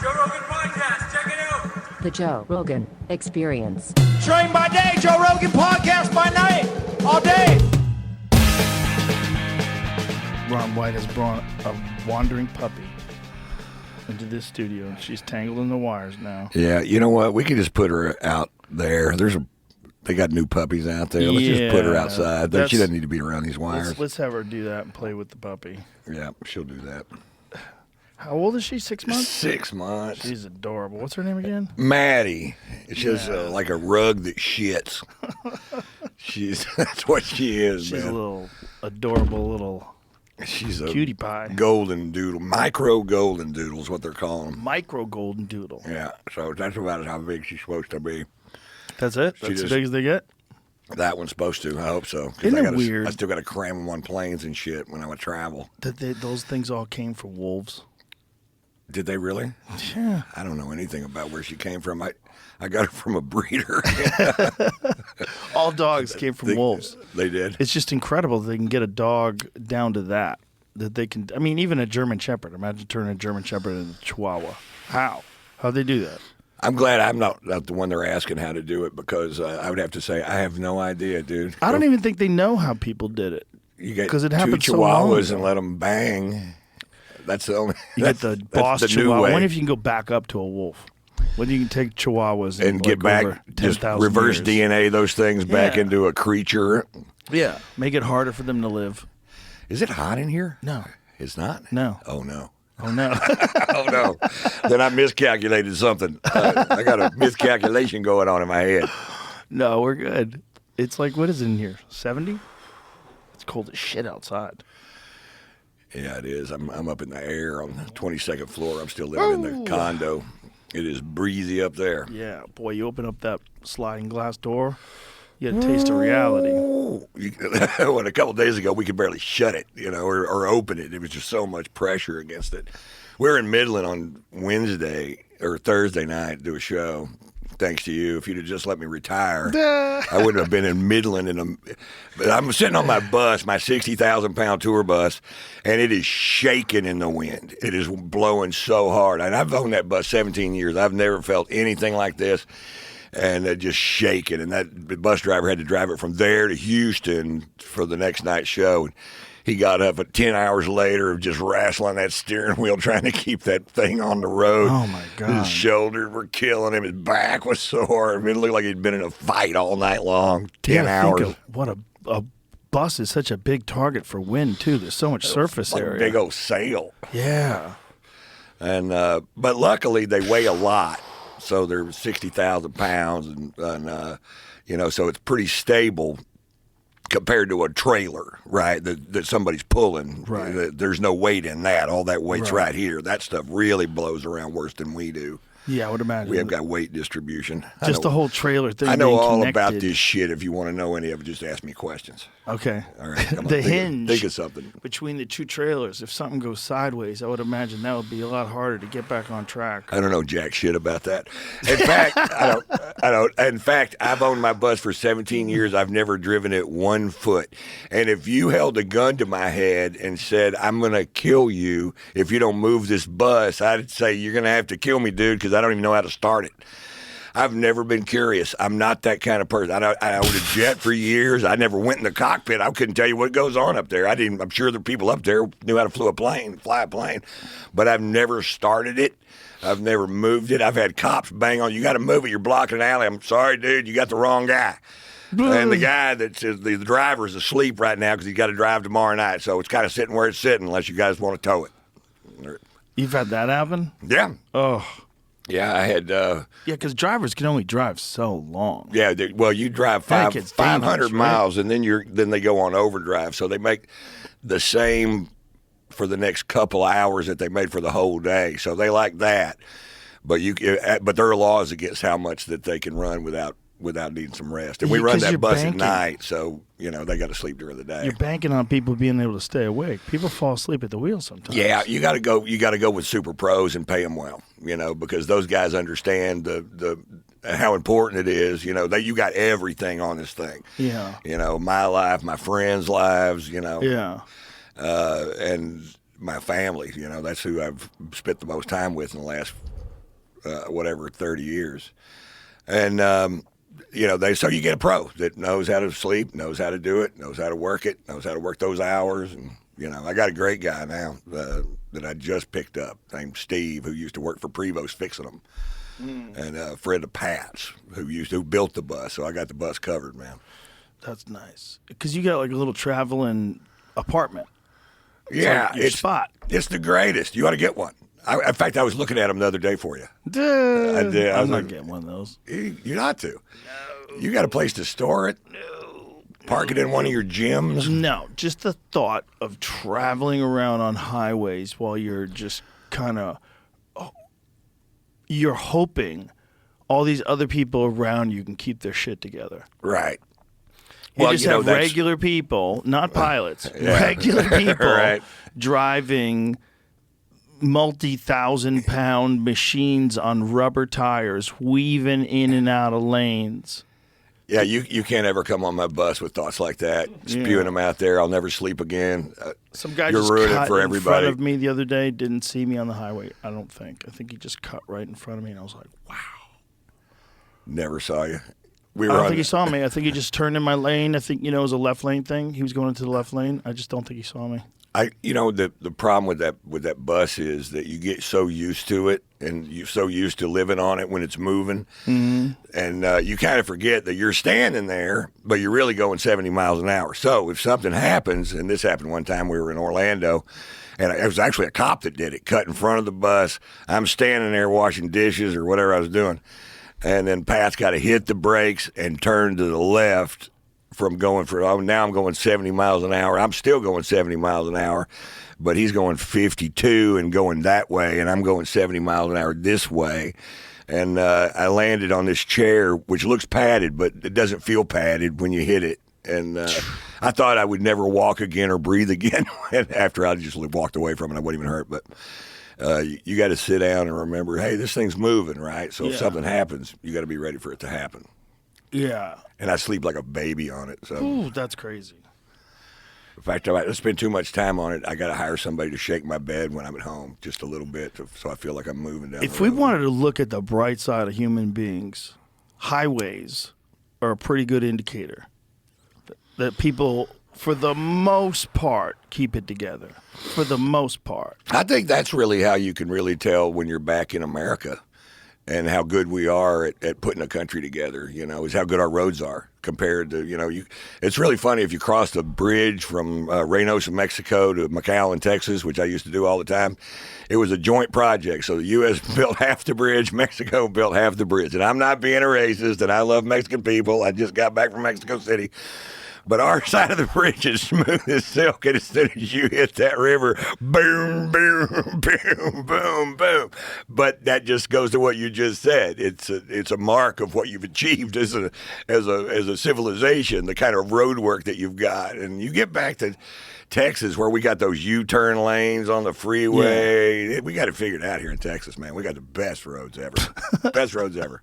Joe Rogan Podcast. Check it out. The Joe Rogan Experience. Train by day, Joe Rogan Podcast by night, all day. Ron White has brought a wandering puppy into this studio, and she's tangled in the wires now. Yeah, you know what? We could just put her out there. They got new puppies out there. Let's just put her outside. She doesn't need to be around these wires. Let's have her do that and play with the puppy. Yeah, she'll do that. How old is she? 6 months? 6 months. She's adorable. What's her name again? Maddie. It's just like a rug that shits. That's what she is, She's man. a little adorable little She's a cutie pie. Golden doodle. Micro golden doodle is what they're calling them. Micro golden doodle. Yeah, so that's about how big she's supposed to be. That's it? That's as big as they get? That one's supposed to. I hope so. Isn't it weird? I still got to cram them on planes and shit when I would travel. That those things all came from wolves. Did they really? Yeah. I don't know anything about where she came from. I got her from a breeder. All dogs came from wolves. They did. It's just incredible that they can get a dog down to that. That they can. I mean, even a German Shepherd. Imagine turning a German Shepherd into a Chihuahua. How? How'd they do that? I'm glad I'm not the one they're asking how to do it, because I would have to say I have no idea, dude. I don't even think they know how people did it. You get because it two happened so long Chihuahuas ago. and let them bang. That's the only. You get the boss the new Chihuahua. way. When if you can go back up to a wolf? When you can take Chihuahuas And get back, over just 10,000 reverse years. DNA those things back Yeah. into a creature. Yeah, make it harder for them to live. Is it hot in here? No, It's not? No. Oh, no. oh no. Oh, no. Then I miscalculated something. I got a miscalculation going on in my head. No, we're good. It's like, what is it in here? 70? It's cold as shit outside. Yeah, it is. I'm up in the air on the 22nd floor. I'm still living in the condo. It is breezy up there. Yeah, boy, you open up that sliding glass door, you get a taste of reality. When a couple of days ago, we could barely shut it, or open it. It was just so much pressure against it. We were in Midland on Wednesday or Thursday night to do a show. Thanks to you. If you'd have just let me retire, I wouldn't have been in Midland. But I'm sitting on my bus, my 60,000-pound tour bus, and it is shaking in the wind. It is blowing so hard. And I've owned that bus 17 years. I've never felt anything like this. And just shaking. And that bus driver had to drive it from there to Houston for the next night's show. And he got up at 10 hours later of just wrestling that steering wheel, trying to keep that thing on the road. Oh, my God. His shoulders were killing him. His back was sore. I mean, it looked like he'd been in a fight all night long, 10 hours. Think of what a bus is such a big target for wind, too. There's so much surface Like area. a big old sail. Yeah. And but luckily, they weigh a lot. So they're 60,000 pounds, and so it's pretty stable compared to a trailer, right, that somebody's pulling. Right. There's no weight in that. All that weight's right here. That stuff really blows around worse than we do. Yeah, I would imagine. We have got weight distribution. Just the whole trailer thing. I know being all connected. about this shit. If you want to know any of it, just ask me questions. Okay. All right. Come on, The think hinge Think of something. between the two trailers, if something goes sideways, I would imagine that would be a lot harder to get back on track. I don't know jack shit about that. In fact, I don't. In fact, I've owned my bus for 17 years. I've never driven it 1 foot. And if you held a gun to my head and said, "I'm going to kill you if you don't move this bus," I'd say, "You're going to have to kill me, dude, because I don't even know how to start it." I've never been curious. I'm not that kind of person. I owned a jet for years. I never went in the cockpit. I couldn't tell you what goes on up there. I'm sure the people up there knew how to fly a plane, but I've never started it. I've never moved it. I've had cops bang on, "You got to move it. You're blocking an alley." I'm sorry, dude. You got the wrong guy. And the guy that says the driver's asleep right now because he's got to drive tomorrow night. So it's kind of sitting where it's sitting unless you guys want to tow it. You've had that happen? Yeah. Oh. Yeah, I had. Yeah, because drivers can only drive so long. Yeah, well, you drive That gets 500 dangerous, miles, and then they go on overdrive. So they make the same for the next couple hours that they made for the whole day. So they like that. But there are laws against how much that they can run without needing some rest. And we run 'Cause that you're bus banking. at night, so they got to sleep during the day. You're banking on people being able to stay awake. People fall asleep at the wheel sometimes. Yeah, you got to go. You got to go with super pros and pay them well. Because those guys understand the how important it is. You got everything on this thing. Yeah. My life, my friends' lives. Yeah. And my family. That's who I've spent the most time with in the last whatever, 30 years. And, so you get a pro that knows how to sleep, knows how to do it, knows how to work it, knows how to work those hours. And, I got a great guy now that I just picked up named Steve, who used to work for Prevost fixing them. And a friend of Pat's who built the bus. So I got the bus covered, man. That's nice. Because you got like a little traveling apartment. Yeah, like your spot. It's the greatest. You ought to get one. In fact, I was looking at them the other day for you. Dude, I did. I'm not getting one of those. You're not to. No. You got a place to store it? No. Park it in one of your gyms? No. Just the thought of traveling around on highways while you're just kind of, you're hoping all these other people around you can keep their shit together. Right. You just have regular people, not pilots, regular people right. driving multi-thousand-pound machines on rubber tires, weaving in and out of lanes. Yeah, you can't ever come on my bus with thoughts like that, spewing them out there. I'll never sleep again. Some guy You're just ruining cut it for in everybody. front of me the other day, didn't see me on the highway, I don't think. I think he just cut right in front of me, and I was like, wow. Never saw you. I don't think he saw me. I think he just turned in my lane. I think, it was a left lane thing. He was going into the left lane. I just don't think he saw me. The problem with that bus is that you get so used to it, and you're so used to living on it when it's moving, and you kind of forget that you're standing there, but you're really going 70 miles an hour. So if something happens, and this happened one time, we were in Orlando, and it was actually a cop that did it, cut in front of the bus. I'm standing there washing dishes or whatever I was doing, and then Pat's got to hit the brakes and turn to the left. Now I'm going 70 miles an hour. I'm still going 70 miles an hour, but he's going 52 and going that way, and I'm going 70 miles an hour this way. And I landed on this chair, which looks padded, but it doesn't feel padded when you hit it. And I thought I would never walk again or breathe again after I just walked away from it. I wasn't even hurt, but you got to sit down and remember, hey, this thing's moving, right? So if something happens, you got to be ready for it to happen. Yeah. And I sleep like a baby on it. So. Ooh, that's crazy. In fact, I spend too much time on it. I got to hire somebody to shake my bed when I'm at home, just a little bit, so I feel like I'm moving down. If we wanted to look at the bright side of human beings, highways are a pretty good indicator that people, for the most part, keep it together. For the most part. I think that's really how you can really tell when you're back in America. And how good we are at putting a country together, is how good our roads are compared to, it's really funny if you cross the bridge from Reynosa, Mexico to McAllen, Texas, which I used to do all the time. It was a joint project. So the U.S. built half the bridge, Mexico built half the bridge. And I'm not being a racist, and I love Mexican people. I just got back from Mexico City. But our side of the bridge is smooth as silk, and as soon as you hit that river, boom, boom, boom, boom, boom. But that just goes to what you just said. It's a mark of what you've achieved as a civilization, the kind of road work that you've got. And you get back to Texas, where we got those U-turn lanes on the freeway. Yeah. We got it figured out here in Texas, man. We got the best roads ever. Best roads ever.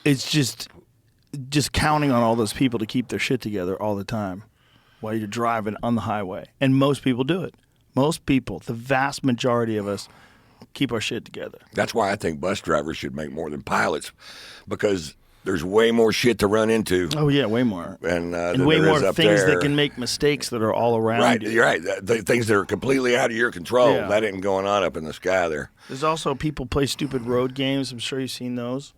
It's just counting on all those people to keep their shit together all the time while you're driving on the highway. And most people do it. Most people, the vast majority of us, keep our shit together. That's why I think bus drivers should make more than pilots, because there's way more shit to run into. Oh, yeah, way more. And way more things that can make mistakes that are all around you. You're right. The things that are completely out of your control, Yeah. that ain't going on up in the sky there. There's also people play stupid road games. I'm sure you've seen those.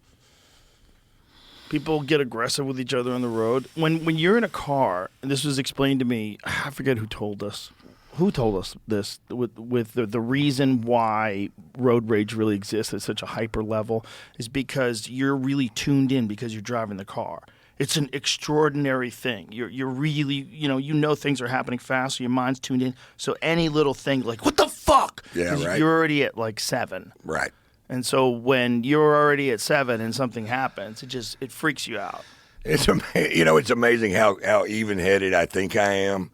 People get aggressive with each other on the road. When you're in a car, and this was explained to me, I forget who told us. Who told us this? With the reason why road rage really exists at such a hyper level is because you're really tuned in because you're driving the car. It's an extraordinary thing. You're really, you know things are happening fast, so your mind's tuned in. So any little thing, like, what the fuck? Yeah, 'Cause right. You're already at like 7. Right. And so when you're already at 7 and something happens, it freaks you out. It's amazing how even-headed I think I am,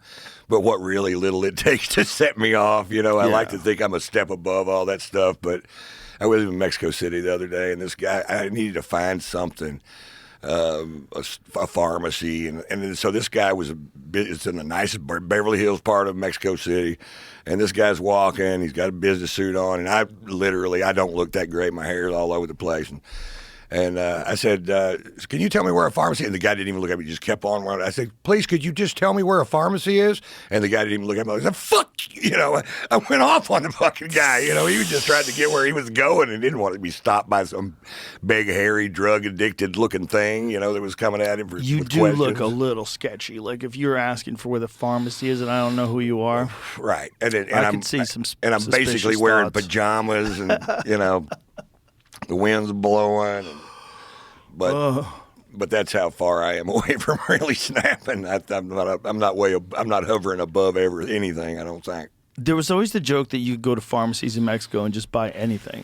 but what really little it takes to set me off. I like to think I'm a step above all that stuff, but I was in Mexico City the other day, and this guy, I needed to find something a pharmacy, and then, so this guy it's in the nicest Beverly Hills part of Mexico City, and this guy's walking. He's got a business suit on, and I don't look that great. My hair's all over the place, and I said, can you tell me where a pharmacy is? And the guy didn't even look at me. He just kept on running. I said, please, could you just tell me where a pharmacy is? And the guy didn't even look at me. I said, fuck, I went off on the fucking guy. He was just trying to get where he was going and didn't want to be stopped by some big, hairy, drug-addicted looking thing, that was coming at him with questions. Look a little sketchy. Like if you're asking for where the pharmacy is and I don't know who you are. Right. And I can see some and I'm basically wearing thoughts. pajamas and, the wind's blowing. But that's how far I am away from really snapping. I'm not hovering above anything, I don't think. There was always the joke that you could go to pharmacies in Mexico and just buy anything.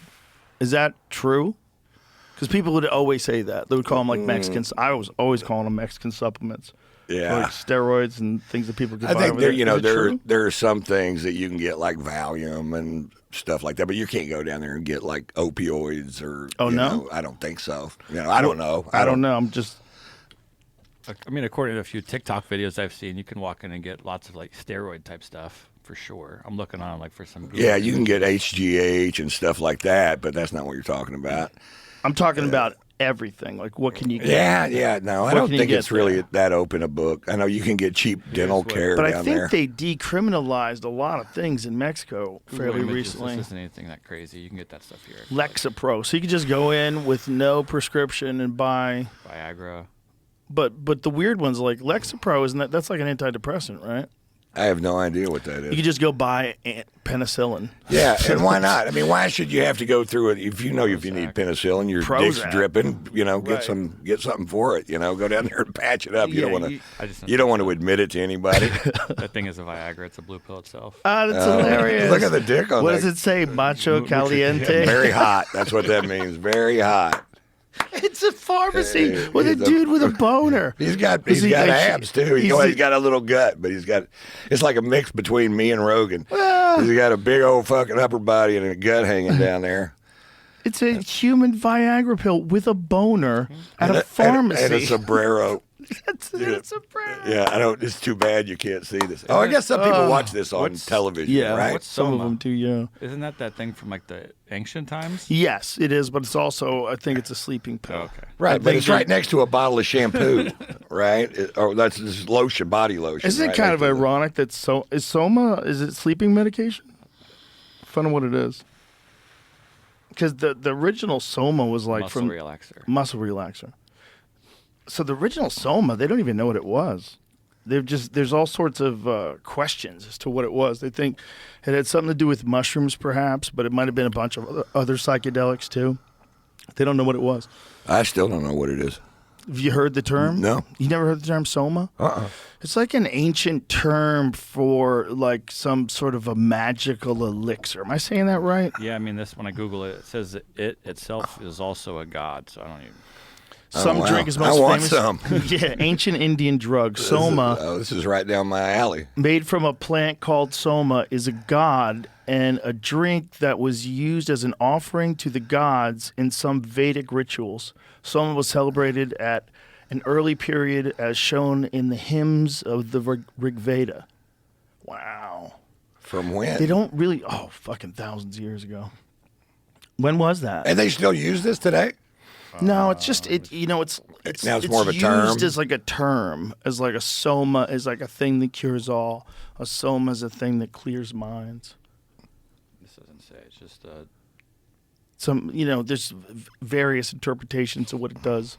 Is that true? Because people would always say that. They would call them like Mexicans. I was always calling them Mexican supplements. Yeah. Like steroids and things that people could buy. I think over there are some things that you can get like Valium and stuff like that, but you can't go down there and get like opioids or. Oh, no? I don't think so. I don't know. I don't know. I'm just. I mean, according to a few TikTok videos I've seen, you can walk in and get lots of like steroid type stuff for sure. I'm looking on like for some. Yeah, you can get HGH and stuff like that, but that's not what you're talking about. I'm talking about everything. Like, what can you get? Yeah. No, I don't think it's really that open a book. I know you can get cheap dental care but down I there. think they decriminalized a lot of things in Mexico fairly recently. This isn't anything that crazy. You can get that stuff here. Lexapro. So you can just go in with no prescription and buy Viagra. But the weird ones like Lexapro, isn't that's like an antidepressant, right? I have no idea what that is. You could just go buy penicillin. Yeah, and why not? I mean, why should you have to go through it? If you need penicillin, your dick's Prozac. dripping, get something for it. Go down there and patch it up. You don't want to admit it to anybody. That thing is a Viagra. It's a blue pill itself. Ah, that's hilarious. Look at the dick on What that. does it say? Macho caliente? Very hot. That's what that means. Very hot. It's a pharmacy with a dude with a boner. He's got abs too. He's got a little gut, but it's like a mix between me and Rogan. He's got a big old fucking upper body and a gut hanging down there. It's a human Viagra pill with a boner at a pharmacy. And a sombrero. That's a sombrero. Yeah, I don't. It's too bad you can't see this. Oh, I guess some people watch this on television, Yeah, right? some of them do. Yeah. Isn't that thing from like the ancient times? Yes, it is, but it's also I think it's a sleeping pill. Oh, okay. Right, but it's right next to a bottle of shampoo, right? That's this lotion, body lotion. Isn't it kind of ironic that is Soma? Is it sleeping medication? I don't know what it is. Because the original Soma was like Muscle relaxer. Muscle relaxer. So the original Soma, they don't even know what it was. There's all sorts of questions as to what it was. They think it had something to do with mushrooms, perhaps, but it might have been a bunch of other psychedelics too. They don't know what it was. I still don't know what it is. Have you heard the term? No. You never heard the term Soma? It's like an ancient term for like some sort of a magical elixir. Am I saying that right? Yeah, I mean, when I Google it, it says that it itself is also a god, so I don't even... Some wow. drink is most I want famous. some. Yeah, ancient Indian drug, Soma. This is right down my alley. Made from a plant called Soma, is a god and a drink that was used as an offering to the gods in some Vedic rituals. Soma was celebrated at an early period as shown in the hymns of the Rig Veda. Wow. From when? They don't really, fucking thousands of years ago. When was that? And they still use this today? No, it's just it's now it's more of a term. Used as like a term, as like a soma is like a thing that cures all. A soma is a thing that clears minds. This doesn't say. It's just Some there's various interpretations of what it does,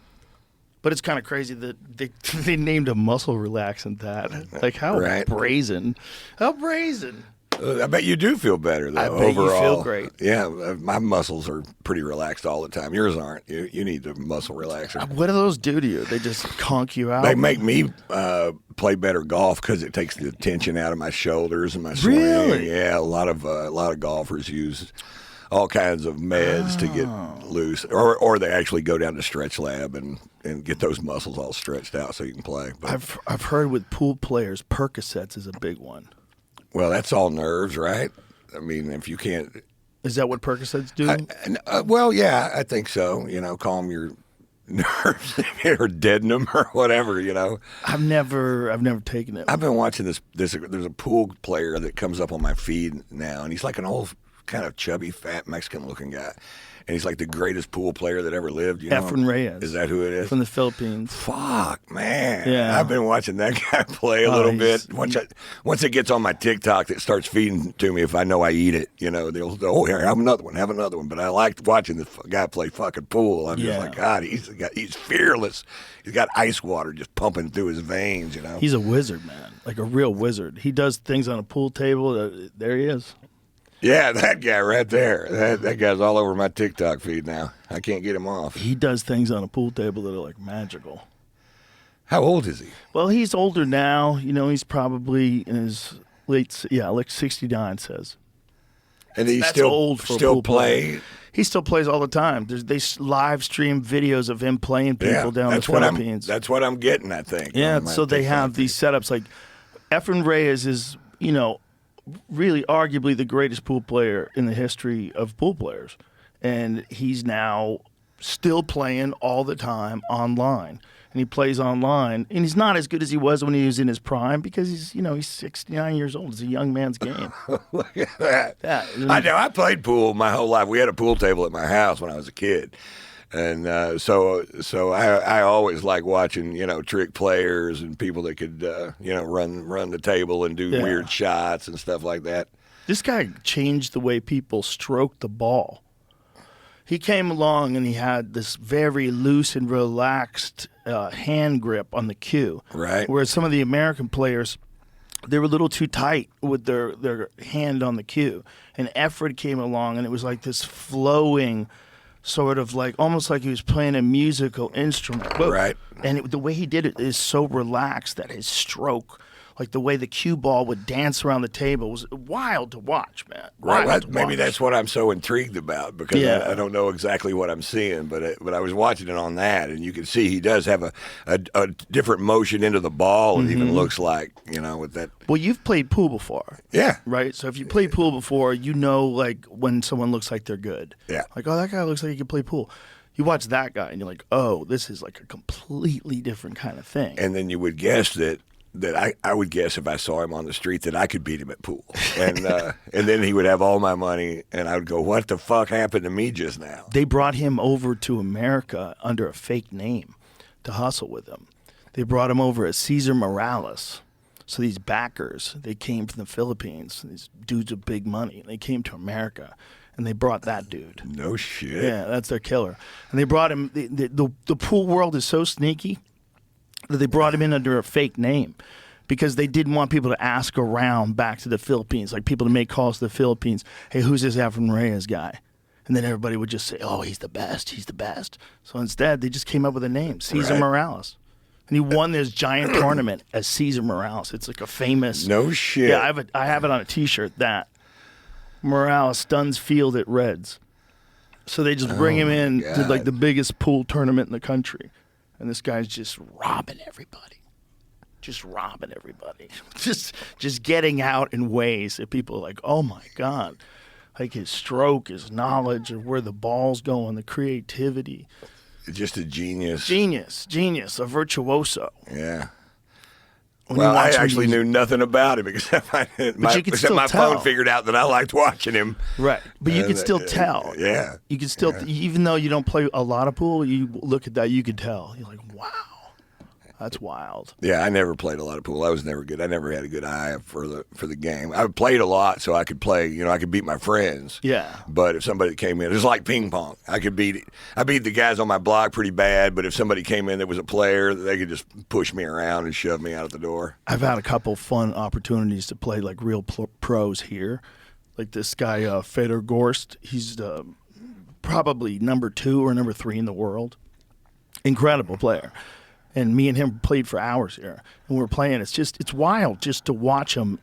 but it's kind of crazy that they named a muscle relaxant that. Like how brazen, how brazen. I bet you do feel better, though, I bet overall. you feel great. Yeah, my muscles are pretty relaxed all the time. Yours aren't. You need a muscle relaxer. What do those do to you? They just conk you out? They make me play better golf because it takes the tension out of my shoulders and my swing. Really? Yeah, a lot of golfers use all kinds of meds to get loose, or they actually go down to Stretch Lab and get those muscles all stretched out so you can play. But, I've heard with pool players, Percocets is a big one. Well, that's all nerves, right? I mean, if you can't... Is that what Percocets do? Well, yeah, I think so. Calm your nerves or deaden them or whatever, you know. I've never taken it. I've been watching this. There's a pool player that comes up on my feed now, and he's like an old, kind of chubby, fat Mexican-looking guy, and he's like the greatest pool player that ever lived. You know? Efren Reyes. Is that who it is? From the Philippines. Fuck, man. Yeah. I've been watching that guy play a little bit. Once it gets on my TikTok, it starts feeding to me if I know I eat it. You know, they'll here, have another one. But I like watching this guy play fucking pool. I'm just like, God, he's fearless. He's got ice water just pumping through his veins, you know. He's a wizard, man. Like a real wizard. He does things on a pool table. There he is. Yeah, that guy right there. That guy's all over my TikTok feed now. I can't get him off. He does things on a pool table that are like magical. How old is he? Well, he's older now. You know, he's probably in his like 69 says. And he's That's still old for a still pool player. play. He still plays all the time. They live stream videos of him playing people down the Philippines. That's what I'm getting, I think. Yeah, so they have these setups. Like Efren Reyes is, you know, really arguably the greatest pool player in the history of pool players. And he's now still playing all the time online. And he plays online. And he's not as good as he was when he was in his prime because he's 69 years old. It's a young man's game. Look at that. Yeah. I know. I played pool my whole life. We had a pool table at my house when I was a kid. And so I always like watching, you know, trick players and people that could, you know, run the table and do weird shots and stuff like that. This guy changed the way people stroke the ball. He came along and he had this very loose and relaxed hand grip on the cue. Right. Whereas some of the American players, they were a little too tight with their hand on the cue. And Efren came along and it was like this flowing sort of like almost like he was playing a musical instrument. Right. And the way he did it is so relaxed that his stroke, like the way the cue ball would dance around the table, was wild to watch, man. Right. Maybe that's what I'm so intrigued about because I don't know exactly what I'm seeing, but I was watching it on that, and you can see he does have a different motion into the ball. It even looks like, you know, with that. Well, you've played pool before. Yeah. Right? So if you played pool before, you know, like, when someone looks like they're good. Yeah. Like, oh, that guy looks like he can play pool. You watch that guy, and you're like, oh, this is like a completely different kind of thing. And then you would guess that I would guess if I saw him on the street that I could beat him at pool. And then he would have all my money, and I would go, what the fuck happened to me just now? They brought him over to America under a fake name to hustle with him. They brought him over as Cesar Morales. So these backers, they came from the Philippines, these dudes with big money. They came to America, and they brought that dude. No shit. Yeah, that's their killer. And they brought him. The pool world is so sneaky that they brought him in under a fake name because they didn't want people to ask around back to the Philippines, like people to make calls to the Philippines. Hey, who's this Efren Reyes guy? And then everybody would just say, oh, he's the best. He's the best. So instead, they just came up with a name, Cesar Morales. And he won this giant tournament as Cesar Morales. It's like a famous. No shit. Yeah, I have it on a T-shirt. That Morales stuns field at Reds. So they just bring him in to like the biggest pool tournament in the country, and this guy's just robbing everybody. Just getting out in ways that people are like, oh my God, like his stroke, his knowledge of where the ball's going, the creativity. Just a genius. Genius, a virtuoso. Yeah. When Well, you I watch him actually use- knew nothing about him except you could still my tell. phone figured out that I liked watching him. Right, but you And, can still tell. Yeah. You can still, even though you don't play a lot of pool, you look at that, you can tell. You're like, wow, that's wild. Yeah, I never played a lot of pool. I was never good. I never had a good eye for the game. I played a lot so I could play. You know, I could beat my friends. Yeah. But if somebody came in, it's like ping pong. I beat the guys on my block pretty bad. But if somebody came in that was a player, they could just push me around and shove me out of the door. I've had a couple fun opportunities to play like real pros here. Like this guy, Fedor Gorst. He's probably number 2 or number 3 in the world. Incredible player. And me and him played for hours here. And we were playing. It's wild just to watch him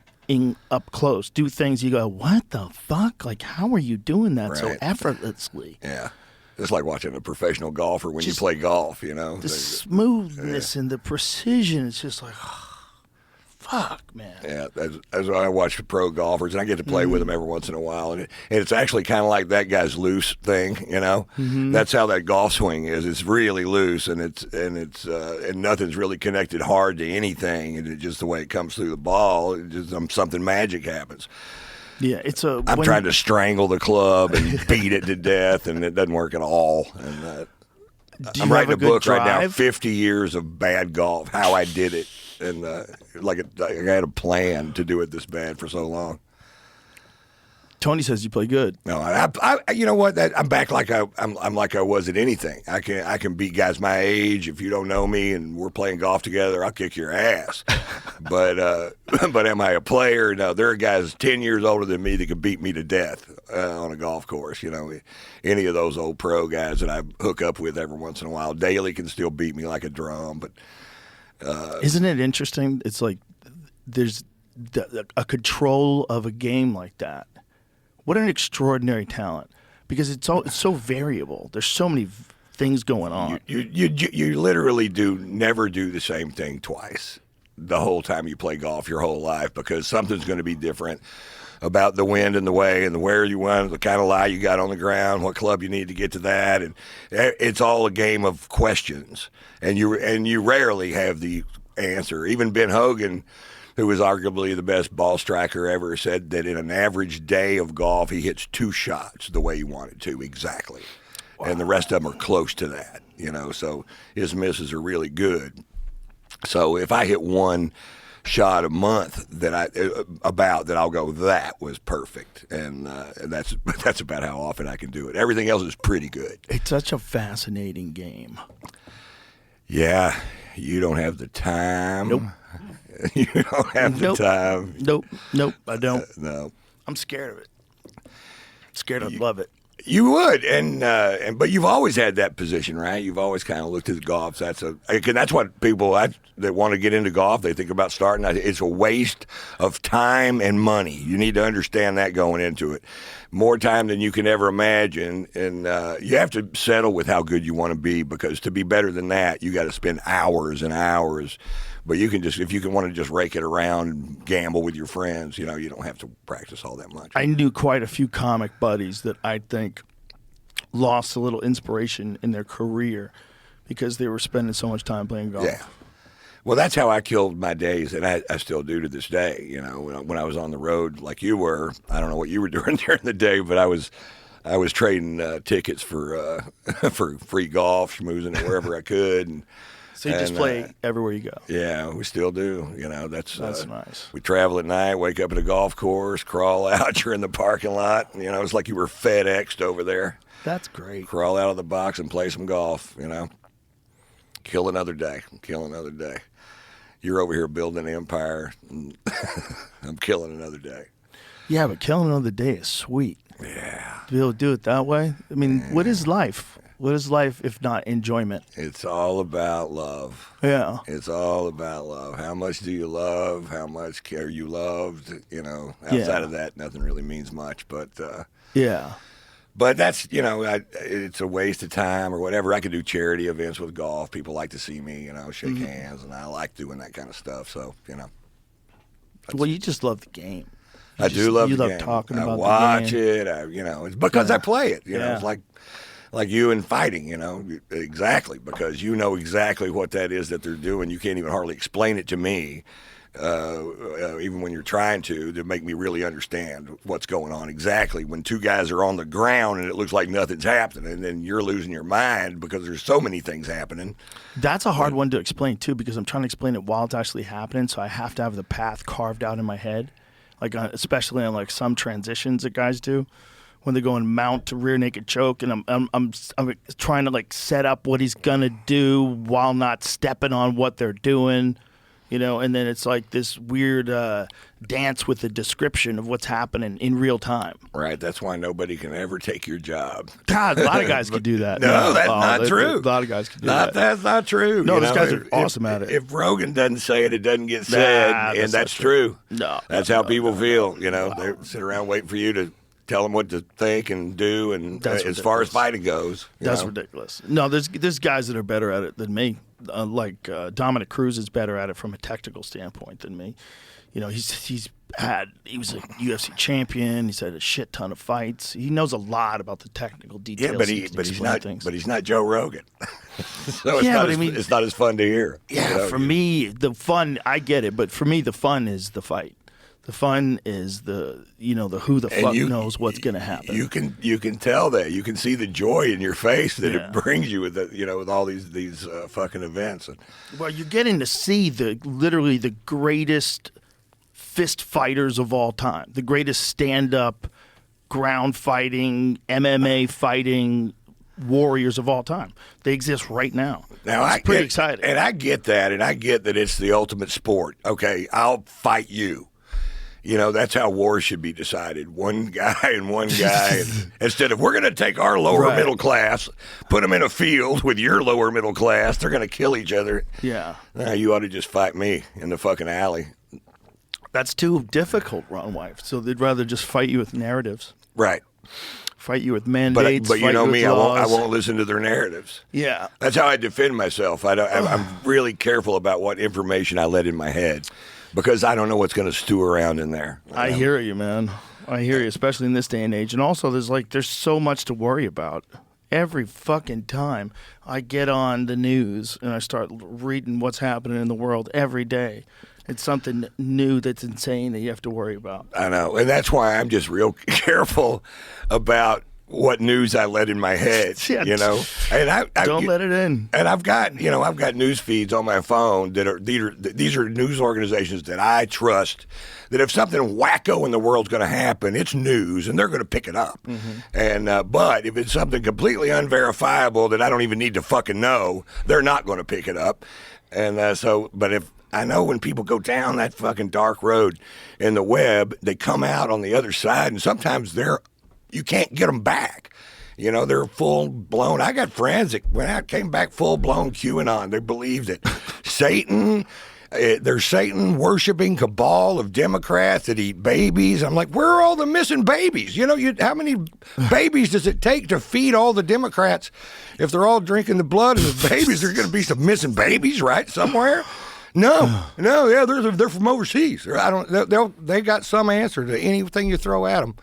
up close do things. You go, what the fuck? Like, how are you doing that so Right. effortlessly? Yeah. It's like watching a professional golfer when you play golf, you know. The smoothness and the precision. It's just like, Fuck, man. Yeah, that's why I watch the pro golfers, and I get to play with them every once in a while, and it's actually kind of like that guy's loose thing, you know. That's how that golf swing is. It's really loose, and and nothing's really connected hard to anything, and it's just the way it comes through the ball. It just something magic happens. Yeah, I'm trying to strangle the club and beat it to death, and it doesn't work at all. And I'm writing a book right now, 50 years of bad golf, how I did it. And I had a plan to do it this bad for so long. Tony says you play good. No, you know what? I'm back like I'm like I was at anything. I can beat guys my age. If you don't know me and we're playing golf together, I'll kick your ass. but am I a player? No, there are guys 10 years older than me that could beat me to death on a golf course. You know, any of those old pro guys that I hook up with every once in a while. Daly can still beat me like a drum, but. Isn't it interesting? It's like there's a control of a game like that. What an extraordinary talent, because it's so variable. There's so many things going on. You literally never do the same thing twice the whole time you play golf your whole life, because something's going to be different about the wind and the way and where you went, the kind of lie you got on the ground, what club you need to get to that, and it's all a game of questions, and you rarely have the answer. Even Ben Hogan, who was arguably the best ball striker ever, said that in an average day of golf he hits 2 shots the way he wanted to exactly. Wow. And the rest of them are close to that, you know, so his misses are really good. So if I hit 1 shot a month that I'll go, that was perfect, and that's about how often I can do it. Everything else is pretty good. It's such a fascinating game. Yeah, you don't have the time. Nope. You don't have the time. Nope, I don't. No. I'm scared of it. Scared I'd love it. You would, but you've always had that position, right? You've always kind of looked at golf. That's what people that want to get into golf, they think about starting. It's a waste of time and money. You need to understand that going into it. More time than you can ever imagine, and you have to settle with how good you want to be, because to be better than that, you got to spend hours and hours. But you can if you want to just rake it around and gamble with your friends, you know, you don't have to practice all that much. I knew quite a few comic buddies that I think lost a little inspiration in their career because they were spending so much time playing golf. Yeah. Well, that's how I killed my days, and I still do to this day. You know, when I was on the road like you were, I don't know what you were doing during the day, but I was trading tickets for free golf, schmoozing it wherever I could, and. So you just play everywhere you go. Yeah, we still do. You know, that's nice. We travel at night, wake up at a golf course, crawl out. You're in the parking lot. You know, it's like you were FedExed over there. That's great. Crawl out of the box and play some golf. You know, kill another day. You're over here building an empire. I'm killing another day. Yeah, but killing another day is sweet. Yeah. To be able to do it that way. I mean, what is life? What is life if not enjoyment? It's all about love. Yeah. It's all about love. How much do you love? How much are you loved? You know, outside of that, nothing really means much. But yeah. But that's, you know, it's a waste of time or whatever. I could do charity events with golf. People like to see me, you know, shake hands, and I like doing that kind of stuff. So, you know. Well, you just love the game. I do love the game. You love talking about the game. I watch it. You know, it's because I play it. You know, it's like you in fighting, you know, exactly, because you know exactly what that is that they're doing. You can't even hardly explain it to me, even when you're trying to make me really understand what's going on exactly. When 2 guys are on the ground and it looks like nothing's happening, and then you're losing your mind because there's so many things happening. That's a hard one to explain, too, because I'm trying to explain it while it's actually happening, so I have to have the path carved out in my head, like especially on like some transitions that guys do. When they go and mount to rear naked choke, and I'm trying to like set up what he's gonna do while not stepping on what they're doing, you know. And then it's like this weird dance with the description of what's happening in real time. Right. That's why nobody can ever take your job. God, a lot of guys could do that. No, that's not true. A lot of guys could do that. That's not true. No, these guys are awesome at it. If Rogan doesn't say it, it doesn't get said, and that's true. No, that's how people feel. You know, they sit around waiting for you to tell them what to think and do, and as far as fighting goes. That's ridiculous. No, there's guys that are better at it than me. Dominic Cruz is better at it from a technical standpoint than me. You know, he was a UFC champion. He's had a shit ton of fights. He knows a lot about the technical details. Yeah, but he's not Joe Rogan. So it's not as fun to hear. Yeah, you know? for me, the fun, I get it, but for me, the fun is the fight. The fun is the who the fuck knows what's going to happen. You can tell that. You can see the joy in your face that it brings you with all these fucking events. Well, you're getting to see literally the greatest fist fighters of all time, the greatest stand-up, ground fighting, MMA fighting warriors of all time. They exist right now. It's pretty exciting. And I get that, and I get that it's the ultimate sport. Okay, I'll fight you. You know, that's how wars should be decided. One guy and one guy. Instead of, we're going to take our lower middle class, put them in a field with your lower middle class. They're going to kill each other. Yeah. You ought to just fight me in the fucking alley. That's too difficult, Ron Wife. So they'd rather just fight you with narratives. Right. Fight you with mandates. But you know me, I won't listen to their narratives. Yeah. That's how I defend myself. I'm really careful about what information I let in my head. Because I don't know what's going to stew around in there. I hear you, man. I hear you, especially in this day and age. And also, there's so much to worry about. Every fucking time I get on the news and I start reading what's happening in the world every day, it's something new that's insane that you have to worry about. I know. And that's why I'm just real careful about what news I let in my head, you know, and I don't let it in. And I've got news feeds on my phone that are these are news organizations that I trust. That if something wacko in the world's going to happen, it's news, and they're going to pick it up. Mm-hmm. And but if it's something completely unverifiable that I don't even need to fucking know, they're not going to pick it up. And but if I know when people go down that fucking dark road in the web, they come out on the other side, and sometimes you can't get them back. You know, they're full blown. I got friends that went out, came back full blown QAnon. They believe that there's Satan worshiping cabal of Democrats that eat babies. I'm like, where are all the missing babies? You know, how many babies does it take to feed all the Democrats? If they're all drinking the blood of the babies, there's going to be some missing babies, right, somewhere. No, yeah, they're from overseas. They got some answer to anything you throw at them.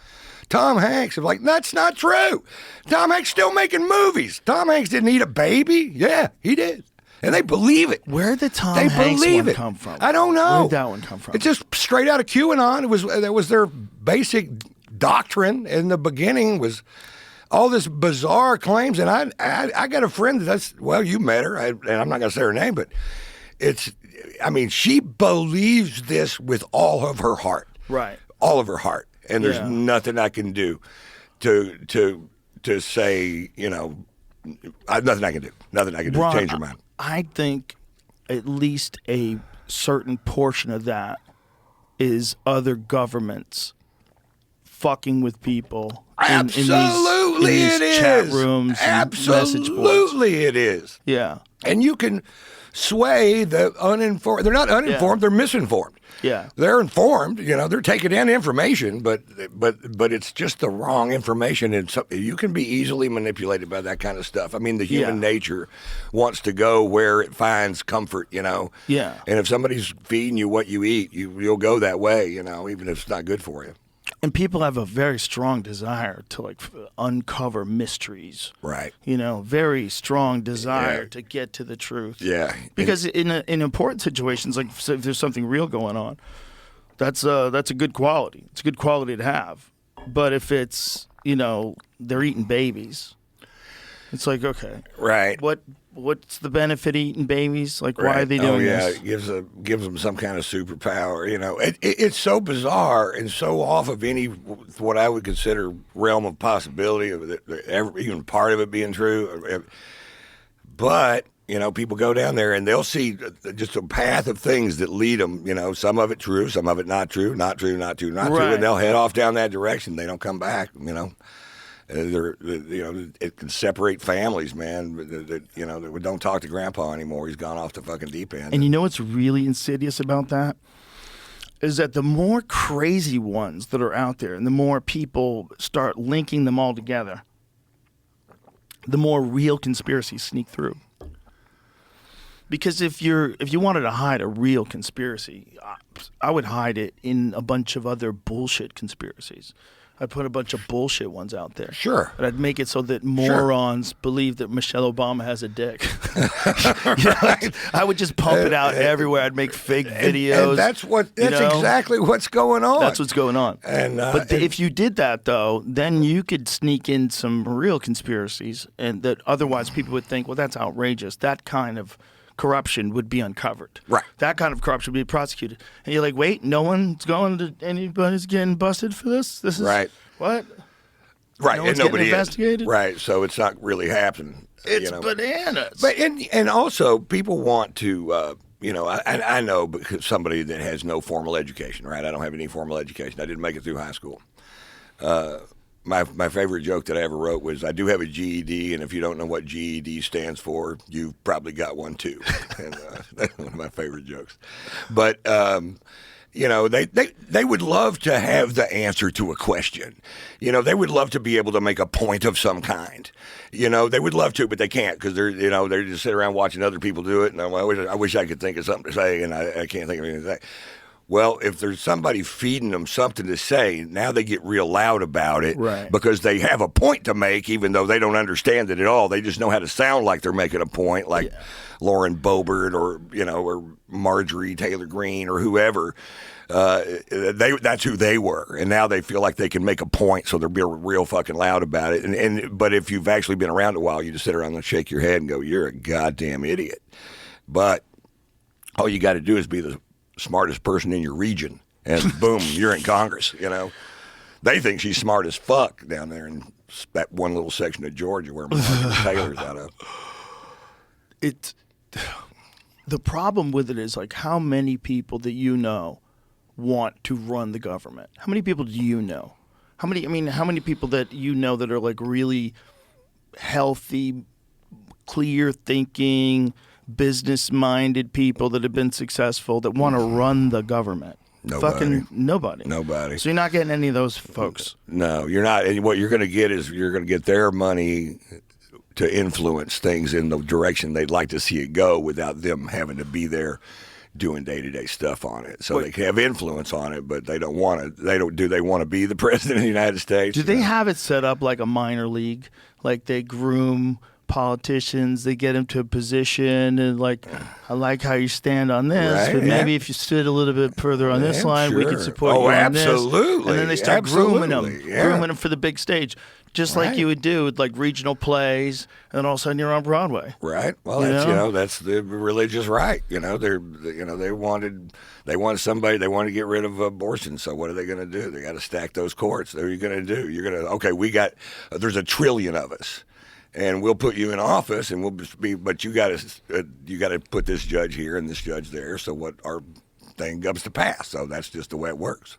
Tom Hanks, I'm like, that's not true. Tom Hanks still making movies. Tom Hanks didn't eat a baby. Yeah, he did. And they believe it. Where did Tom Hanks one come from? I don't know. Where did that one come from? It's just straight out of QAnon. That was their basic doctrine in the beginning, was all this bizarre claims. And I got a friend you met her, and I'm not going to say her name, but she believes this with all of her heart. Right. All of her heart. And there's nothing I can do to say, you know, nothing I can do. Nothing I can do to change her mind. I think at least a certain portion of that is other governments fucking with people in these chat rooms and message boards. Absolutely it is. Yeah. And you can sway the uninformed. They're not uninformed, they're misinformed. Yeah. They're informed, you know, they're taking in information, but it's just the wrong information, and you can be easily manipulated by that kind of stuff. I mean, the human nature wants to go where it finds comfort, you know. Yeah. And if somebody's feeding you what you eat, you'll go that way, you know, even if it's not good for you. And people have a very strong desire to uncover mysteries. Right. You know, very strong desire to get to the truth. Yeah. Because in important situations, like if there's something real going on, that's a good quality. It's a good quality to have. But if it's, you know, they're eating babies, it's like, okay. Right. What's the benefit of eating babies? Like, why are they doing this? It gives them some kind of superpower. You know, it's so bizarre and so off of any what I would consider realm of possibility of even part of it being true. But you know, people go down there and they'll see just a path of things that lead them. You know, some of it true, some of it not true, not true, not true, not true, and they'll head off down that direction. They don't come back. You know. It can separate families, man. That don't talk to Grandpa anymore. He's gone off the fucking deep end. And you know what's really insidious about that is that the more crazy ones that are out there, and the more people start linking them all together, the more real conspiracies sneak through. Because if you wanted to hide a real conspiracy, I would hide it in a bunch of other bullshit conspiracies. I'd put a bunch of bullshit ones out there. Sure. But I'd make it so that morons believe that Michelle Obama has a dick. You know, like, I would just pump it out everywhere. I'd make fake videos. And that's exactly what's going on. That's what's going on. And if you did that, though, then you could sneak in some real conspiracies, and that otherwise people would think, well, that's outrageous. That kind of corruption would be uncovered. Right. That kind of corruption would be prosecuted. And you're like, wait, anybody's getting busted for this? This is right. What? Right. No and one's nobody getting investigated? is. Right. So it's not really happening. It's bananas. But and also people want to I know because somebody that has no formal education, right? I don't have any formal education. I didn't make it through high school. My favorite joke that I ever wrote was, I do have a GED, and if you don't know what GED stands for, you've probably got one too. And that's one of my favorite jokes. But they would love to have the answer to a question. They would love to be able to make a point of some kind. They would love to, but they can't because they just sit around watching other people do it. And I wish I could think of something to say, and I can't think of anything to say. Well, if there's somebody feeding them something to say, now they get real loud about it, right, because they have a point to make, even though they don't understand it at all. They just know how to sound like they're making a point, like Lauren Boebert or Marjorie Taylor Greene or whoever. That's who they were, and now they feel like they can make a point, so they're being real fucking loud about it. But if you've actually been around a while, you just sit around and shake your head and go, "You're a goddamn idiot." But all you got to do is be the smartest person in your region, and boom, you're in Congress. They think she's smart as fuck down there in that one little section of Georgia where Marjorie Taylor's out of. The problem with it is, like, how many people that want to run the government? How many people do you know? How many people that you know that are like really healthy, clear thinking, business-minded people that have been successful that want to run the government? Nobody. Fucking nobody. Nobody. So you're not getting any of those folks. No, you're not. And what you're going to get is you're going to get their money to influence things in the direction they'd like to see it go without them having to be there doing day-to-day stuff on it. So they can have influence on it, but they don't want to. Do they want to be the president of the United States? Do they have it set up like a minor league? Like they groom politicians, they get them to a position, and like, I like how you stand on this, right, but maybe if you stood a little bit further on this line, we could support you on this. Absolutely. And then they start grooming them for the big stage, just like you would do with like regional plays, and then all of a sudden you're on Broadway. Right. Well, that's the religious right. They want somebody. They want to get rid of abortion. So what are they going to do? They got to stack those courts. What are you going to do? You're going to there's 1 trillion of us. And we'll put you in office, and we'll just be. But you got to put this judge here and this judge there, so what our thing comes to pass. So that's just the way it works.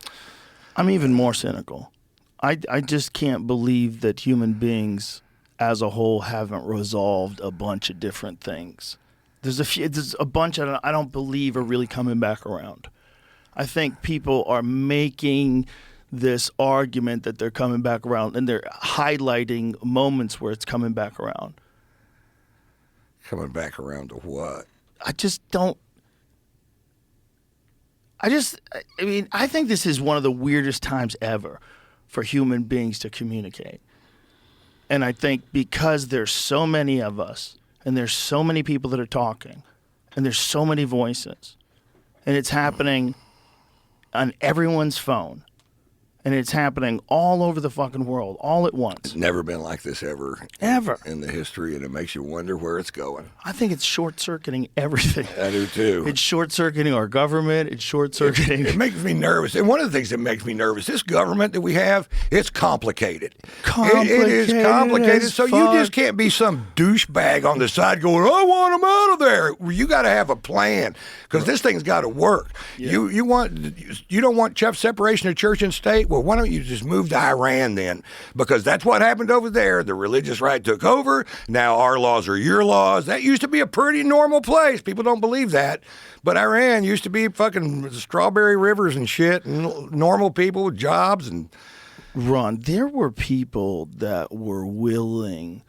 I'm even more cynical. I just can't believe that human beings, as a whole, haven't resolved a bunch of different things. There's a bunch I don't believe are really coming back around. I think people are making this argument that they're coming back around, and they're highlighting moments where it's coming back around. Coming back around to what? I think this is one of the weirdest times ever for human beings to communicate. And I think because there's so many of us, and there's so many people that are talking, and there's so many voices, and it's happening on everyone's phone, and it's happening all over the fucking world, all at once. It's never been like this ever in the history, and it makes you wonder where it's going. I think it's short-circuiting everything. I do too. It's short-circuiting our government. It's short-circuiting. It makes me nervous. And one of the things that makes me nervous, this government that we have, it's complicated. It is complicated. So you just can't be some douchebag on the side going, I want them out of there. You got to have a plan, because this thing's got to work. Yeah. You don't want separation of church and state? Well, why don't you just move to Iran then? Because that's what happened over there. The religious right took over. Now our laws are your laws. That used to be a pretty normal place. People don't believe that. But Iran used to be fucking strawberry rivers and shit, and normal people with jobs. And Ron, there were people that were willing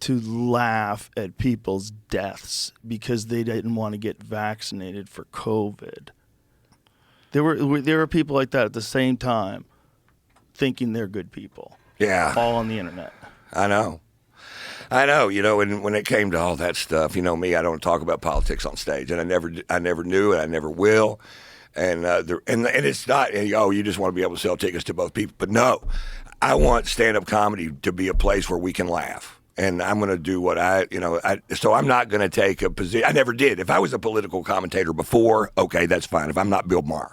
to laugh at people's deaths because they didn't want to get vaccinated for COVID. There were people like that at the same time thinking they're good people. Yeah. All on the internet. I know. You know, when it came to all that stuff, you know me, I don't talk about politics on stage, and I never knew, and I never will. And and it's not, oh, you just want to be able to sell tickets to both people. But no, I want stand-up comedy to be a place where we can laugh. And I'm going to do what so I'm not going to take a position. I never did. If I was a political commentator before, okay, that's fine. If I'm not Bill Maher.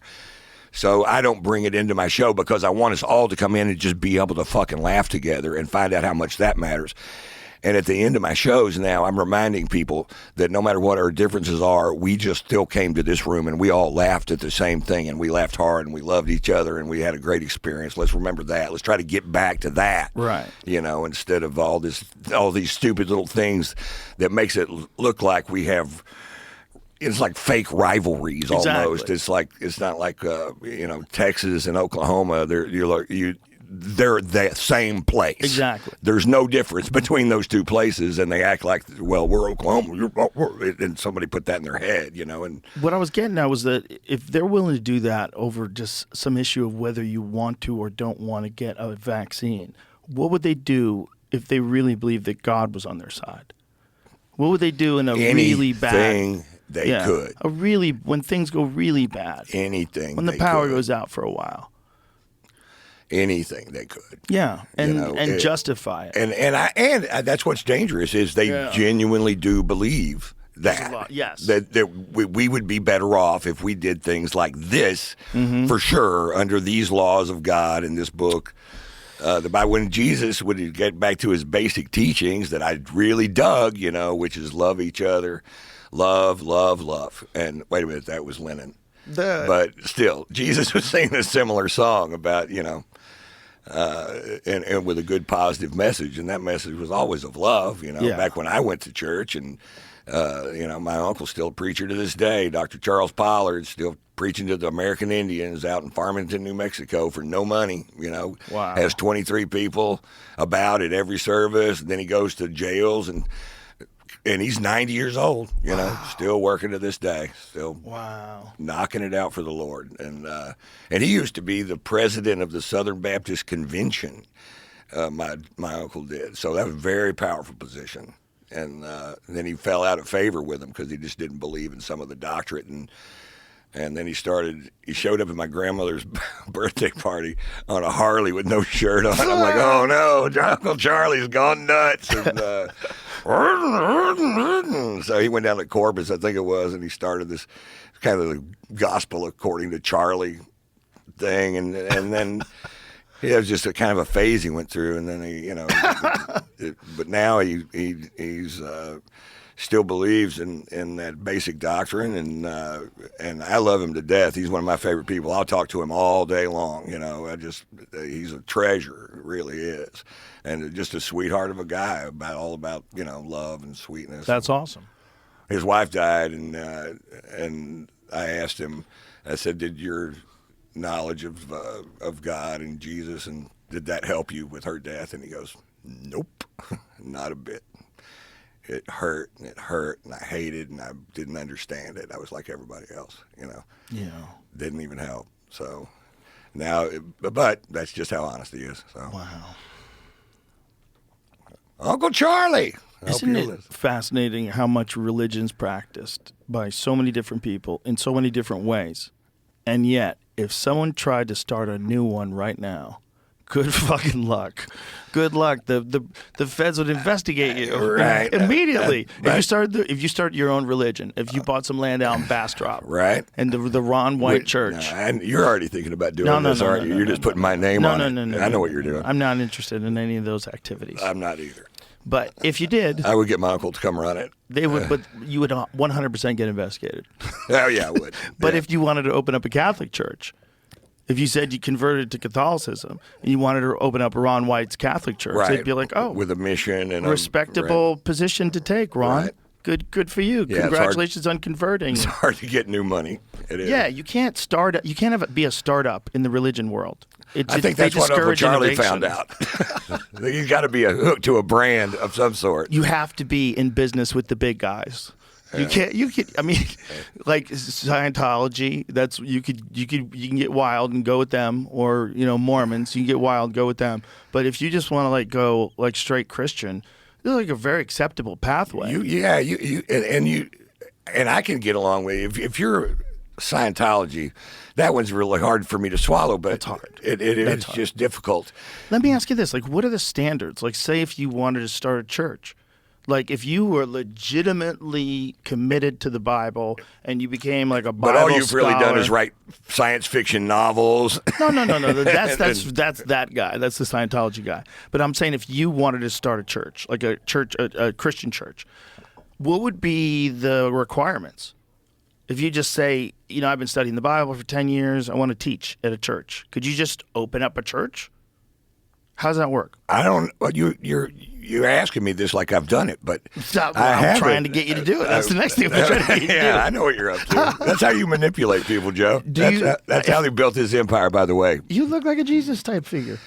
So I don't bring it into my show because I want us all to come in and just be able to fucking laugh together and find out how much that matters. And at the end of my shows now, I'm reminding people that no matter what our differences are, we just still came to this room and we all laughed at the same thing, and we laughed hard and we loved each other and we had a great experience. Let's remember that. Let's try to get back to that. Right. You know, instead of all these stupid little things that makes it look like we have. It's like fake rivalries almost. It's not like Texas and Oklahoma. They're the same place. Exactly. There's no difference between those two places, and they act like, well, we're Oklahoma, and somebody put that in their head, And what I was getting at was that if they're willing to do that over just some issue of whether you want to or don't want to get a vaccine, what would they do if they really believed that God was on their side? What would they do in a really bad anything they could? When things go really bad. Anything. When the power goes out for a while. Anything they could. Yeah, and justify it. And that's what's dangerous is they genuinely do believe that. Yes. That we would be better off if we did things like this, for sure, under these laws of God in this book. When Jesus would get back to his basic teachings that I really dug, which is love each other, love. And wait a minute, that was Lennon. But still, Jesus was singing a similar song about, and with a good positive message, and that message was always of love. Back when I went to church, and my uncle's still a preacher to this day, Dr. Charles Pollard, still preaching to the American Indians out in Farmington, New Mexico for no money. Wow. Has 23 people about at every service, and then he goes to jails and he's 90 years old, still working to this day, still knocking it out for the Lord. And he used to be the president of the Southern Baptist Convention, my uncle did. So that was a very powerful position. And then he fell out of favor with him because he just didn't believe in some of the doctrine. And then he showed up at my grandmother's birthday party on a Harley with no shirt on. I'm like, oh no, Uncle Charlie's gone nuts. And, so he went down to Corpus, I think it was, and he started this kind of the gospel according to Charlie thing. And then it was just a kind of a phase he went through. And then but now he's still believes in that basic doctrine, and I love him to death. He's one of my favorite people. I'll talk to him all day long. He's a treasure, really is, and just a sweetheart of a guy. All about love and sweetness. That's awesome. His wife died, and I asked him. I said, "Did your knowledge of God and Jesus, and did that help you with her death?" And he goes, "Nope, not a bit. It hurt, and I hated, and I didn't understand it. I was like everybody else, Yeah. Didn't even help. So now, but that's just how honesty is. So. Wow. Uncle Charlie. Isn't it fascinating how much religion's practiced by so many different people in so many different ways? And yet, if someone tried to start a new one right now, good fucking luck. Good luck. The feds would investigate you right immediately. Right. If you start your own religion, if you bought some land out in Bastrop, right, and the Ron White Church, and you're already thinking about doing this, aren't you? You're just putting my name on it. No. I know what you're doing. I'm not interested in any of those activities. I'm not either. But if you did, I would get my uncle to come run it. They would, but you would 100% get investigated. Oh yeah, I would. But if you wanted to open up a Catholic church. If you said you converted to Catholicism and you wanted to open up Ron White's Catholic church, right. they'd be like, "Oh, with a mission and respectable position to take, Ron. Right. Good for you. Yeah, congratulations on converting." It's hard to get new money. It is. Yeah, you can't be a startup in the religion world. I think they that's what Uncle discourage Charlie innovation. found out. You got to be a hook to a brand of some sort. You have to be in business with the big guys. You can't. You can. I mean, like Scientology. That's you can get wild and go with them, or Mormons. You can get wild, go with them. But if you just want to like go like straight Christian, this is like a very acceptable pathway. And I can get along with you. If you're Scientology, that one's really hard for me to swallow. But it's hard. It's just difficult. Let me ask you this: like, what are the standards? Like, say if you wanted to start a church. Like, if you were legitimately committed to the Bible and you became like a Bible But all you've scholar, really done is write science fiction novels. No. That's that guy. That's the Scientology guy. But I'm saying if you wanted to start a church, like a Christian church, what would be the requirements? If you just say, I've been studying the Bible for 10 years, I want to teach at a church. Could you just open up a church? How does that work? I don't. You're asking me this like I've done it, but I'm trying to get you to do it. That's the next thing I'm trying to get you to do. Yeah, I know what you're up to. That's how you manipulate people, Joe. That's how they built his empire, by the way. You look like a Jesus type figure.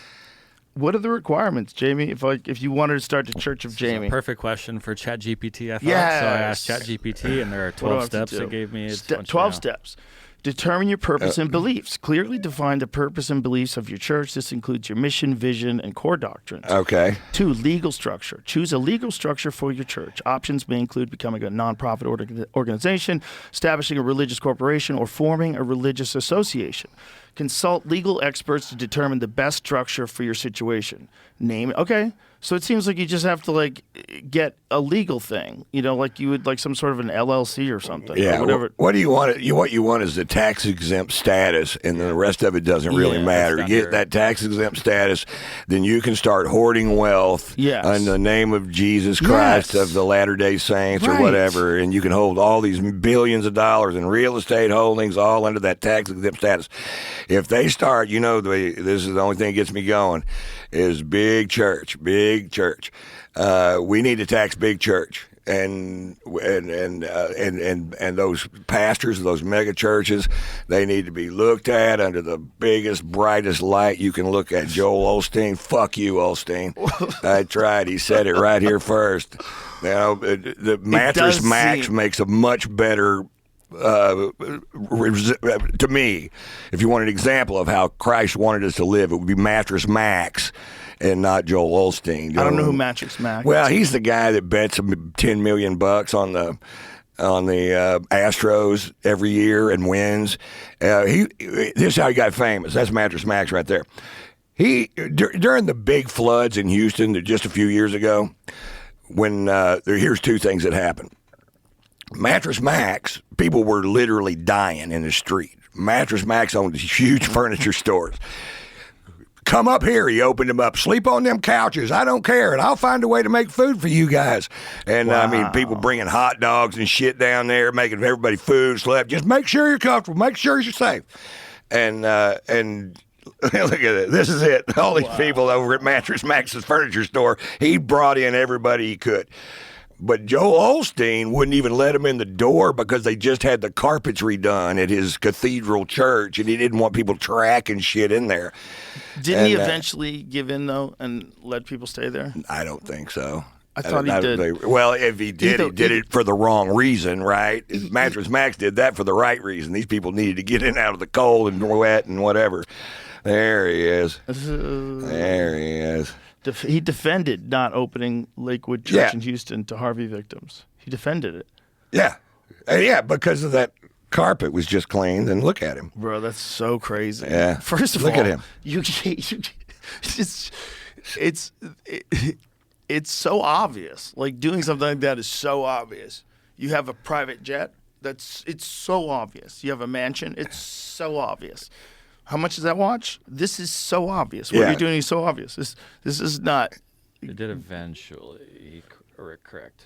What are the requirements, Jamie? If you wanted to start the Church of Jamie, Perfect question for ChatGPT. I thought Yes. so. I asked ChatGPT, and there are What do I 12 have to steps do? it gave me. It's 12 steps. Determine your purpose and beliefs. Clearly define the purpose and beliefs of your church. This includes your mission, vision, and core doctrines. Okay. 2, legal structure. Choose a legal structure for your church. Options may include becoming a nonprofit organization, establishing a religious corporation, or forming a religious association. Consult legal experts to determine the best structure for your situation. Name. Okay. So it seems like you just have to like get a legal thing, like you would like some sort of an LLC or something. Yeah. Or whatever. What do you want? What you want is the tax exempt status, and then the rest of it doesn't really matter. that's Get under- that tax exempt status, then you can start hoarding wealth Yes. in the name of Jesus Christ Yes. of the Latter-day Saints or Right. whatever, and you can hold all these billions of dollars in real estate holdings all under that tax exempt status. If they start, this is the only thing that gets me going, is big church. We need to tax big church. And those pastors of those mega churches, they need to be looked at under the biggest, brightest light you can look at. Joel Osteen, fuck you, Osteen. I tried. He said it right here first. The Mattress does Max seem- makes a much better. To me, if you want an example of how Christ wanted us to live, it would be Mattress Max and not Joel Osteen. I don't know who Mattress Mac. Well, he's the guy that bets $10 million on the Astros every year and wins. This is how he got famous. That's Mattress Max right there. During the big floods in Houston just a few years ago, when here's 2 things that happened. Mattress Max, people were literally dying in the street. Mattress Max owned huge furniture stores. Come up here, he opened them up. Sleep on them couches. I don't care, and I'll find a way to make food for you guys. And I mean, people bringing hot dogs and shit down there, making everybody food, slept. Just make sure you're comfortable. Make sure you're safe. And look at it. This is it. All these people over at Mattress Max's furniture store. He brought in everybody he could. But Joel Osteen wouldn't even let him in the door because they just had the carpets redone at his cathedral church, and he didn't want people tracking shit in there. Didn't he eventually give in, though, and let people stay there? I don't think so. I thought he did. Well, if he did, he did Either- it for the wrong reason, right? Mattress Max did that for the right reason. These people needed to get in out of the cold and wet and whatever. There he is. There he is. He defended not opening Lakewood Church in Houston to Harvey victims. He defended it. Yeah. Yeah, because of that carpet was just cleaned, and look at him. Bro, that's so crazy. Yeah. First of Look all, at him. It's so obvious. Like doing something like that is so obvious. You have a private jet. It's so obvious. You have a mansion. It's so obvious. How much does that watch? This is so obvious. What Yeah. you're doing is so obvious. This is not. It did eventually correct.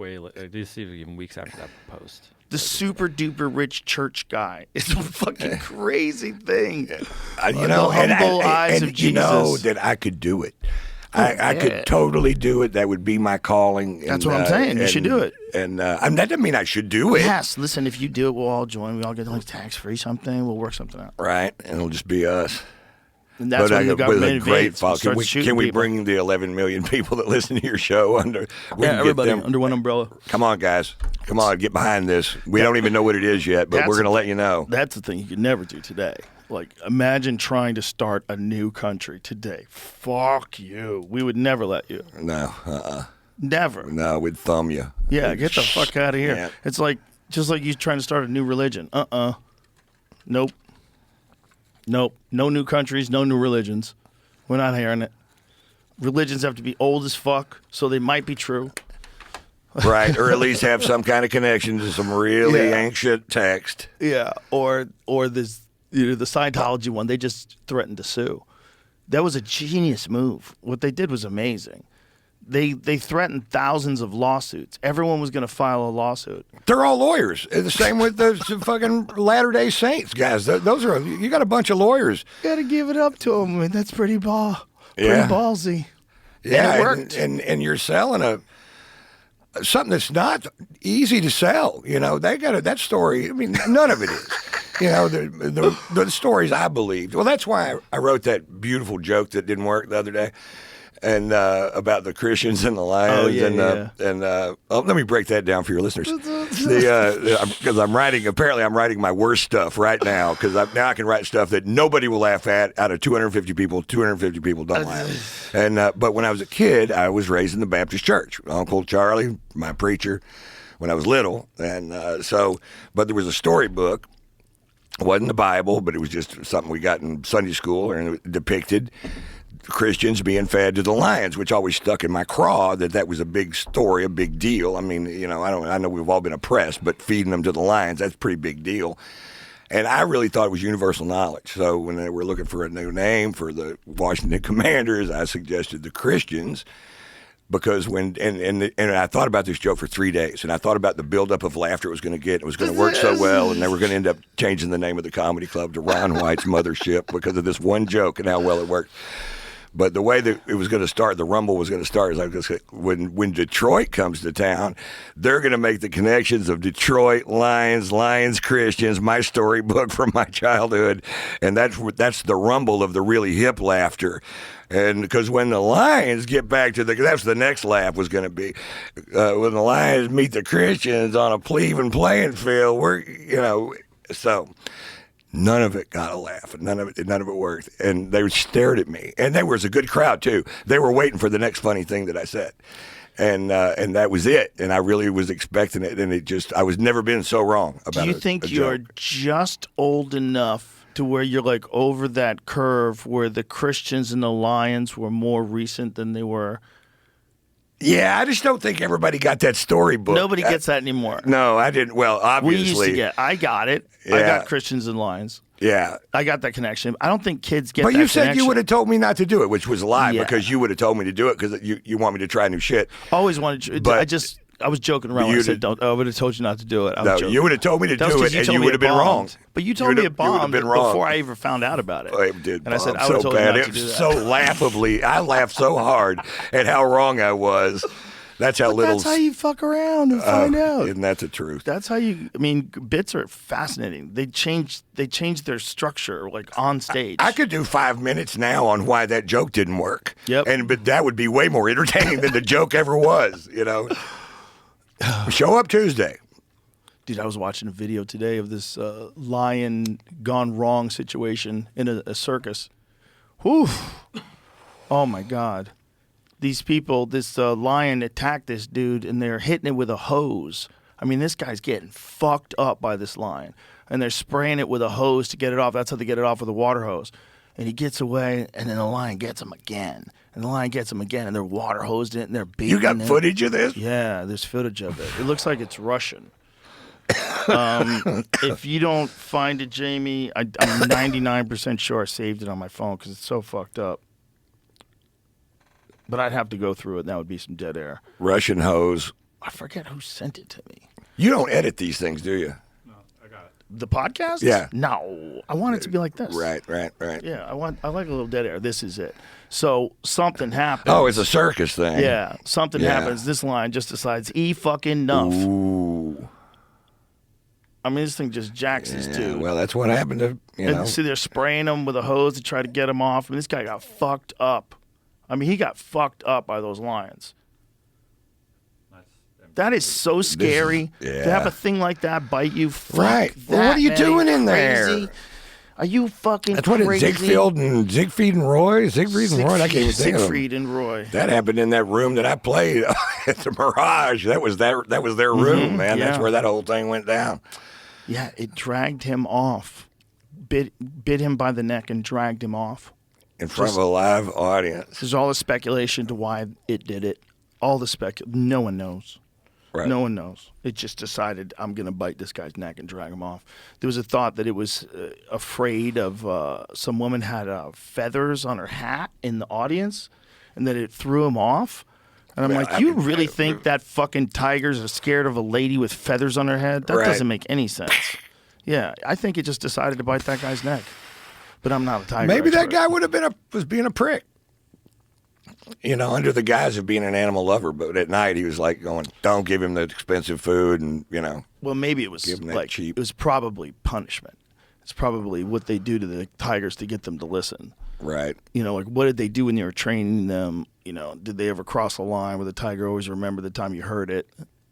I did see it even weeks after that post. The super duper rich church guy. It's a fucking crazy thing. The humble eyes of you know Jesus. that I could do it. I could totally do it. That would be my calling. That's what I'm saying. You should do it. And that doesn't mean I should do it. Yes, listen, if you do it, we'll all join. We all get like tax-free something. We'll work something out. Right? And it'll just be us. And that's when the with government a great invades. follow. Can we People. bring the 11 million people that listen to your show under? We Yeah, can get everybody them- under one umbrella. Come on, guys. Come on, get behind this. We don't even know what it is yet, but That's we're going to the let you know. That's the thing you could never do today. Like, imagine trying to start a new country today. Fuck you. We would never let you. No, Never. no, we'd thumb you. Yeah, get the fuck out of here. Yeah. It's like just like you trying to start a new religion. Nope. Nope. No new countries, no new religions. We're not hearing it. Religions have to be old as fuck, so they might be true. Right, or at least have some kind of connection to some really Yeah. ancient text. Yeah, or this the Scientology one, they just threatened to sue. That was a genius move. What they did was amazing. They threatened thousands of lawsuits. Everyone was going to file a lawsuit. They're all lawyers. And the same with the fucking Latter-day Saints, guys. Those are, you got a bunch of lawyers. Got to give it up to them. And that's pretty Yeah. ballsy. Yeah, And it worked. And you're selling something that's not easy to sell. You know, they got that story. I mean, none of it is. You know, the stories I believed. Well, that's why I wrote that beautiful joke that didn't work the other day, and about the Christians and the lions. Oh, yeah, And let me break that down for your listeners. Because I'm writing my worst stuff right now. Because now I can write stuff that nobody will laugh at. Out of 250 people, 250 people don't laugh. And but when I was a kid, I was raised in the Baptist church. Uncle Charlie, my preacher, when I was little, and but there was a storybook. It wasn't the Bible, but it was just something we got in Sunday school, and it depicted Christians being fed to the lions, which always stuck in my craw that was a big story, a big deal. I mean, you know, I know we've all been oppressed, but feeding them to the lions, that's a pretty big deal. And I really thought it was universal knowledge. So when they were looking for a new name for the Washington Commanders, I suggested the Christians. Because and I thought about this joke for 3 days, and I thought about the buildup of laughter it was going to get. It was going to work so well, and they were going to end up changing the name of the comedy club to Ron White's Mothership because of this one joke and how well it worked. But the way that it was going to start, the rumble was going to start, is like when Detroit comes to town, they're going to make the connections of Detroit Lions Christians, my storybook from my childhood, and that's the rumble of the really hip laughter. And because when the Lions get back to that's the next laugh was going to be, when the Lions meet the Christians on a even playing field, so none of it got a laugh. None of it worked. And they stared at me. And there was a good crowd too. They were waiting for the next funny thing that I said. And that was it. And I really was expecting it. And I was never been so wrong about it. Do you think you're just old enough to where you're like over that curve where the Christians and the Lions were more recent than they were? Yeah, I just don't think everybody got that storybook. Nobody gets that anymore. No, I didn't. Well, obviously. We used to get. I got it. I Yeah. got Christians and Lions. Yeah. I got that connection. I don't think kids get But that you said connection. you would have told me not to do it, which was a lie, Yeah. because you would have told me to do it because you want me to try new shit. Always wanted to. But I was joking around when I you said did- don't. I would have told you not to do it. I was No, joking. you would have told me to That was do 'cause it, and told you me would have it been wrong. bombed. But you told me it bombed been wrong. before I ever found out about it. It did and I said bomb I would have so told you bad. not It to do was that. so laughably. I laughed so hard at how wrong I was. That's how little. That's how you fuck around and find out. Isn't that the truth? That's how you. I mean, bits are fascinating. They change their structure like on stage. I could do 5 minutes now on why that joke didn't work. Yep. But that would be way more entertaining than the joke ever was. You know. Show up Tuesday. Dude, I was watching a video today of this lion gone wrong situation in a circus. Whew. Oh my God. These people, this lion attacked this dude and they're hitting it with a hose. I mean, this guy's getting fucked up by this lion. And they're spraying it with a hose to get it off. That's how they get it off with a water hose. And he gets away, and then the lion gets him again. And the lion gets him again, and they're water hosed it, and they're beating You got it. footage of this? Yeah, there's footage of it. It looks like it's Russian. If you don't find it, Jamie, I'm 99% sure I saved it on my phone because it's so fucked up. But I'd have to go through it, and that would be some dead air. Russian hose. I forget who sent it to me. You don't edit these things, do you? The podcast? Yeah. No, I want it to be like this. Right. Yeah, I like a little dead air. This is it. So something happens. Oh, it's a circus thing. Yeah, something Yeah. happens. This lion just decides fucking enough. Ooh. I mean, this thing just jacks this Yeah, dude. well, that's what happened to, And see, they're spraying him with a hose to try to get him off. And this guy got fucked up. I mean, he got fucked up by those lions. That is so scary to have a thing like that bite you. Fuck Right. That, Well, what are you man. doing in Crazy. there? Are you fucking That's what crazy? it's Siegfried and Roy? Siegfried and Roy? I can't even think of them. Siegfried and Roy. That happened in that room that I played at the Mirage. That was their room, man. yeah. That's where that whole thing went down. Yeah, it dragged him off. Bit him by the neck and dragged him off. In front of a live audience. There's all the speculation to why it did it. All the no one knows. Right. No one knows. It just decided, I'm going to bite this guy's neck and drag him off. There was a thought that it was afraid of some woman had feathers on her hat in the audience and that it threw him off. And I'm like, you really think that fucking tigers are scared of a lady with feathers on her head? That Right. doesn't make any sense. Yeah, I think it just decided to bite that guy's neck. But I'm not a tiger Maybe that expert. guy would have was being a prick. You know, under the guise of being an animal lover, but at night he was like going, "Don't give him the expensive food," and Well, maybe it was Give 'em that like cheap. it was probably punishment. It's probably what they do to the tigers to get them to listen. right. Like what did they do when you were training them? Did they ever cross a line where the tiger always remember the time you heard it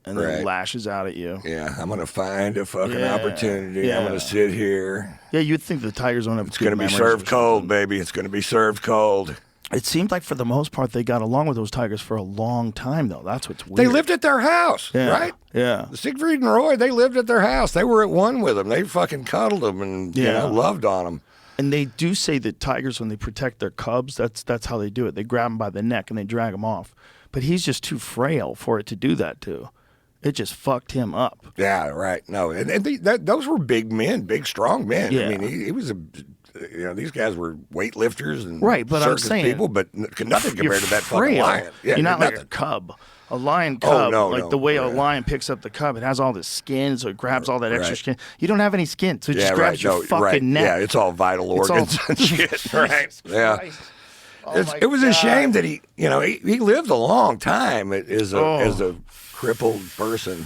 and then Right. lashes out at you? Yeah, I'm gonna find a fucking Yeah, opportunity. yeah. I'm gonna sit here. Yeah, you'd think the tigers don't have. It's gonna be served cold, baby. It's gonna be served cold. It seemed like for the most part they got along with those tigers for a long time, though. That's what's weird. They lived at their house, Yeah. right? Yeah. Siegfried and Roy, they lived at their house. They were at one with them. They fucking cuddled them and Yeah. loved on them. And they do say that tigers, when they protect their cubs, that's how they do it. They grab them by the neck and they drag them off. But he's just too frail for it to do that to. It just fucked him up. Yeah, right. No, and those were big men, big, strong men. Yeah. I mean, he was these guys were weightlifters and Right, but I'm circus saying- people, but nothing You're compared to that fucking frail. lion. Yeah, You're not like nothing. a cub. A lion cub, no, like no. the way a Yeah. lion picks up the cub, it has all this skin, so it grabs all that extra Right. skin. You don't have any skin, so it just Yeah, grabs right. your fucking right. neck. Yeah, it's all vital It's all- organs and shit. Right. Yeah. Christ. Oh my It was a God. shame that he lived a long time as Oh. a crippled person.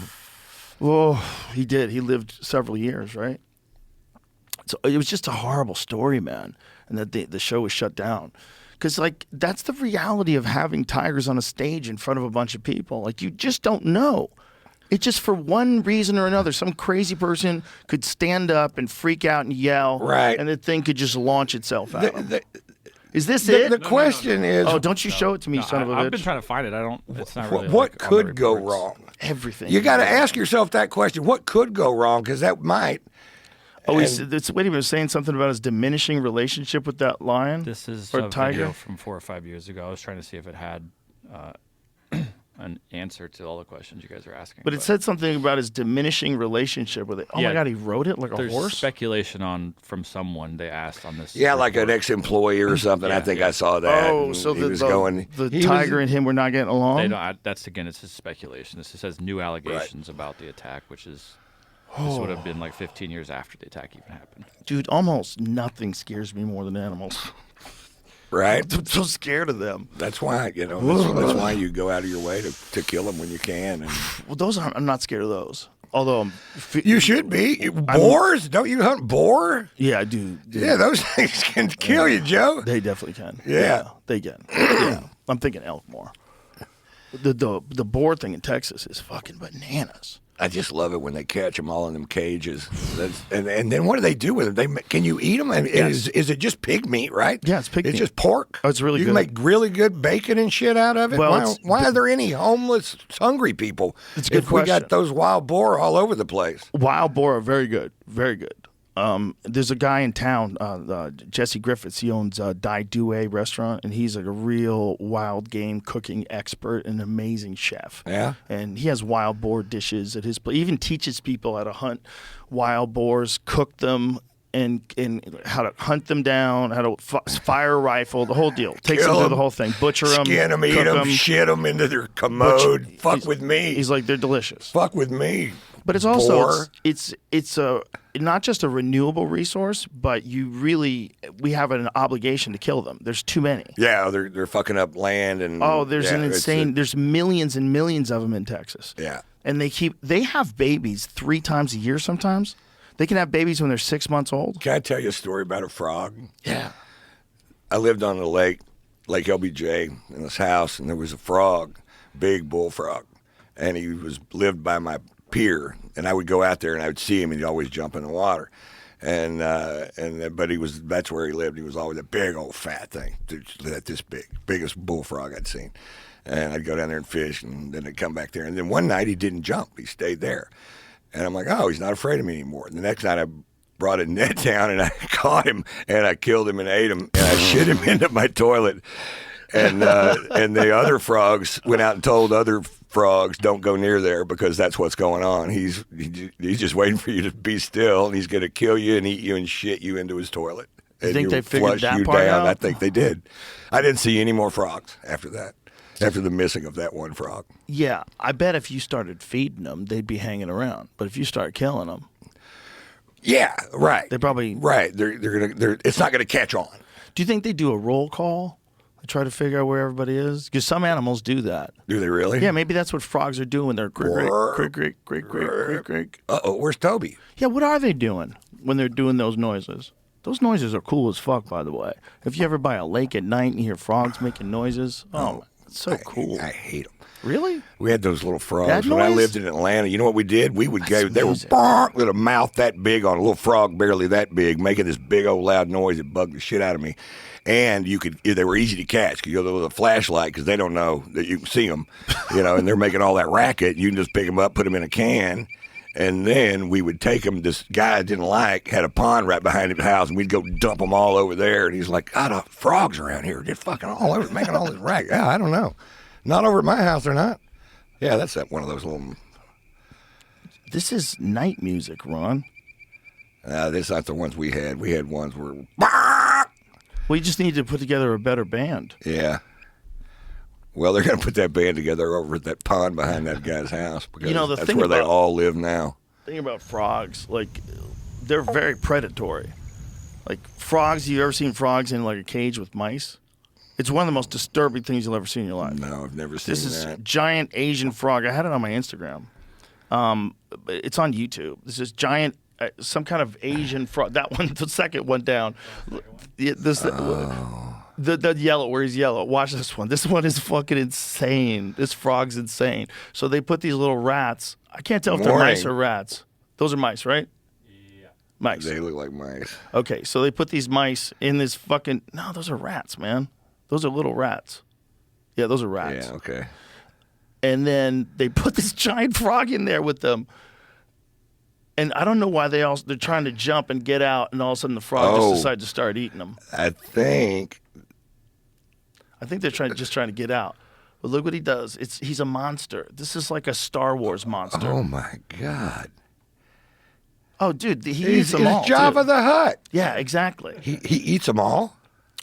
Oh, he did. He lived several years, right? So it was just a horrible story, man. And that the show was shut down. Because, that's the reality of having tigers on a stage in front of a bunch of people. Like, you just don't know. It just, for one reason or another, some crazy person could stand up and freak out and yell. Right. And the thing could just launch itself out. The, Is this the, it? the question is, Oh, don't you show it to me, son of a bitch. I've been trying to find it. I don't. It's not really. what like, on the could go reports. wrong? Everything. You got to ask yourself that question. What could go wrong? Because that might. Oh, wait a minute, he was saying something about his diminishing relationship with that lion? This is or a tiger? video from 4 or 5 years ago. I was trying to see if it had an answer to all the questions you guys are asking. But it said something about his diminishing relationship with it. Oh my Yeah. God, he wrote it like a there's horse? speculation from someone they asked on this. Yeah, like an report. ex-employee or something. I Yeah, think yeah. I saw that. Oh, and so he the, was the, going. the he tiger was- and him were not getting along? They don't, that's again, it's just speculation. This says new allegations about the attack, which is this would have been like 15 years after the attack even happened. Dude, almost nothing scares me more than animals. right. I'm so scared of them. That's why that's why you go out of your way to kill them when you can. And Well, I'm not scared of those. Although, you should be. Boars? Don't you hunt boar? yeah, I do. Yeah, those things can kill you, Joe. They definitely can. Yeah. They can. Yeah. I'm thinking elk more. The boar thing in Texas is fucking bananas. I just love it when they catch them all in them cages. And then what do they do with them? Can you eat them? And Yes. is it just pig meat, right? Yeah, it's pig It's meat. just pork. Oh, it's really you good. can make really good bacon and shit out of it. Well, why are there any homeless, hungry people? It's a good if we question. got those wild boar all over the place. Wild boar are very good, very good. There's a guy in town, Jesse Griffiths. He owns Dai Due restaurant, and he's like a real wild game cooking expert and amazing chef. Yeah? And he has wild boar dishes at his place. He even teaches people how to hunt wild boars, cook them, and how to hunt them down, how to fire a rifle, the whole deal. Takes them Kill through 'em, the whole thing. Butcher them, Skin them, eat cook them, 'em, shit them into their commode. Fuck he's- with me. He's like, they're delicious. Fuck with me. But it's also boar. it's a not just a renewable resource, but we have an obligation to kill them. There's too many. Yeah, they're fucking up land and Oh, there's yeah, an it's insane. There's millions and millions of them in Texas. yeah. And they have babies 3 times a year sometimes. They can have babies when they're 6 months old. Can I tell you a story about a frog? Yeah. I lived on the Lake LBJ, in this house, and there was a frog, big bullfrog, and he lived by my pier, and I would go out there and I would see him, and he'd always jump in the water, but that's where he lived. He was always a big old fat thing, this biggest bullfrog I'd seen, and I'd go down there and fish, and then I'd come back there, and then one night he didn't jump, he stayed there, and I'm like, oh, he's not afraid of me anymore. And the next night I brought a net down and I caught him and I killed him and ate him and I shit him into my toilet. And the other frogs went out and told other frogs, don't go near there because that's what's going on. He's just waiting for you to be still, and he's going to kill you and eat you and shit you into his toilet. You think they figured that part out? I think they did. I didn't see any more frogs after that, after the missing of that one frog. Yeah, I bet if you started feeding them, they'd be hanging around. But if you start killing them, yeah, right. They probably right. It's not gonna catch on. Do you think they do a roll call? They try to figure out where everybody is? Because some animals do that. Do they really? Yeah, maybe that's what frogs are doing. They're crick. Uh-oh, where's Toby? Yeah, what are they doing when they're doing those noises? Those noises are cool as fuck, by the way. If you ever by a lake at night and you hear frogs making noises, it's so cool. I hate them. Really? We had those little frogs That when I noise? lived in Atlanta. You know what we did? We would go. They were music. with a mouth that big on a little frog, barely that big, making this big old loud noise that bugged the shit out of me. And they were easy to catch because you go with a flashlight because they don't know that you can see them, and they're making all that racket. You can just pick them up, put them in a can, and then we would take them. This guy I didn't like had a pond right behind his house, and we'd go dump them all over there. And he's like, "God, the frogs around here, they're fucking all over, making all this racket." Yeah, I don't know. Not over at my house, they're not. Yeah, that's one of those little. This is night music, Ron. This is not the ones we had. We had ones where. We just need to put together a better band. Yeah. Well, they're going to put that band together over at that pond behind that guy's house because that's where they all live now. The thing about frogs, they're very predatory. Like frogs, you ever seen frogs in a cage with mice? It's one of the most disturbing things you'll ever see in your life. No, I've never seen This is that. giant Asian frog. I had it on my Instagram. It's on YouTube. This is giant, some kind of Asian frog. That one, the second one down. The yellow, where he's yellow. Watch this one. This one is fucking insane. This frog's insane. So they put these little rats. I can't tell if they're mice or rats. Those are mice, right? Yeah. Mice. They look like mice. Okay, so they put these mice in this fucking. No, those are rats, man. Those are little rats. Yeah, those are rats. Yeah, okay. And then they put this giant frog in there with them. And I don't know why they're trying to jump and get out, and all of a sudden the frog just decided to start eating them. I think they're trying to get out. But look what he does. He's a monster. This is like a Star Wars monster. Oh my God. Oh, dude, he eats them all. He's Jabba too. the Hutt. Yeah, exactly. He eats them all.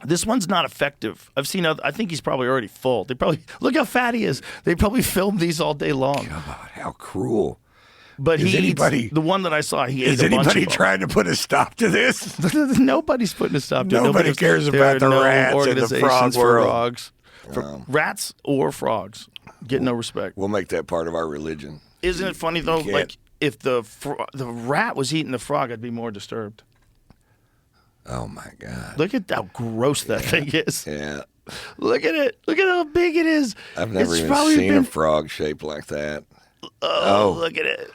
This one's not effective. I've seen. I think he's probably already full. Look how fat he is. They probably filmed these all day long. God, how cruel. But the one that I saw, he ate is a bunch anybody of them. trying to put a stop to this? Nobody's putting a stop to it. Nobody cares about the rats and the frog world. Frogs. Rats or frogs get no respect. We'll make that part of our religion. Isn't it funny though? Like if the rat was eating the frog, I'd be more disturbed. Oh my God! Look at how gross that thing is. Yeah. Look at it. Look at how big it is. I've never even seen a frog shaped like that. Oh, look at it.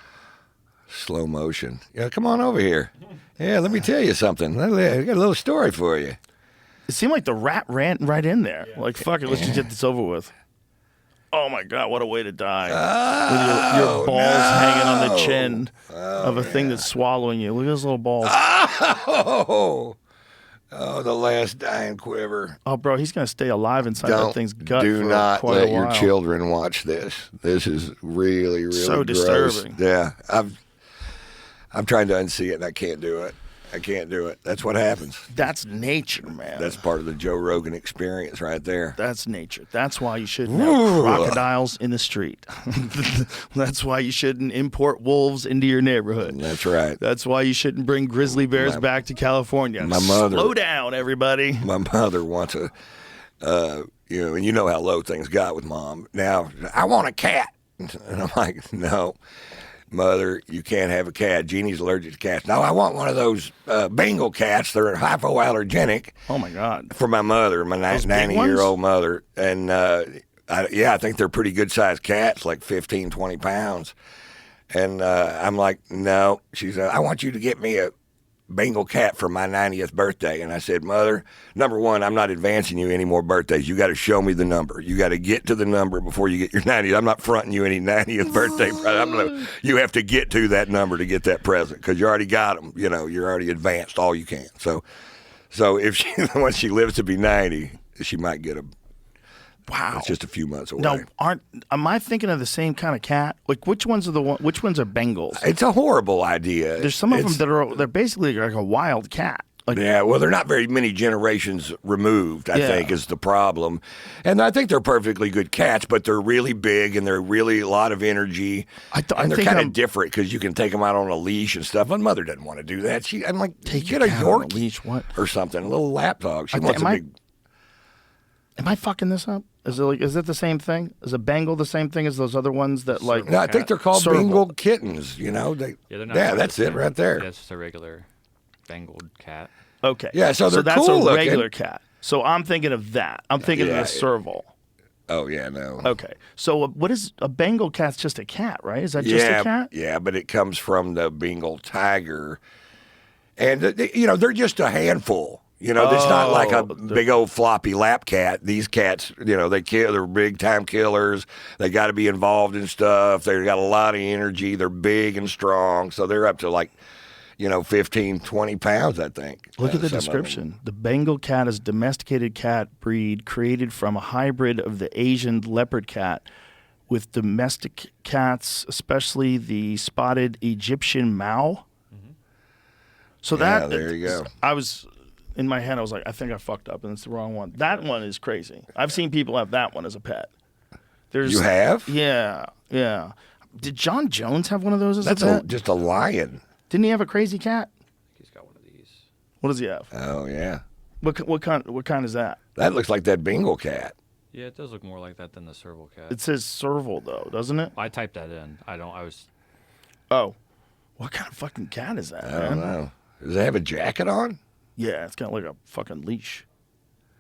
Slow motion. Yeah, come on over here. Yeah, let me tell you something. I got a little story for you. It seemed like the rat ran right in there. Like, fuck it, let's just get this over with. Oh my God, what a way to die. With your balls hanging on the chin of a thing that's swallowing you. Look at those little balls. Oh, the last dying quiver. Oh, bro, he's going to stay alive inside that thing's gut Do for not quite let a your while. children watch this. This is really, really so gross. disturbing. Yeah, I'm trying to unsee it, and I can't do it. I can't do it. That's what happens. That's nature, man. That's part of the Joe Rogan experience right there. That's nature. That's why you shouldn't have crocodiles in the street. That's why you shouldn't import wolves into your neighborhood. That's right. That's why you shouldn't bring grizzly bears back to California. My mother. Slow down, everybody. My mother wants and you know how low things got with Mom. Now, I want a cat. And I'm like, no, Mother, you can't have a cat. Jeannie's allergic to cats. No, I want one of those Bengal cats. They're hypoallergenic. Oh my God. For my mother, my Those big 90-year-old mother. And I think they're pretty good sized cats, like 15, 20 pounds. And I'm like, no. She's I want you to get me a Bengal cat for my 90th birthday. And I said, Mother, number one, I'm not advancing you any more birthdays. You got to show me the number. You got to get to the number before you get your 90th. I'm not fronting you any 90th birthday present. You have to get to that number to get that present because you already got them. You know, you're already advanced all you can. So if once she lives to be 90, she might get a. Wow. It's just a few months away. No, am I thinking of the same kind of cat? Like, which ones are which ones are Bengals? It's a horrible idea. There's some of them they're basically like a wild cat. Like, yeah, well, they're not very many generations removed, I think, is the problem. And I think they're perfectly good cats, but they're really big and they're really a lot of energy. And they're kind of different because you can take them out on a leash and stuff. My mother doesn't want to do that. I'm like, get a Yorkie leash, what? Or something, a little lap dog. She wants a big. Am I fucking this up? Is it the same thing? Is a Bengal the same thing as those other ones that like? No, I think they're called Serval. Bengal kittens. You know, they're not that's it right there. Yeah, it's just a regular Bengal cat. Okay. Yeah, so they're that's cool a regular looking. cat. So I'm thinking of that. I'm thinking of the Serval. Oh yeah, no. Okay. So what is a Bengal cat's just a cat, right? Is that just a cat? Yeah, but it comes from the Bengal tiger, and they're just a handful. You know, it's not like a big old floppy lap cat. These cats, they're big time killers. They got to be involved in stuff. They got a lot of energy. They're big and strong. So they're up to 15, 20 pounds, I think. Look at the description. The Bengal cat is a domesticated cat breed created from a hybrid of the Asian leopard cat with domestic cats, especially the spotted Egyptian Mao. Mm-hmm. So there you go. In my head, I was like, I think I fucked up, and it's the wrong one. That one is crazy. I've seen people have that one as a pet. You have? Yeah. Did John Jones have one of those as a pet? That's just a lion. Didn't he have a crazy cat? He's got one of these. What does he have? Oh, yeah. What kind is that? That looks like that Bengal cat. Yeah, it does look more like that than the Serval cat. It says Serval, though, doesn't it? I typed that in. Oh. What kind of fucking cat is that, I don't know. Does it have a jacket on? Yeah, it's got like a fucking leash.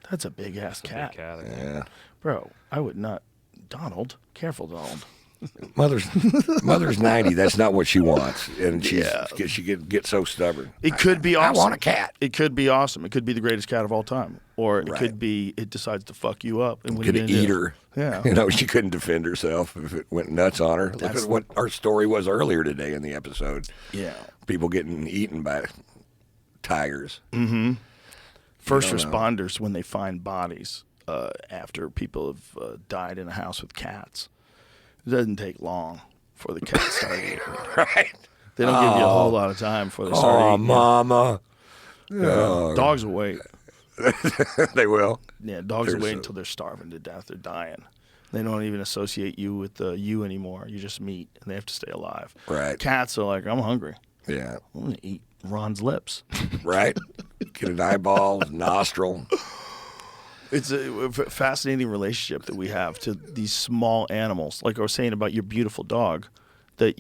That's a big-ass cat. Big cat. Yeah. Bro, I would not. Donald. Careful, Donald. Mother's 90. That's not what she wants, and she gets so stubborn. It could be awesome. I want a cat. It could be awesome. It could be the greatest cat of all time, or it could be it decides to fuck you up and could eat her. Yeah, she couldn't defend herself if it went nuts on her. Look at what our story was earlier today in the episode. Yeah, people getting eaten by tigers. Mm-hmm. First responders when they find bodies after people have died in a house with cats. It doesn't take long for the cats start eating. Right. They don't give you a whole lot of time before they start eating. Mama. Yeah. Dogs will wait. They will. Yeah, dogs will wait until they're starving to death. They're dying. They don't even associate you with you anymore. You're just meat, and they have to stay alive. Right. Cats are like, I'm hungry. Yeah. I'm going to eat Ron's lips. Right. Get an eyeball, nostril. It's a fascinating relationship that we have to these small animals. Like I was saying about your beautiful dog, that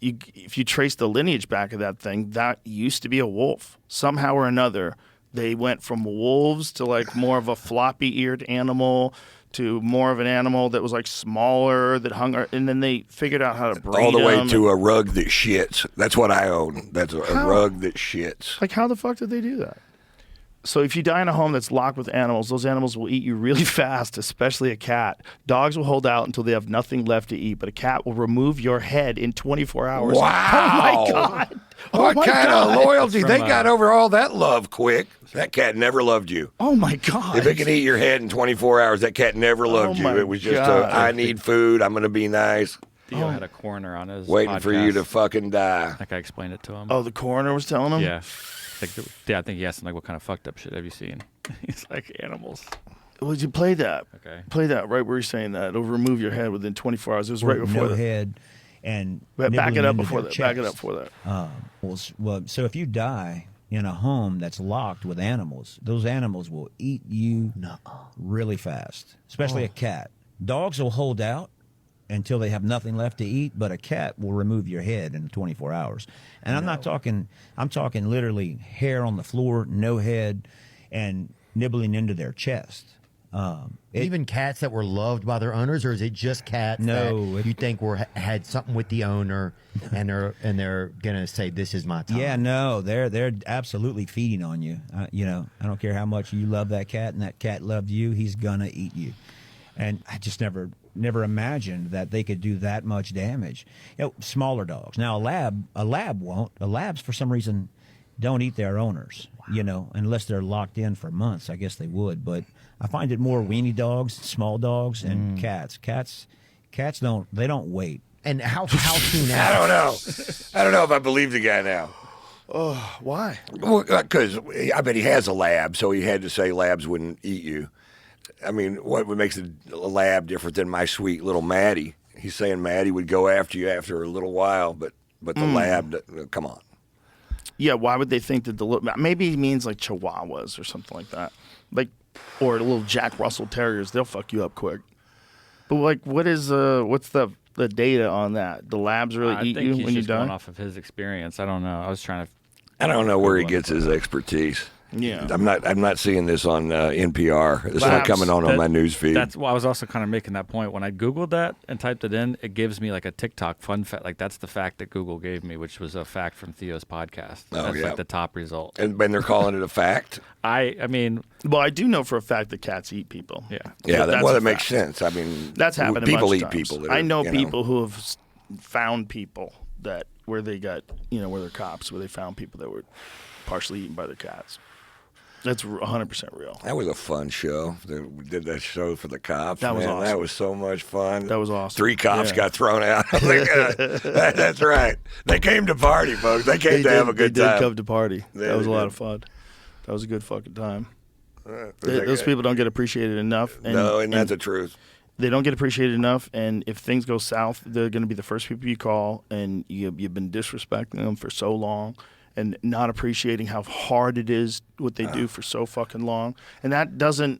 if you trace the lineage back of that thing, that used to be a wolf. Somehow or another, they went from wolves to like more of a floppy-eared animal to more of an animal that was like smaller, that hung, and then they figured out how to breed all the way them. to a rug that shits. That's what I own. That's a rug that shits. Like, how the fuck did they do that? So if you die in a home that's locked with animals, those animals will eat you really fast, especially a cat. Dogs will hold out until they have nothing left to eat, but a cat will remove your head in 24 hours. Wow. Oh, my God. What kind of loyalty? They got over all that love quick. That cat never loved you. Oh, my God. If it can eat your head in 24 hours, that cat never loved you. It was just I need food. I'm going to be nice. Theo had a coroner on his waiting podcast. for you to fucking die. I think I explained it to him. Oh, the coroner was telling him? Yeah. I think he asked him, like, what kind of fucked up shit have you seen? He's like, animals. Would you play that? Okay. Play that right where you're saying that. It'll remove your head within 24 hours. It was right before no that. head and back it up nibbling into before their that. Back it up chest. before that. Well, so if you die in a home that's locked with animals, those animals will eat you really fast, especially a cat. Dogs will hold out until they have nothing left to eat, but a cat will remove your head in 24 hours. And I'm talking literally hair on the floor, no head, and nibbling into their chest. Even cats that were loved by their owners, or is it just cats No, that you think had something with the owner, and they're gonna say this is my time? Yeah, no, they're absolutely feeding on you. You know, I don't care how much you love that cat, and that cat loved you, he's gonna eat you. And I just never imagined that they could do that much damage. You know, smaller dogs. Now a lab won't. A labs for some reason don't eat their owners. You know, unless they're locked in for months. I guess they would, but I find it more weenie dogs, small dogs, and cats. Cats don't wait. And how soon I after? don't know. I don't know if I believe the guy now. Why? Because I bet he has a lab, so he had to say labs wouldn't eat you. I mean, what makes a lab different than my sweet little Maddie? He's saying Maddie would go after you after a little while, but the lab, come on. Yeah, why would they think that maybe he means like Chihuahuas or something like that, like or little Jack Russell Terriers. They'll fuck you up quick. But like, what's the data on that? The labs really eat you when you die? Going off of his experience. I don't know. I was trying to. I don't know where he gets his expertise. Yeah, I'm not seeing this on NPR. It's not Labs, coming on my news feed. That's why I was also kind of making that point when I Googled that and typed it in. It gives me like a TikTok fun fact. Like that's the fact that Google gave me, which was a fact from Theo's podcast. That's like the top result. And they're calling it a fact. I mean, well, I do know for a fact that cats eat people. yeah. Yeah, That's that a makes fact. sense. I mean, That's happened. People a bunch eat of times. people. I know people who have found people where they got where they're cops, where they found people that were partially eaten by their cats. That's 100% real. That was a fun show. We did that show for the cops. That was Man, awesome. That was so much fun. That was awesome. 3 cops Yeah. got thrown out. That's right. They came to party, folks. They came to have a good They time. did come to party. Yeah, That was a they lot did. of fun. That was a good fucking time. Was Those that people don't get appreciated enough. and that's the truth. They don't get appreciated enough, and if things go south, they're going to be the first people you call, and you've been disrespecting them for so long and not appreciating how hard it is what they do for so fucking long. And that doesn't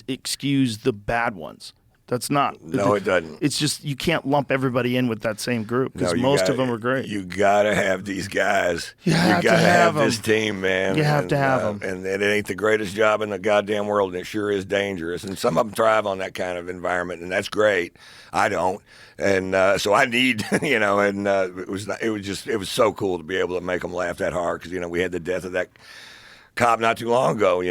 excuse the bad ones. That's not. No, it doesn't. It's just you can't lump everybody in with that same group because No, you most gotta- of them are great. You got to have these guys. You have to gotta have this 'em. team, man. You have to have 'em. And it ain't the greatest job in the goddamn world, and it sure is dangerous. And some of them thrive on that kind of environment, and that's great. I don't. And so I need, and it was so cool to be able to make them laugh that hard because, we had the death of that cop not too long ago.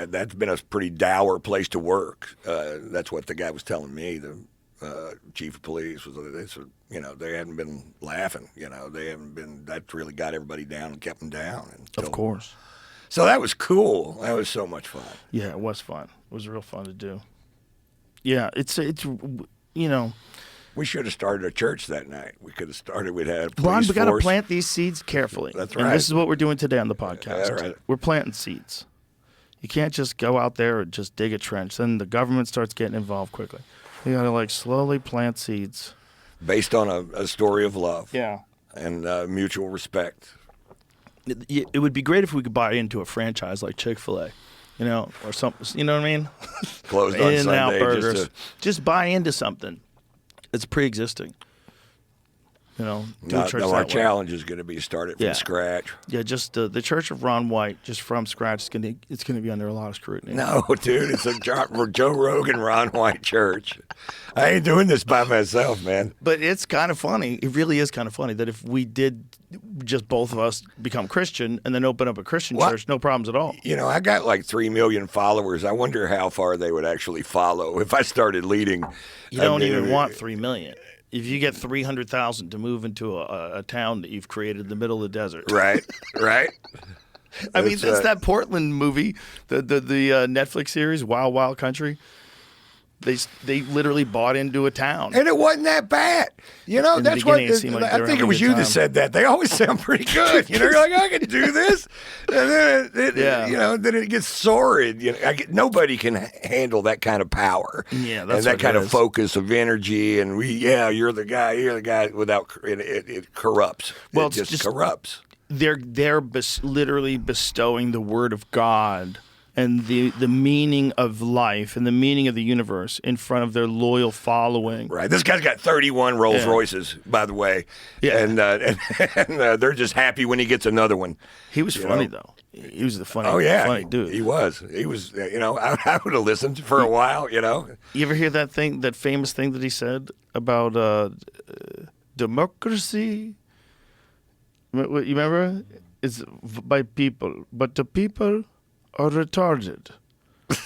That's been a pretty dour place to work. That's what the guy was telling me. The chief of police was, they hadn't been laughing. They haven't been. That's really got everybody down and kept them down. Of course. So that was cool. That was so much fun. Yeah, it was fun. It was real fun to do. Yeah, it's We should have started a church that night. We could have started. We'd had a police Ron, we got to force. plant these seeds carefully. That's And right. this is what we're doing today on the podcast. That's right. We're planting seeds. You can't just go out there and just dig a trench. Then the government starts getting involved quickly. You got to slowly plant seeds. Based on a story of love. Yeah. And mutual respect. It would be great if we could buy into a franchise like Chick-fil-A, or something. You know what I mean? Closed on In-N-Out Sunday. burgers. Just buy into something. It's pre-existing. Do a church Our that way. challenge is going to be started from Yeah. scratch. Yeah, just the Church of Ron White, just from scratch, it's gonna be under a lot of scrutiny. No, dude, it's a Joe Rogan, Ron White church. I ain't doing this by myself, man. But it's kind of funny. It really is kind of funny that if we did just both of us become Christian and then open up a Christian What? church, no problems at all. I got like 3 million followers. I wonder how far they would actually follow if I started leading. You don't even want 3 million. If you get 300,000 to move into a town that you've created in the middle of the desert. Right. I mean, that's that Portland movie, the Netflix series, Wild Wild Country. They literally bought into a town. And it wasn't that bad. In the That's what beginning, it seemed like they I were think it having was a good you that time. said that. They always sound pretty good. You're like, I can do this. And then then it gets sordid. Nobody can handle that kind of power. Yeah, and that's that what kind it of is. focus of energy. And you're the guy without it corrupts. Well, it it's just just- corrupts. They're literally bestowing the word of God and the meaning of life and the meaning of the universe in front of their loyal following. Right. This guy's got 31 Rolls Royces, by the way. Yeah. And they're just happy when he gets another one. He was funny, though. He was the funny, funny dude. He was. I would have listened for a while, You ever hear that famous thing that he said about democracy? You remember? It's by people, but the people are retarded.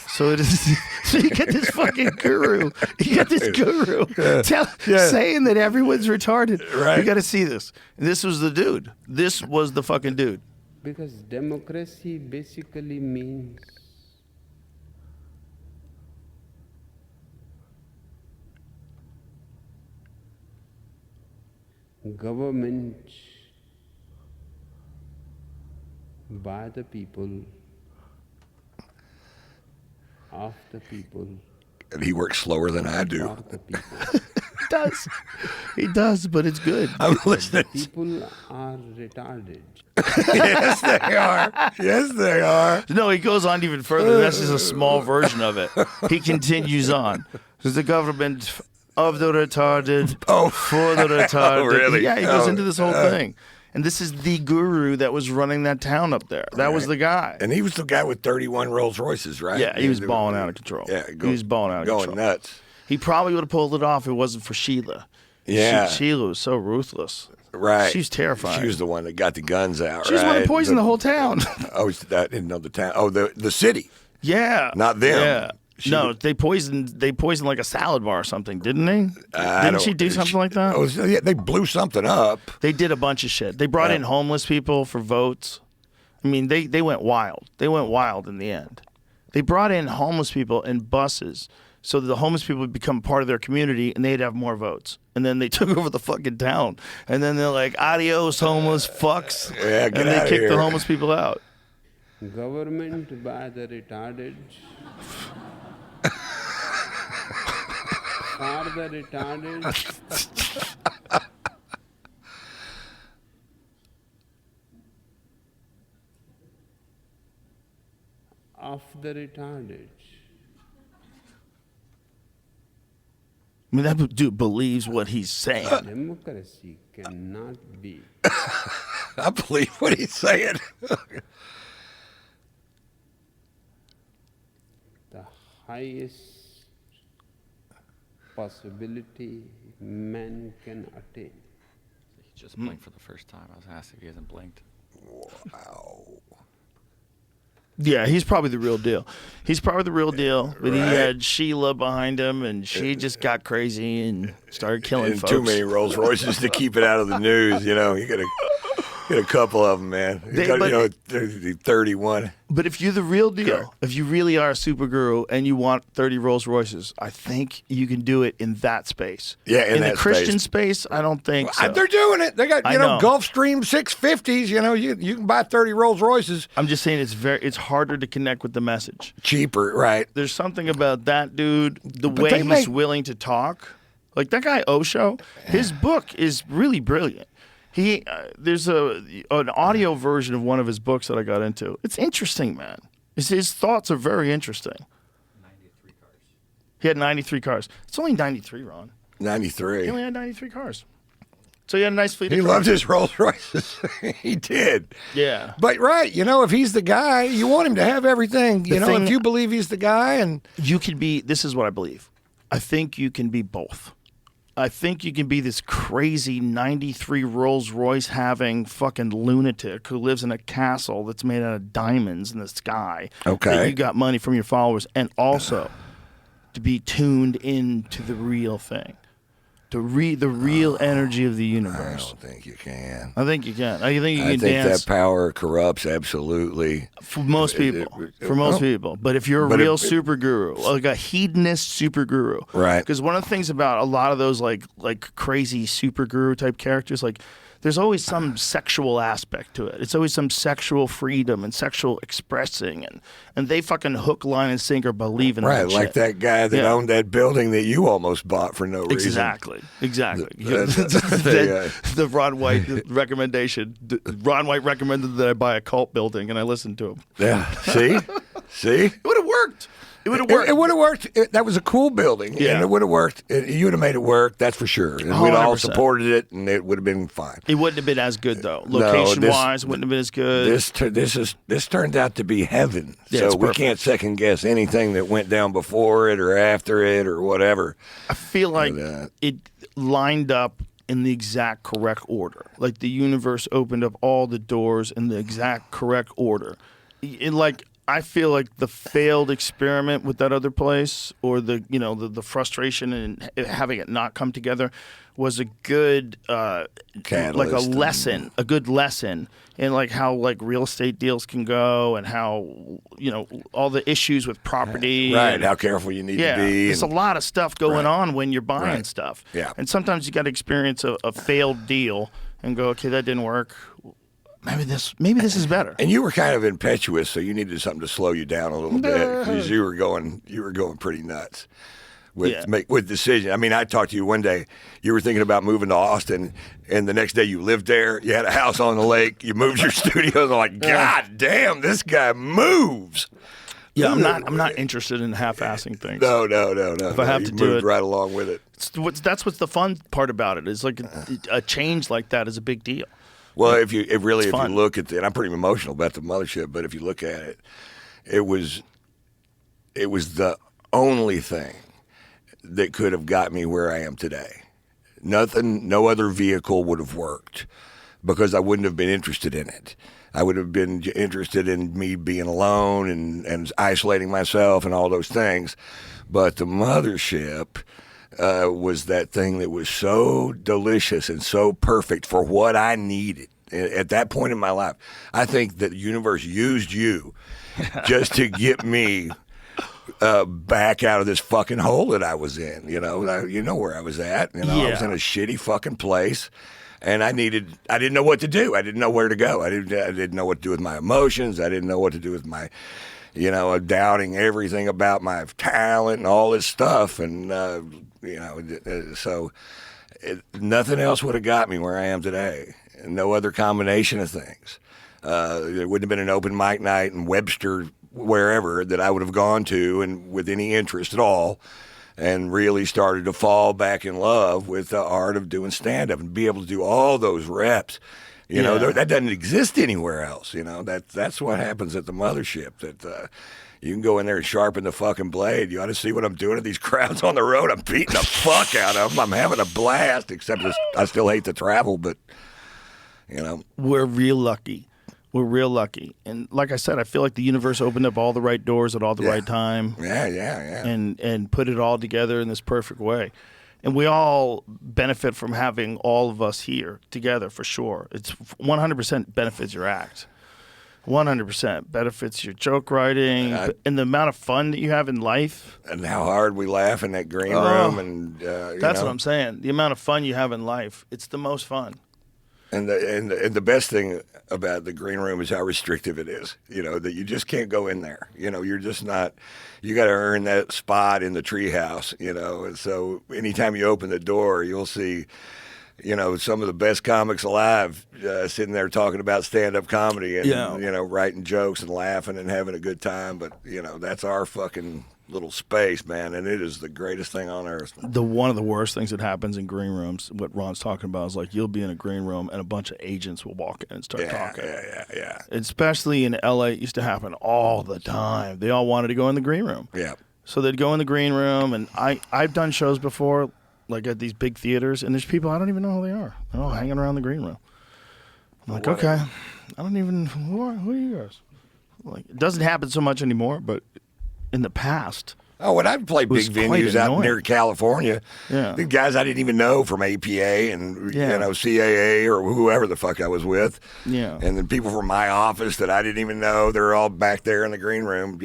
So it is. So you get this fucking guru. You get this guru saying that everyone's retarded. Right. You got to see this. And this was the dude. This was the fucking dude. Because democracy basically means government by the people, of the people, And he works slower than I do. for the people. Does. He does, but it's good. I'm listening. People are retarded. Yes, they are. Yes, they are. No, he goes on even further. This is a small version of it. He continues on. There's the government of the retarded, for the retarded. Oh, really? Yeah, he goes into this whole thing. And this is the guru that was running that town up there. That was the guy. And he was the guy with 31 Rolls Royces, right? Yeah, he was balling out of control. Yeah, he was balling out of going control. nuts. He probably would have pulled it off if it wasn't for Sheila. Yeah. Sheila was so ruthless. Right. She's terrifying. She was the one that got the guns out, She was the one who poisoned the whole town. I didn't know the town. Oh, the city. Yeah. Not them. Yeah. She no, was- they poisoned like a salad bar or something, didn't they? I Didn't don't- she do something like that? Oh, yeah, they blew something up. They did a bunch of shit. They brought in homeless people for votes. I mean, they went wild. They went wild in the end. They brought in homeless people in buses so that the homeless people would become part of their community and they'd have more votes. And then they took over the fucking town. And then they're like, adios, homeless fucks. Yeah, get and they outta kicked the here. homeless people out. Government by the retarded, for the retarded, of the retarded. I mean, that dude believes what he's saying. Democracy cannot be I believe what he's saying. the highest possibility man can attain. He just blinked for the first time. I was asked if he hasn't blinked. Wow. Yeah, he's probably the real deal. He's probably the real deal. But he Right. had Sheila behind him, and she just got crazy and started killing And folks. too many Rolls Royces to keep it out of the news. You get a couple of them, man. You got, but- 31. But if you're the real deal, if you really are a super guru and you want 30 Rolls Royces, I think you can do it in that space. Yeah, in the that Christian space, I don't think so. They're doing it. They got I know. Gulfstream 650s. You can buy 30 Rolls Royces I'm just saying it's harder to connect with the message. cheaper, right? There's something about that dude, the But way they he's make- willing to talk. Like that guy Osho, his book is really brilliant. There's an audio version of one of his books that I got into. It's interesting, man. His thoughts are very interesting. 93 cars. He had 93 cars. It's only 93, Ron. 93. He only had 93 cars. So he had a nice fleet. He of loved cars. his Rolls Royces. He did. Yeah. But right, if he's the guy, you want him to have everything. thing- If you believe he's the guy, and You can be. This is what I believe. I think you can be both. I think you can be this crazy 93 Rolls Royce having fucking lunatic who lives in a castle that's made out of diamonds in the sky. Okay. That you got money from your followers, and also to be tuned into the real thing, the real energy of the I universe. don't think you can. I think you can. I think you I can think dance that power corrupts absolutely. for most people. For most people, but if you're a But real if- super guru, like a hedonist super guru, Right. Because one of the things about a lot of those like crazy super guru type characters, like there's always some sexual aspect to it. It's always some sexual freedom and sexual expressing, and they fucking hook, line, and sinker believe in Right, that like shit. that guy that Yeah. owned that building that you almost bought for no reason. Exactly. The- The Ron White recommendation. Ron White recommended that I buy a cult building, and I listened to him. Yeah. See? See? It would have worked. It would have worked. It would have worked. That was a cool building, Yeah. and it would have worked. You would have made it work, that's for sure. And we'd all 100%. supported it, and it would have been fine. It wouldn't have been as good though. No, Location-wise, wouldn't have been as good. This turned out to be heaven. Yeah, so it's we perfect. can't second guess anything that went down before it or after it or whatever. I feel like it lined up in the exact correct order. Like the universe opened up all the doors in the exact correct order. I feel like the failed experiment with that other place, or the frustration and having it not come together, was a good Catalyst. a good lesson in like how like real estate deals can go, and how all the issues with property. Right, and, how careful you need yeah, to be. there's a lot of stuff going on when you're buying Right. stuff. Yeah. And sometimes you got to experience a failed deal and go, okay, that didn't work. Maybe this is better. And you were kind of impetuous, so you needed something to slow you down a little bit because you were going pretty nuts with decision. I mean, I talked to you one day. You were thinking about moving to Austin, and the next day you lived there. You had a house on the lake. You moved your studios. I'm like, God damn, this guy moves. Yeah, I'm not interested in half-assing things. No. If I have you to do moved it, right along with it. That's what's the fun part about it. Is like a change like that is a big deal. Well, if you fun. look at it, and I'm pretty emotional about the mothership, but if you look at it, it was the only thing that could have got me where I am today. No other vehicle would have worked because I wouldn't have been interested in it. I would have been interested in me being alone and isolating myself and all those things. But the mothership was that thing that was so delicious and so perfect for what I needed at that point in my life. I think that the universe used you just to get me back out of this fucking hole that I was in. You know where I was at. I was in a shitty fucking place. And I didn't know what to do. I didn't know where to go. I didn't know what to do with my emotions. I didn't know what to do with my, doubting everything about my talent and all this stuff. And, nothing else would have got me where I am today. No other combination of things. There wouldn't have been an open mic night in Webster, wherever, that I would have gone to and with any interest at all. And really started to fall back in love with the art of doing stand-up and be able to do all those reps. That doesn't exist anywhere else. That's what happens at the mothership. That you can go in there and sharpen the fucking blade. You ought to see what I'm doing to these crowds on the road. I'm beating the fuck out of them. I'm having a blast, except I still hate to travel, but, We're real lucky. We're real lucky. And like I said, I feel like the universe opened up all the right doors at all the right time. Yeah. And put it all together in this perfect way. And we all benefit from having all of us here together, for sure. It's 100% benefits your act. 100% benefits your joke writing and the amount of fun that you have in life. And how hard we laugh in that green room. And that's what I'm saying. The amount of fun you have in life. It's the most fun. And the best thing about the green room is how restrictive it is. That you just can't go in there. You're just not. You got to earn that spot in the treehouse. And so anytime you open the door, you'll see, some of the best comics alive sitting there talking about stand-up comedy and writing jokes and laughing and having a good time. But that's our fucking little space, man, and it is the greatest thing on earth. One of the worst things that happens in green rooms, what Ron's talking about, is like you'll be in a green room and a bunch of agents will walk in and start talking. Yeah. Especially in LA, it used to happen all the time. They all wanted to go in the green room. Yeah. So they'd go in the green room, and I've done shows before, like at these big theaters, and there's people I don't even know who they are. They're all hanging around the green room. I'm like, okay, I don't even who are you guys? Like, it doesn't happen so much anymore, but in the past. Oh, when I played big venues out near California, the guys I didn't even know from APA and CAA or whoever the fuck I was with, and then people from my office that I didn't even know, they're all back there in the green room,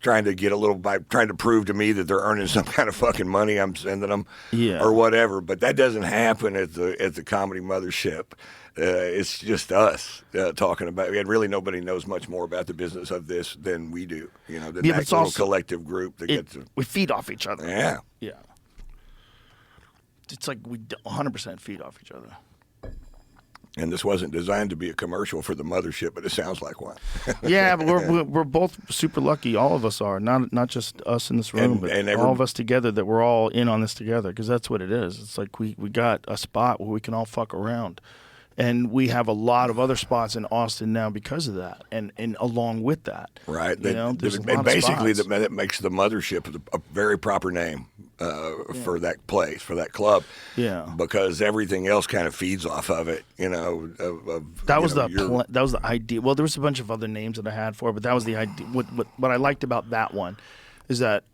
trying to prove to me that they're earning some kind of fucking money I'm sending them, or whatever. But that doesn't happen at the comedy mothership. It's just us talking about it. And really nobody knows much more about the business of this than we do. The nice little collective group that gets to... We feed off each other. Yeah. Yeah. It's like we 100% feed off each other. And this wasn't designed to be a commercial for the mothership, but it sounds like one. Yeah, but we're both super lucky. All of us are, not just us in this room, but all of us together, that we're all in on this together, because that's what it is. It's like we got a spot where we can all fuck around. And we have a lot of other spots in Austin now because of that, and along with that. Right. You know, there's a lot and basically, of spots. that makes the mothership a very proper name for that place, for that club. Yeah. Because everything else kind of feeds off of it, you know. That was the idea. Well, there was a bunch of other names that I had for it, but that was the idea. What I liked about that one is that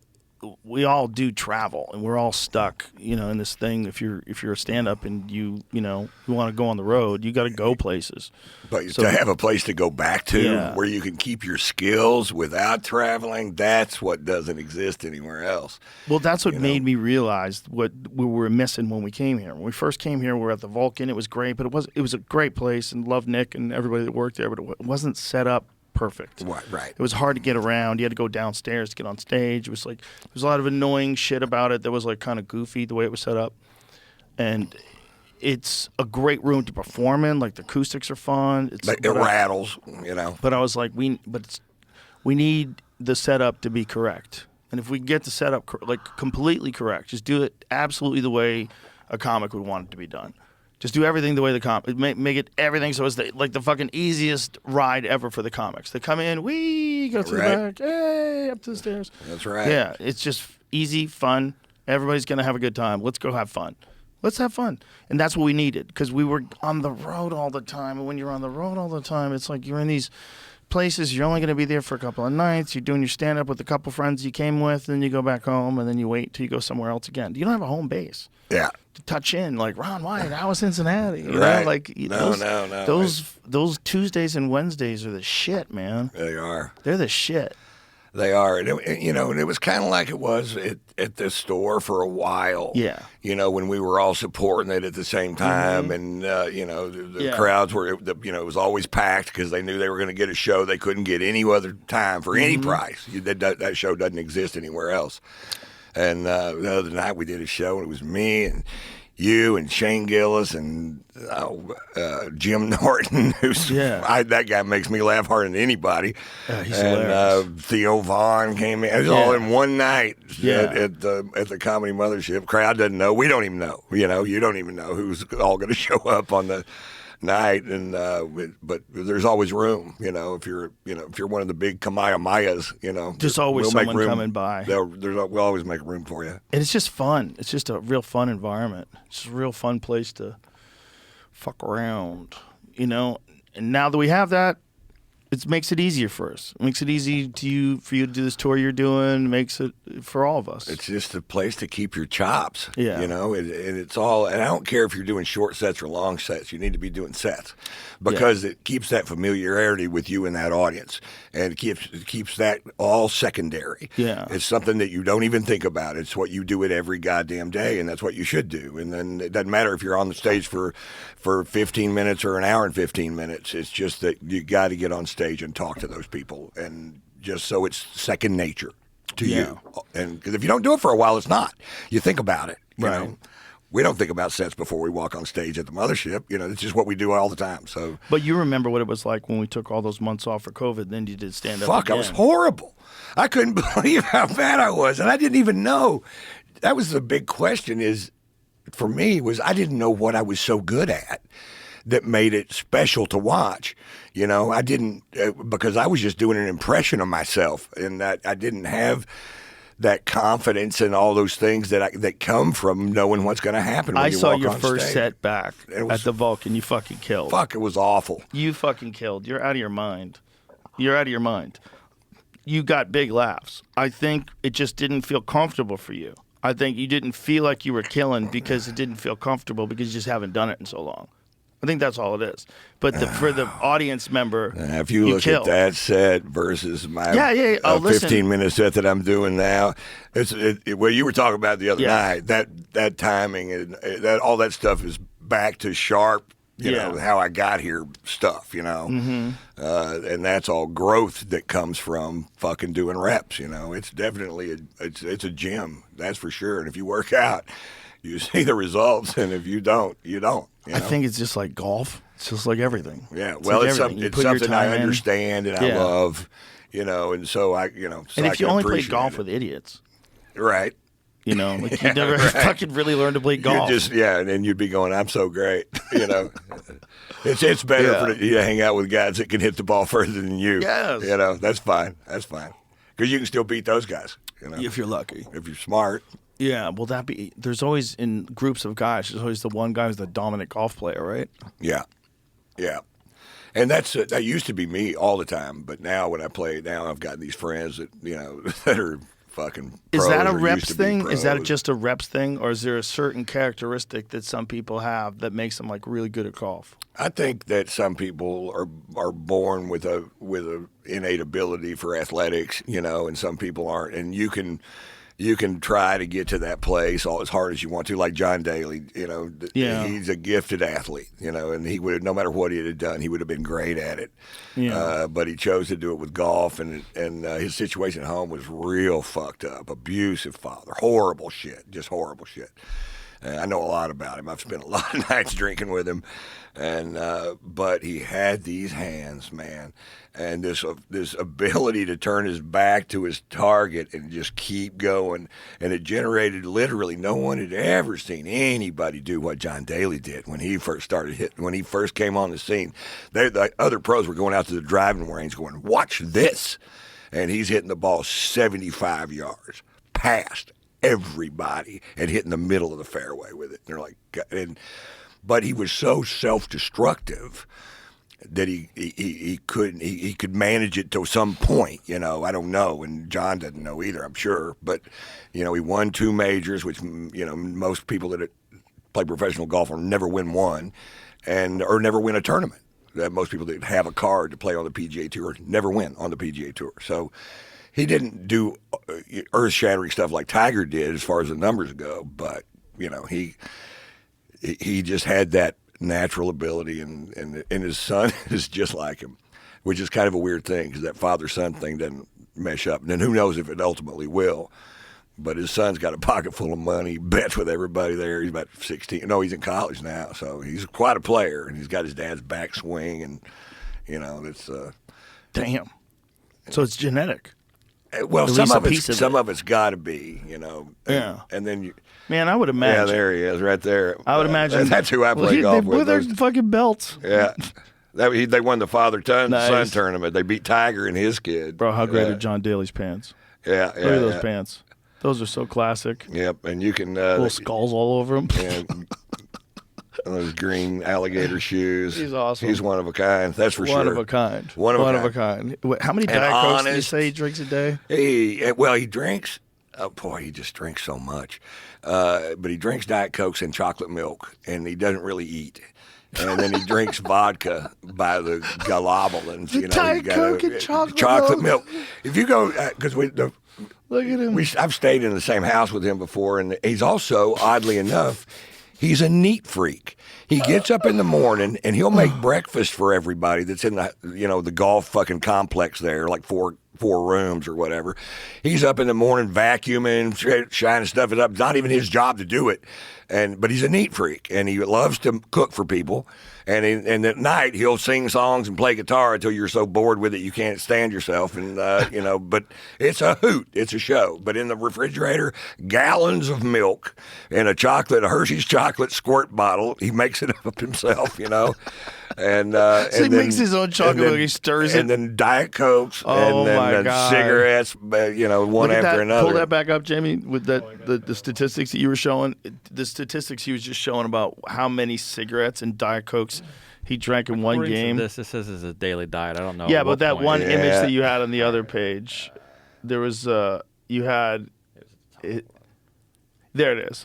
we all do travel, and we're all stuck, you know, in this thing. If you're a stand-up and you want to go on the road, you got to go places. But to have a place to go back to where you can keep your skills without traveling, that's what doesn't exist anywhere else. Well, that's what made me realize what we were missing when we came here. When we first came here, we were at the Vulcan. It was great, but it was a great place, and loved Nick and everybody that worked there, but it wasn't set up perfect. Right. It was hard to get around. You had to go downstairs to get on stage. It was like there was a lot of annoying shit about it that was like kind of goofy the way it was set up. And it's a great room to perform in. Like the acoustics are fun. It rattles, you know. But I was like, we need the setup to be correct. And if we get the setup completely correct, just do it absolutely the way a comic would want it to be done. Just do everything the way the comic. Make it everything so it's like the fucking easiest ride ever for the comics. They come in, go to the back, hey, up to the stairs. That's right. Yeah, it's just easy, fun. Everybody's gonna have a good time. Let's go have fun. Let's have fun. And that's what we needed, because we were on the road all the time. And when you're on the road all the time, it's like you're in these places. You're only going to be there for a couple of nights. You're doing your stand-up with a couple friends you came with, and then you go back home, and then you wait till you go somewhere else again. You don't have a home base. Yeah. To touch in, like Ron White, how was Cincinnati? You right. know, like No. Those Tuesdays and Wednesdays are the shit, man. They are. They're the shit. They are. And it was kind of like it was at this store for a while. Yeah. You know, when we were all supporting it at the same time, and the crowds were, it was always packed because they knew they were going to get a show they couldn't get any other time for any price. That show doesn't exist anywhere else. And the other night we did a show, and it was me and you and Shane Gillis and Jim Norton, that guy makes me laugh harder than anybody. He's and hilarious. Theo Vaughn came in. It was all in one night at the Comedy Mothership. Crowd doesn't know. We don't even know. You know, you don't even know who's all going to show up on the night, and but there's always room. You know, if you're one of the big Kamehamehas, there's always someone coming by. We'll always make room for you. And it's just fun. It's just a real fun environment. It's just a real fun place to fuck around, And now that we have that, it makes it easier for us. It makes it easy for you to do this tour you're doing. It makes it for all of us. It's just a place to keep your chops. Yeah. And it's all. And I don't care if you're doing short sets or long sets. You need to be doing sets because it keeps that familiarity with you and that audience, and it keeps that all secondary. Yeah. It's something that you don't even think about. It's what you do it every goddamn day, and that's what you should do. And then it doesn't matter if you're on the stage for 15 minutes or an hour and 15 minutes. It's just that you got to get on stage and talk to those people, and just so it's second nature to you. And because if you don't do it for a while, it's not. You think about it. You know? We don't think about sets before we walk on stage at the mothership. It's just what we do all the time. So, but you remember what it was like when we took all those months off for COVID. Then you did stand up. Fuck, I was horrible. I couldn't believe how bad I was, and I didn't even know. That was the big question. For me, I didn't know what I was so good at that made it special to watch. I didn't, because I was just doing an impression of myself, and that I didn't have that confidence and all those things that come from knowing what's going to happen when you walk on stage. I saw your first set back at the Vulcan. You fucking killed. Fuck, it was awful. You fucking killed. You're out of your mind. You're out of your mind. You got big laughs. I think it just didn't feel comfortable for you. I think you didn't feel like you were killing because it didn't feel comfortable because you just haven't done it in so long. I think that's all it is. But for the audience member, if you look killed. At that set versus my 15-minute set that I'm doing now, what you were talking about the other night, that timing and that all that stuff is back to sharp you know, how I got here stuff, you know. And that's all growth that comes from fucking doing reps, you know. It's definitely it's a gym, that's for sure. And if you work out, you see the results, and if you don't, you don't. You know? I think it's just like golf. It's just like everything. Yeah, well, it's something I understand and I love, you know, and so I, you know. So and I if you can only play appreciate golf it. with idiots, right? You know, like you never fucking really learned to play golf. You're just and then you'd be going, I'm so great, you know. It's better for you to hang out with guys that can hit the ball further than you. Yes. You know, that's fine. That's fine. Because you can still beat those guys, you know. If you're lucky. If you're smart. Yeah, well, there's always, in groups of guys, there's always the one guy who's the dominant golf player, right? Yeah. Yeah. And that used to be me all the time, but now when I play, now I've got these friends that, you know, that are fucking pros. Is that a or reps used to be thing? Is that pros. just a reps thing, or is there a certain characteristic that some people have that makes them like really good at golf? I think that some people are born with a innate ability for athletics, you know, and some people aren't. And you can try to get to that place all as hard as you want to, like John Daly, you know. He's a gifted athlete, you know, and he would, no matter what he had done, he would have been great at it. Yeah. But he chose to do it with golf, and his situation at home was real fucked up. Abusive father, horrible shit, just horrible shit. I know a lot about him. I've spent a lot of nights drinking with him, and but he had these hands, man, and this ability to turn his back to his target and just keep going, and it generated literally no one had ever seen anybody do what John Daly did when he first started hitting. When he first came on the scene, the other pros were going out to the driving range going, "Watch this," and he's hitting the ball 75 yards past everybody and hitting the middle of the fairway with it. And they're like, but he was so self-destructive that he could manage it to some point, you know. I don't know, and John doesn't know either, I'm sure. But you know, he won 2 majors, which, you know, most people that play professional golf will never win one, or never win a tournament. Most people that have a card to play on the PGA Tour never win on the PGA Tour. So he didn't do earth-shattering stuff like Tiger did as far as the numbers go, but, you know, he just had that natural ability, and his son is just like him, which is kind of a weird thing because that father-son thing doesn't mesh up. And then who knows if it ultimately will. But his son's got a pocket full of money, bets with everybody there. He's about 16. No, he's in college now, so he's quite a player, and he's got his dad's backswing, and, you know, it's damn. So it's genetic. Well, some of it's got to be, you know. And then man, I would imagine. Yeah, there he is, right there. I would imagine that's who I play golf with. With their fucking belts. Yeah, they won the father-son tournament. They beat Tiger and his kid. Bro, how great are John Daly's pants? Yeah, look at those pants. Those are so classic. Yep, and you can little skulls all over them. And those green alligator shoes. He's awesome. He's one of a kind. That's for sure. One of a kind. One of a kind. How many Diet Cokes do you say he drinks a day? He drinks. Oh boy, he just drinks so much. But he drinks Diet Cokes and chocolate milk, and he doesn't really eat. And then he drinks vodka by the galobalins. You know, Diet Coke and chocolate milk. If you go, because look at him. I've stayed in the same house with him before, and he's also, oddly enough, he's a neat freak. He gets up in the morning and he'll make breakfast for everybody that's in the golf fucking complex there, like four rooms or whatever. He's up in the morning vacuuming, shining stuff up. It's not even his job to do it. But he's a neat freak, and he loves to cook for people. And at night he'll sing songs and play guitar until you're so bored with it you can't stand yourself. And but it's a hoot, it's a show. But in the refrigerator, gallons of milk and a Hershey's chocolate squirt bottle. He makes it up himself, you know. And so he makes his own chocolate milk. He stirs it, and then Diet Cokes, and then cigarettes, one after another. Pull that back up, Jamie, with the statistics that you were showing. The statistics he was just showing about how many cigarettes and Diet Cokes he drank in one game. This says it's a daily diet. I don't know. Yeah, but that one image that you had on the other page, there was you had There it is.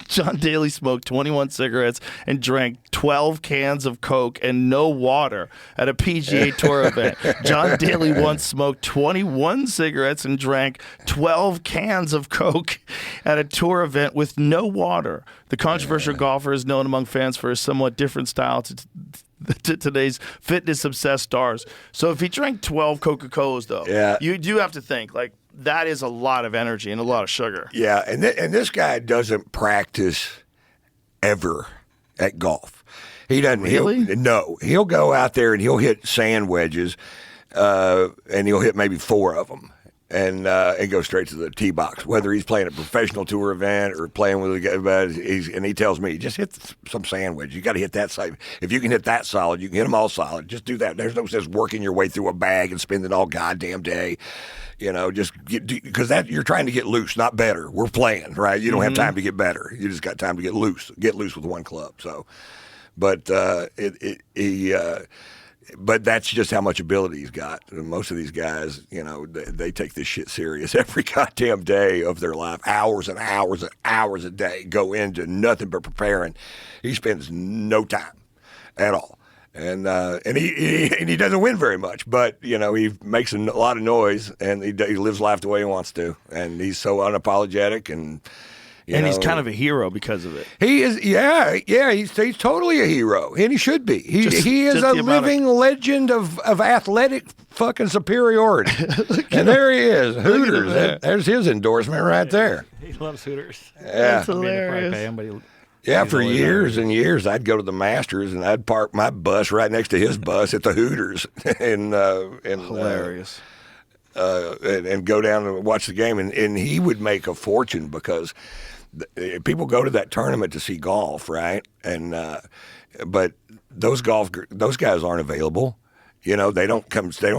John Daly smoked 21 cigarettes and drank 12 cans of Coke and no water at a PGA Tour event. John Daly once smoked 21 cigarettes and drank 12 cans of Coke at a tour event with no water. The controversial golfer is known among fans for his somewhat different style to today's fitness-obsessed stars. So if he drank 12 Coca-Colas, though, you do have to think, like, that is a lot of energy and a lot of sugar. Yeah, and this guy doesn't practice ever at golf. He doesn't. Really? He'll go out there and he'll hit sand wedges, and he'll hit maybe 4 of them, and go straight to the tee box. Whether he's playing a professional tour event or playing with a guy, and he tells me, just hit some sand wedges. You got to hit that side. If you can hit that solid, you can hit them all solid. Just do that. There's no sense working your way through a bag and spending all goddamn day. Just because you're trying to get loose, not better. We're playing, right? You don't have time to get better. You just got time to get loose. Get loose with one club. So, but but that's just how much ability he's got. And most of these guys, they take this shit serious every goddamn day of their life, hours and hours and hours a day, go into nothing but preparing. He spends no time at all. And he doesn't win very much, but he makes a lot of noise, and he lives life the way he wants to, and he's so unapologetic, and he's kind of a hero because of it. He is, he's totally a hero, and he should be. He is a living legend of athletic fucking superiority. And there he is, Hooters. There's his endorsement right there. He loves Hooters. Yeah, that's hilarious. Pay him, but for years and years, I'd go to the Masters and I'd park my bus right next to his bus at the Hooters, and hilarious. And go down and watch the game, and he would make a fortune because people go to that tournament to see golf, right? And but those guys aren't available. They don't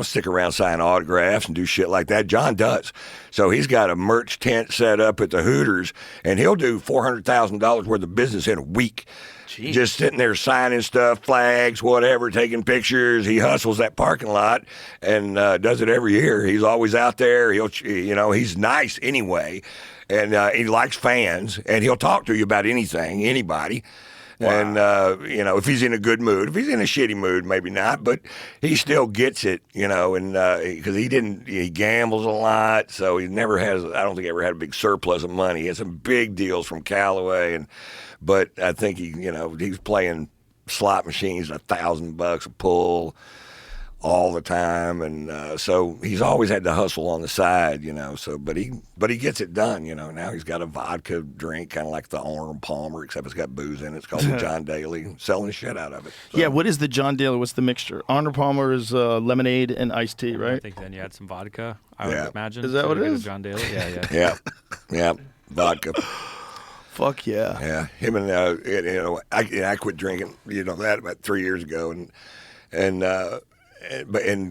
stick around, sign autographs and do shit like that. John does. So he's got a merch tent set up at the Hooters, and he'll do $400,000 worth of business in a week. Jeez. Just sitting there signing stuff, flags, whatever, taking pictures. He hustles that parking lot and does it every year. He's always out there. He's nice anyway, and he likes fans, and he'll talk to you about anything, anybody. Wow. And, if he's in a good mood, if he's in a shitty mood, maybe not, but he still gets it, and because he gambles a lot, so he never has, I don't think he ever had a big surplus of money. He had some big deals from Callaway, but I think he's playing slot machines $1,000 a pull all the time, and so he's always had to hustle on the side, but he gets it done, now he's got a vodka drink kind of like the Arnold Palmer, except it's got booze in it. It's called the John Daly, selling the shit out of it. So. Yeah, what is the John Daly? What's the mixture? Arnold Palmer is lemonade and iced tea, right? I think then you add some vodka, I would imagine. Is that what it is? John Daly? Yeah. Vodka. Fuck yeah. Yeah, him and I quit drinking, that about 3 years ago, and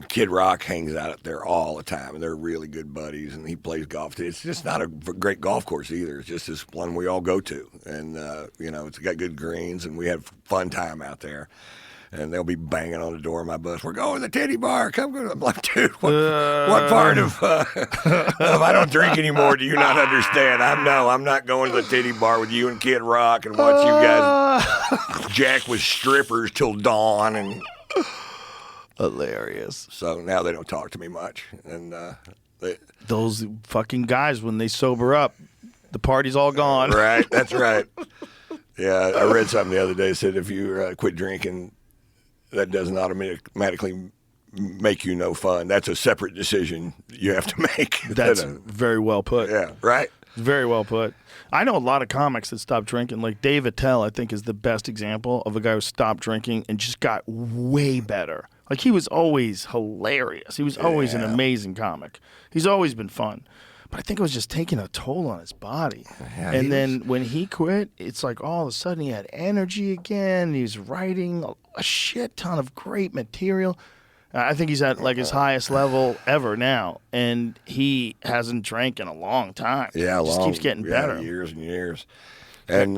Kid Rock hangs out up there all the time, and they're really good buddies, and he plays golf. It's just not a great golf course either. It's just this one we all go to, and it's got good greens, and we have fun time out there. And they'll be banging on the door of my bus. We're going to the titty bar. Come go. I'm like, dude, what part of I don't drink anymore do you not understand? I'm not going to the titty bar with you and Kid Rock and watch you guys jack with strippers till dawn and. Hilarious. So now they don't talk to me much, and those fucking guys, when they sober up, the party's all gone. Right, that's right. Yeah, I read something the other day that said if you quit drinking, that doesn't automatically make you no fun. That's a separate decision you have to make. That's very well put. Yeah, right. Very well put. I know a lot of comics that stopped drinking. Like Dave Attell, I think, is the best example of a guy who stopped drinking and just got way better. Like, he was always hilarious. He was always an amazing comic. He's always been fun. But I think it was just taking a toll on his body. Yeah, and then when he quit, it's like all of a sudden he had energy again. He was writing a shit ton of great material. I think he's at like his highest level ever now, and he hasn't drank in a long time. Yeah, just keeps getting better. Years and years. And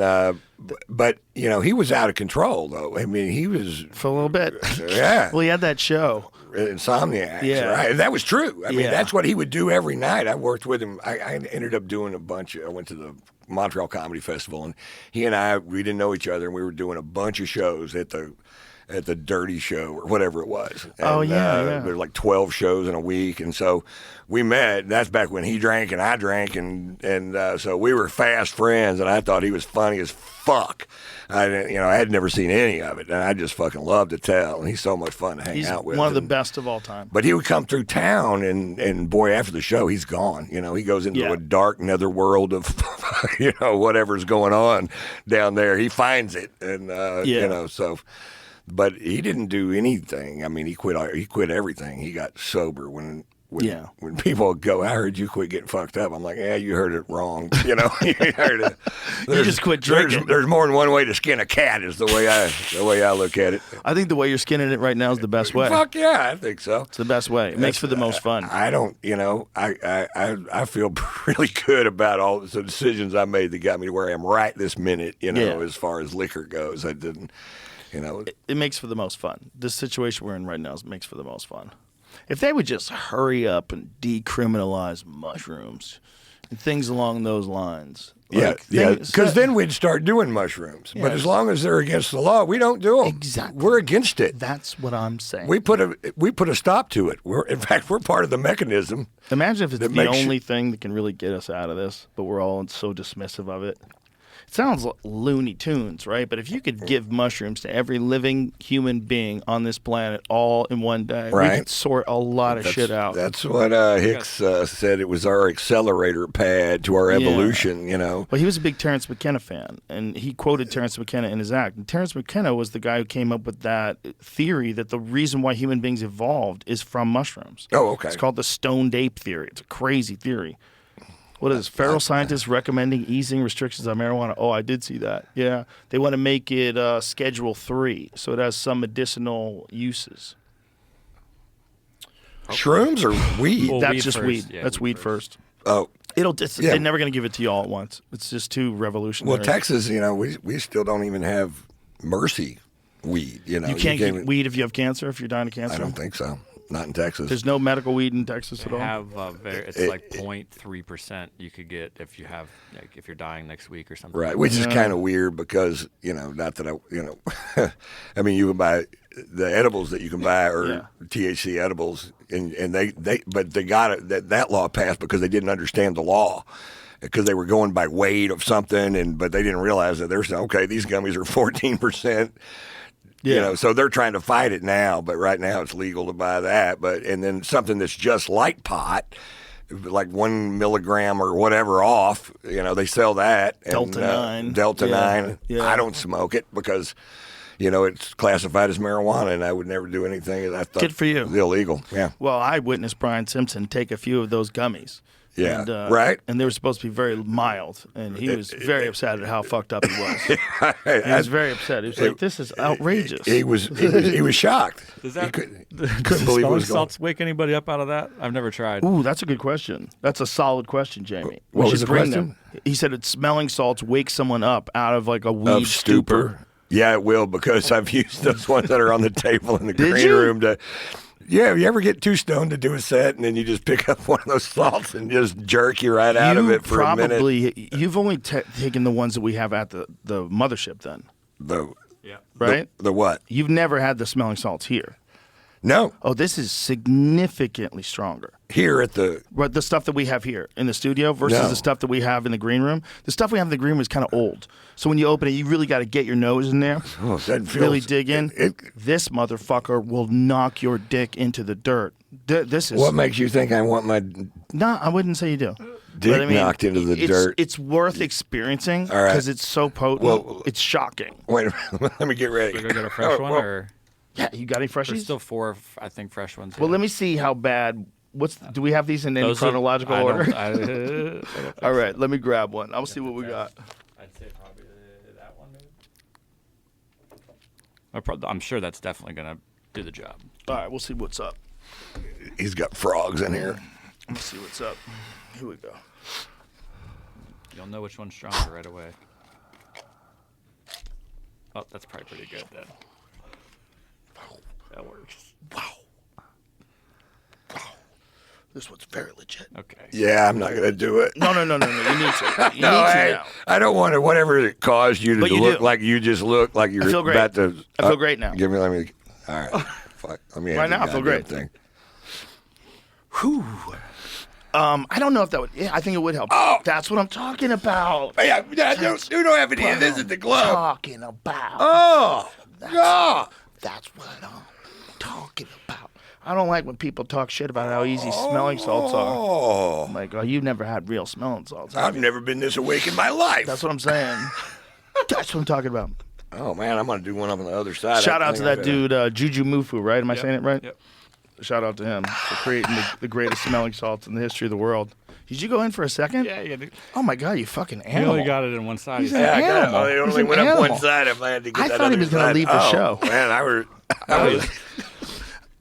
but he was out of control though. I mean, he was for a little bit. Yeah. Well, he had that show. insomniacs, Yeah. right? And that was true. I mean, Yeah. that's what he would do every night. I worked with him. I ended up doing I went to the Montreal Comedy Festival, and he and we didn't know each other, and we were doing a bunch of shows at the Dirty Show or whatever it was. And, Oh, yeah. There's like 12 shows in a week, and so we met. That's back when he drank and I drank, and so we were fast friends. And I thought he was funny as fuck. I had never seen any of it, and I just fucking loved to tell. And he's so much fun to hang He's out with. one of the best of all time. But he would come through town, and boy, after the show, he's gone. He goes into Yeah. a dark netherworld of, whatever's going on down there. He finds it, and so. But he didn't do anything. I mean, he quit everything. He got sober when people go, I heard you quit getting fucked up. I'm like, yeah, you heard it wrong. You heard it. You just quit drinking. There's more than one way to skin a cat. Is the way I look at it. I think the way you're skinning it right now is the best way. Fuck yeah, I think so. It's the best way. It makes for the most fun. I don't, I feel really good about all the decisions I made that got me to where I am right this minute. As far as liquor goes, I didn't. It makes for the most fun. This situation we're in right now makes for the most fun. If they would just hurry up and decriminalize mushrooms and things along those lines. Because then we'd start doing mushrooms. Yeah. But as long as they're against the law, we don't do them. Exactly. We're against it. That's what I'm saying. We put a stop to it. In fact, we're part of the mechanism. Imagine if it's that the makes only thing that can really get us out of this, but we're all so dismissive of it. It sounds like Looney Tunes, right? But if you could give mushrooms to every living human being on this planet all in one day, we could sort a lot of shit out. That's what Hicks said. It was our accelerator pad to our evolution, Well, he was a big Terrence McKenna fan, and he quoted Terrence McKenna in his act. And Terrence McKenna was the guy who came up with that theory that the reason why human beings evolved is from mushrooms. Oh, okay. It's called the stoned ape theory. It's a crazy theory. What is this? Federal scientists recommending easing restrictions on marijuana. Oh, I did see that. Yeah. They want to make it Schedule 3, so it has some medicinal uses. Shrooms or weed? That's weed just first. weed. Yeah, That's weed first. Oh. They're never going to give it to you all at once. It's just too revolutionary. Well, Texas, we still don't even have mercy weed. You can't get weed if you have cancer, if you're dying of cancer? I don't think so. Not in Texas. There's no medical weed in Texas at all? It's like 0.3% you could get if you're dying next week or something. Right, which is kind of weird because, not that I mean, you can buy the edibles that you can buy or THC edibles, and they got it, that law passed because they didn't understand the law. Because they were going by weight of something, but they didn't realize that they're saying, okay, these gummies are 14%. Yeah. So they're trying to fight it now, but right now it's legal to buy that. And then something that's just like pot, like 1 milligram or whatever off, they sell that. Delta 9. Delta 9. Yeah. I don't smoke it because, it's classified as marijuana, and I would never do anything. I thought good for you. Illegal. Yeah. Well, I witnessed Brian Simpson take a few of those gummies. Yeah, and, right. And they were supposed to be very mild, and he was very upset at how fucked up he was. He was very upset. He was like, "This is outrageous." He was shocked. Does that couldn't does believe it smelling was going. salts wake anybody up out of that? I've never tried. Ooh, that's a good question. That's a solid question, Jamie. What We was should the bring question? them. He said it's smelling salts wake someone up out of like a weed Of stupor. Yeah, it will, because I've used those ones that are on the table in the Did green you? room to. Yeah, you ever get too stoned to do a set, and then you just pick up one of those salts and just jerk you right out of it for a minute? You've only taken the ones that we have at the mothership, then, Yeah. right? The what? You've never had the smelling salts here. No, Oh, this is significantly stronger. here at the. But the stuff that we have here in the studio versus No. the stuff that we have in the green room, the stuff we have in the green room is kind of old. So when you open it, you really got to get your nose in there, Oh, that feels, really dig in. It, This motherfucker will knock your dick into the dirt. This is what makes you think I want my no, I wouldn't say you do. dick But I mean, knocked into the it's, dirt? It's worth experiencing All right. because it's so potent. Well- it's shocking. Wait a minute. Let me get ready. Should we go get a fresh one, well, or Yeah, you got any there's freshies? still 4, I think, fresh ones. Well, yeah. let me see how bad. Do we have these in any Those are- chronological I don't- order? I don't think All right, let me grab one. I'll see what we got. I'd say probably that one, maybe. I'm sure that's definitely gonna do the job. All right, we'll see what's up. He's got frogs in here. Let's see what's up. Here we go. You'll know which one's stronger right away. Oh, that's probably pretty good then. That works. Wow. This one's very legit. Okay. Yeah, I'm not gonna do it. No. You need to. You need to now. I don't want to. Whatever it caused you to But you look do. like you just look like you're I feel great. about to. I feel great now. Let me. All right. Fuck. Let me. Right have the now, I feel goddamn great. Thing. Whew. I don't know if that would. Yeah, I think it would help. Oh. That's what I'm talking about. Hey, you don't have any of this at the glove. Talking about. Oh. Yeah. That's what I'm talking about. I don't like when people talk shit about how easy smelling salts are. Oh. I'm like, oh, you've never had real smelling salts. I've never been this awake in my life. That's what I'm saying. That's what I'm talking about. Oh man, I'm gonna do one up on the other side. Shout out to that dude, Juju Mufu, right? Am I saying it right? Yep. Shout out to him for creating the greatest smelling salts in the history of the world. Did you go in for a second? Yeah. Oh my God, you fucking He animal. only got it in one side. He's He an said. animal. It He's only an went up animal. one side. If I had to get I that thought he other was gonna side. leave the show. Man,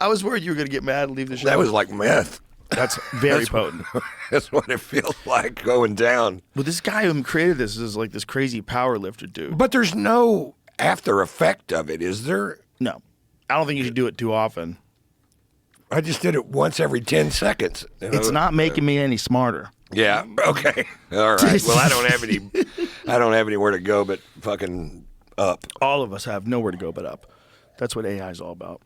I was worried you were going to get mad and leave the show. that was like meth. That's very potent. That's what it feels like going down. Well, this guy who created this is like this crazy power lifter dude. But there's no after effect of it, is there? No, I don't think you should do it too often. I just did it once every 10 seconds. You know? It's not making me any smarter. Yeah. Okay. All right. Well, I don't have anywhere to go but fucking up. All of us have nowhere to go but up. That's what AI is all about.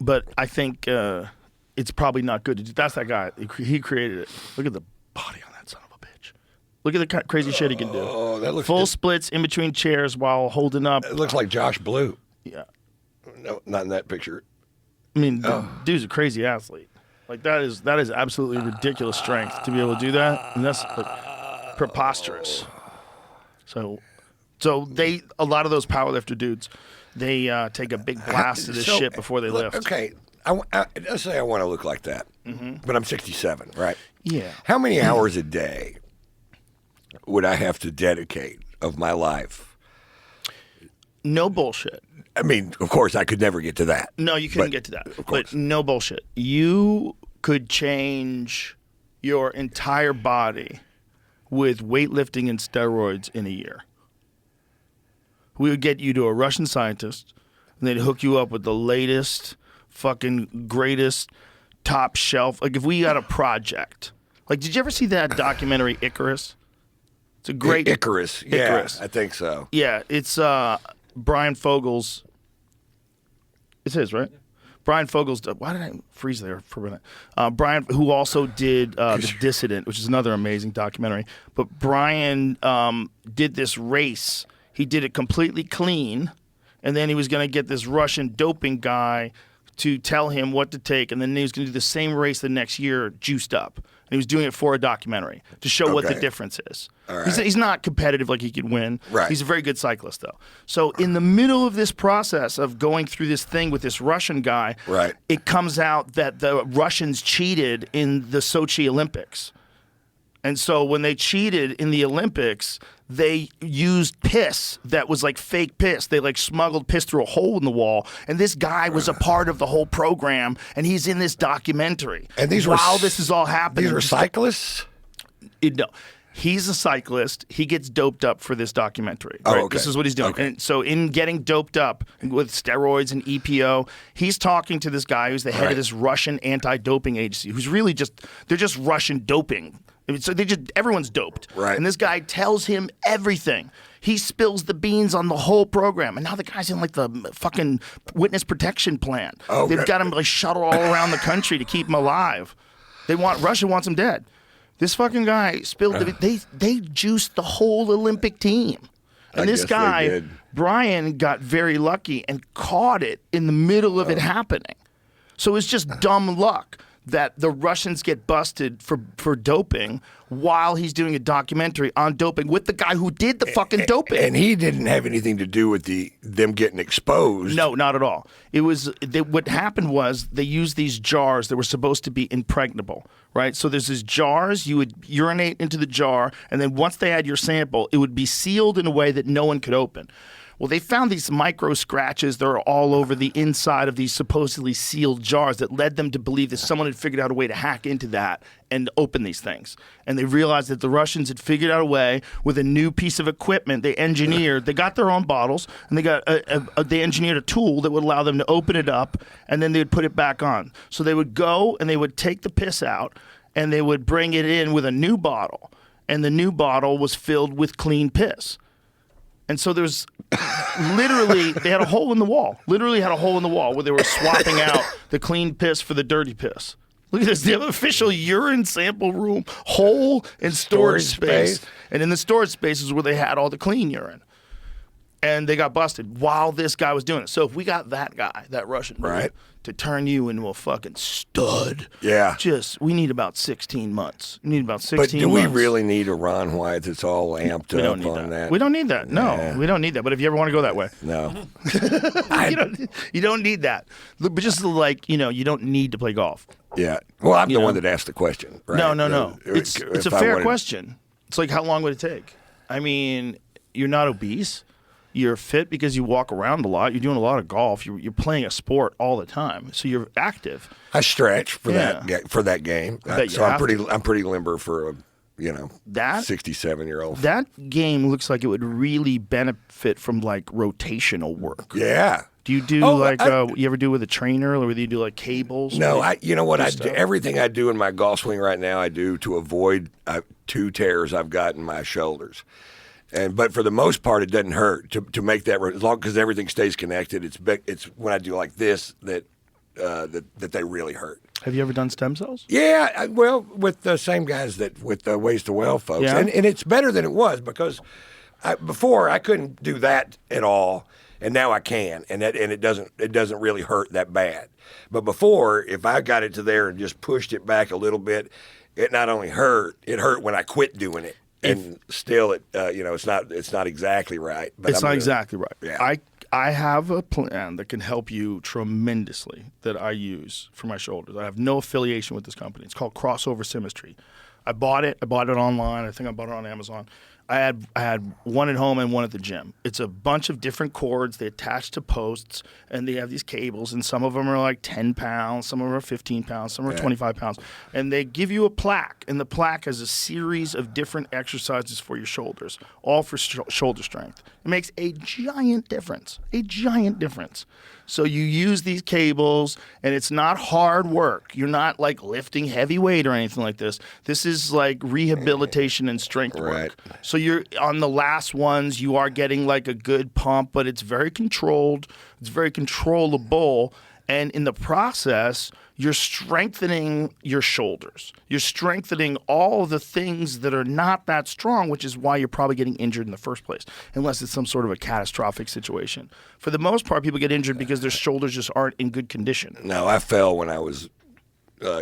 But I think it's probably not good to do. That's that guy. He created it. Look at the body on that son of a bitch. Look at the crazy shit he can do. Oh, that looks full splits in between chairs while holding up. It looks like Josh Blue. Yeah. No, not in that picture. I mean, the dude's a crazy athlete. Like that is absolutely ridiculous strength to be able to do that, and that's like, preposterous. So a lot of those powerlifter dudes, they take a big blast of this shit before they lift. Okay. Let's say I want to look like that, but I'm 67, right? Yeah. How many hours a day would I have to dedicate of my life? No bullshit. I mean, of course, I could never get to that. No, you couldn't get to that. But no bullshit. You could change your entire body with weightlifting and steroids in a year. We would get you to a Russian scientist, and they'd hook you up with the latest, fucking greatest, top shelf. Like if we got a project. Like, did you ever see that documentary Icarus? It's a great Icarus. Icarus. Yeah, I think so. Yeah, it's Brian Fogel's. It's his, right? Brian Fogel's. Why did I freeze there for a minute? Brian, who also did The Dissident, which is another amazing documentary. But Brian did this race. He did it completely clean, and then he was going to get this Russian doping guy to tell him what to take, and then he was going to do the same race the next year, juiced up. And he was doing it for a documentary to show what the difference is. All right. He's not competitive like he could win. Right. He's a very good cyclist, though. So in the middle of this process of going through this thing with this Russian guy, Right. it comes out that the Russians cheated in the Sochi Olympics. And so when they cheated in the Olympics, they used piss that was like fake piss. They like smuggled piss through a hole in the wall. And this guy was a part of the whole program, and he's in this documentary. And these while this is all happening. These were cyclists? No. He's a cyclist. He gets doped up for this documentary. Oh, Right? okay. This is what he's doing. Okay. And so in getting doped up with steroids and EPO, he's talking to this guy who's the head of this Russian anti-doping agency, who's really they're just Russian doping. I mean, so everyone's doped. Right. And this guy tells him everything. He spills the beans on the whole program. And now the guy's in like the fucking witness protection plan. Oh, They've okay. got him like shuttled all around the country to keep him alive. Russia wants him dead. This fucking guy spilled they juiced the whole Olympic team. And I this guess they guy, did. Brian, got very lucky and caught it in the middle of it happening. So it's just dumb luck that the Russians get busted for doping while he's doing a documentary on doping with the guy who did the fucking doping. And he didn't have anything to do with them getting exposed. No, not at all. It was what happened was they used these jars that were supposed to be impregnable, right? So there's these jars, you would urinate into the jar, and then once they had your sample, it would be sealed in a way that no one could open. Well, they found these micro scratches that are all over the inside of these supposedly sealed jars that led them to believe that someone had figured out a way to hack into that and open these things. And they realized that the Russians had figured out a way with a new piece of equipment. They got their own bottles, and they engineered a tool that would allow them to open it up, and then they would put it back on. So they would go and they would take the piss out, and they would bring it in with a new bottle, and the new bottle was filled with clean piss. And so there's literally, they had a hole in the wall. Literally had a hole in the wall where they were swapping out the clean piss for the dirty piss. Look at this. They have an official urine sample room, hole and storage space. And in the storage space is where they had all the clean urine. And they got busted while this guy was doing it. So if we got that guy, that Russian dude, to turn you into a fucking stud, we need about 16 months. We need about 16 months. But do we really need a Ron White that's all amped up on that? We don't need that. No, we don't need that. But if you ever want to go that way. No. you don't need that. But just like, you don't need to play golf. Yeah. Well, I'm the one that asked the question. Right? No. It's a fair question. It's like, how long would it take? I mean, you're not obese. You're fit because you walk around a lot. You're doing a lot of golf. You're playing a sport all the time, so you're active. I stretch for that game, so I'm pretty limber for a 67-year-old. That game looks like it would really benefit from like rotational work. Yeah. Do you do you ever do with a trainer, or do you do like cables? No, you know what I do? Everything I do in my golf swing right now, I do to avoid 2 tears I've got in my shoulders. But for the most part, it doesn't hurt to make that, as long because everything stays connected. It's when I do like this that they really hurt. Have you ever done stem cells? Yeah, well, with the same guys with the Ways to Well folks, and it's better than it was because before I couldn't do that at all, and now I can, and it doesn't really hurt that bad. But before, if I got it to there and just pushed it back a little bit, it not only hurt, it hurt when I quit doing it. And still, it's not exactly right. But it's not exactly right. Yeah. I have a plan that can help you tremendously that I use for my shoulders. I have no affiliation with this company. It's called Crossover Symmetry. I bought it online. I think I bought it on Amazon. I had one at home and one at the gym. It's a bunch of different cords. They attach to posts, and they have these cables, and some of them are like 10 pounds, some of them are 15 pounds, some are 25 pounds. And they give you a plaque, and the plaque has a series of different exercises for your shoulders, all for shoulder strength. It makes a giant difference, So you use these cables, and it's not hard work. You're not like lifting heavy weight or anything like this. This is like rehabilitation and strength work. So you're on the last ones, you are getting like a good pump, but it's very controlled. It's very controllable. And in the process, you're strengthening your shoulders. You're strengthening all the things that are not that strong, which is why you're probably getting injured in the first place, unless it's some sort of a catastrophic situation. For the most part, people get injured because their shoulders just aren't in good condition. No, I fell when I was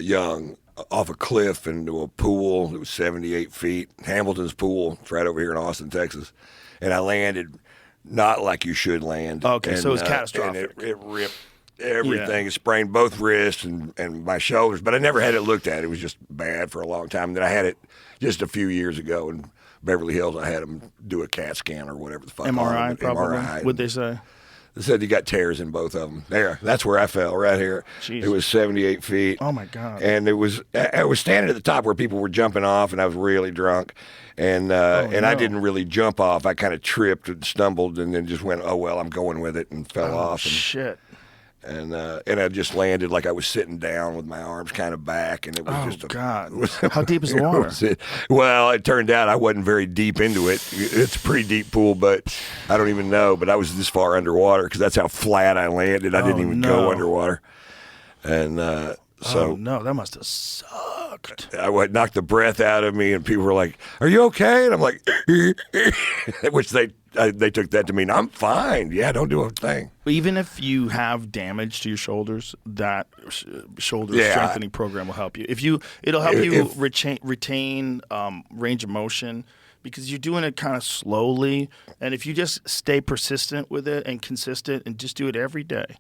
young off a cliff into a pool. It was 78 feet. Hamilton's Pool. It's right over here in Austin, Texas. And I landed not like you should land. Okay, so it was catastrophic. And it ripped everything. It sprained both wrists and my shoulders, but I never had it looked at. It was just bad for a long time. And then I had it just a few years ago in Beverly Hills. I had them do a CAT scan or whatever the fuck. MRI, probably. What'd they say? They said you got tears in both of them. There, that's where I fell, right here. Jeez. It was 78 feet. Oh my God! And I was standing at the top where people were jumping off, and I was really drunk, and I didn't really jump off. I kind of tripped and stumbled, and then just went, oh well, I'm going with it, and fell off. And, shit. And I just landed like I was sitting down with my arms kind of back, and it was God! How deep is the water? Well, it turned out I wasn't very deep into it. It's a pretty deep pool, but I don't even know. But I was this far underwater because that's how flat I landed. I didn't even go underwater, and so that must have sucked. I knocked the breath out of me, and people were like, "Are you okay?" And I'm like, which they took that to mean I'm fine. Yeah, don't do a thing. Even if you have damage to your shoulders, that shoulder strengthening program will help you. It'll help you retain range of motion because you're doing it kind of slowly. And if you just stay persistent with it and consistent and just do it every day.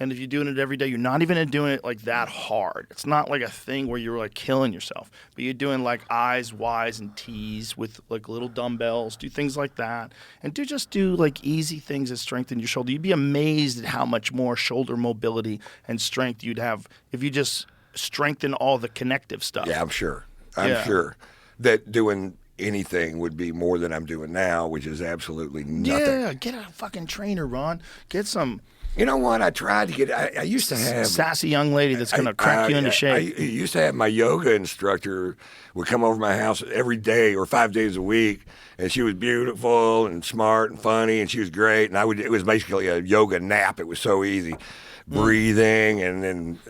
And if you're doing it every day, you're not even doing it like that hard. It's not like a thing where you're like killing yourself, but you're doing like I's, Y's, and T's with like little dumbbells. Do things like that, and do like easy things that strengthen your shoulder. You'd be amazed at how much more shoulder mobility and strength you'd have if you just strengthen all the connective stuff. Yeah, I'm sure. I'm sure that doing anything would be more than I'm doing now, which is absolutely nothing. Yeah, get a fucking trainer, Ron. Get some. You know what? I tried to get. I used to have sassy young lady that's going to crack you into shape. I used to have my yoga instructor would come over to my house every day or 5 days a week, and she was beautiful and smart and funny, and she was great. And it was basically a yoga nap. It was so easy. Breathing and then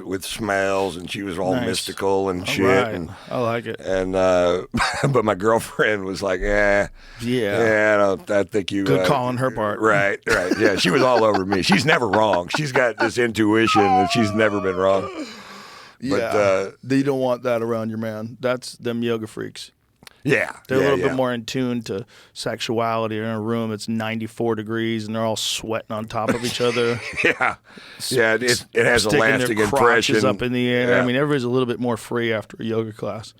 with smells, and she was all mystical and shit. Right. And I like it. And but my girlfriend was like, I think you good call on her part. Right. Yeah, she was all over me. She's never wrong. She's got this intuition that she's never been wrong. But you don't want that around your man. That's them yoga freaks. Yeah, they're a little bit more in tune to sexuality. They're in a room that's 94 degrees and they're all sweating on top of each other. It has a lasting their crotches impression up in the air. Yeah. I mean, everybody's a little bit more free after a yoga class.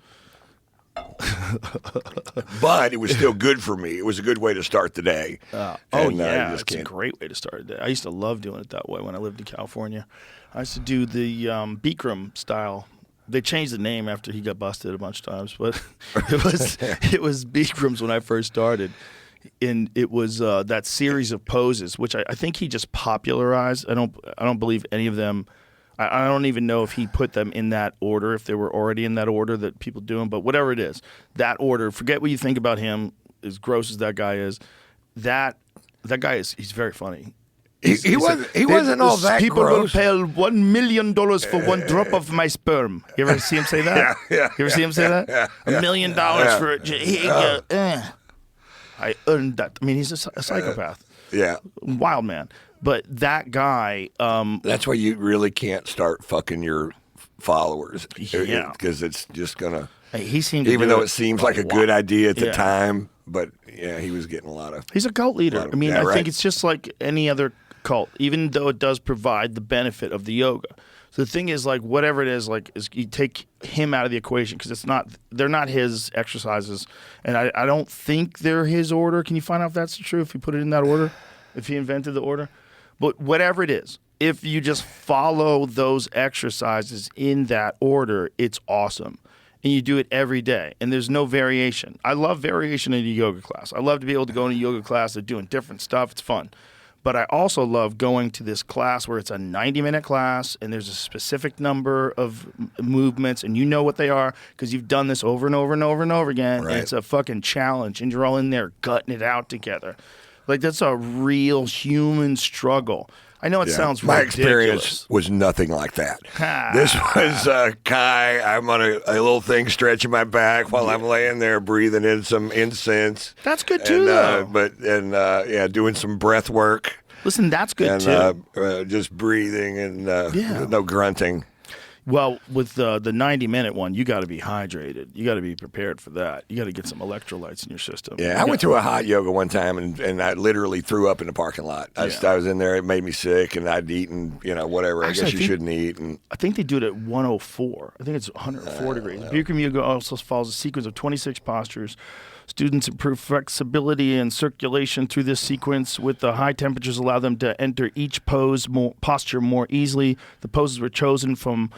But it was still good for me. It was a good way to start the day. It's a great way to start the day. I used to love doing it that way when I lived in California. I used to do the Bikram style. They changed the name after he got busted a bunch of times, but it was Bikram's when I first started, and it was that series of poses, which I think he just popularized. I don't believe any of them. I don't even know if he put them in that order, if they were already in that order that people do them. But whatever it is, that order. Forget what you think about him. As gross as that guy is, that guy he's very funny. He wasn't all that people gross. People will pay $1 million for one drop of my sperm. You ever see him say that? Yeah. You ever see him say that? $1 million for it. I earned that. I mean, he's a psychopath. Wild man. But that guy. That's why you really can't start fucking your followers. Yeah. Because it's just gonna. He seemed to even though it seems like a good idea at the Yeah. time, but he was getting a lot of. He's a cult leader. I mean, I right. think it's just like any other cult, even though it does provide the benefit of the yoga. So the thing is, like, whatever it is you take him out of the equation because they're not his exercises, and I don't think they're his order. Can you find out if that's true? If he put it in that order, if he invented the order, but whatever it is, if you just follow those exercises in that order, it's awesome. And you do it every day, and there's no variation. I love variation in a yoga class. I love to be able to go in a yoga class that's doing different stuff. It's fun. But I also love going to this class where it's a 90-minute class, and there's a specific number of movements, and you know what they are because you've done this over and over and over and over again. Right. And it's a fucking challenge, and you're all in there gutting it out together. Like, that's a real human struggle. I know it sounds My ridiculous. experience was nothing like that. This was Kai. I'm on a little thing stretching my back while I'm laying there breathing in some incense. That's good too, though. Doing some breath work. Listen, that's good too. Just breathing and no grunting. Well, with the 90-minute one, you got to be hydrated. You got to be prepared for that. You got to get some electrolytes in your system. Yeah, I went to a hot yoga one time and I literally threw up in the parking lot. I was in there. It made me sick, and I'd eaten, whatever. Actually, I guess you shouldn't eat. And I think they do it at 104. I think it's 104 degrees. Bikram yoga also follows a sequence of 26 postures. Students improve flexibility and circulation through this sequence. With the high temperatures, allow them to enter each posture more easily. The poses were chosen from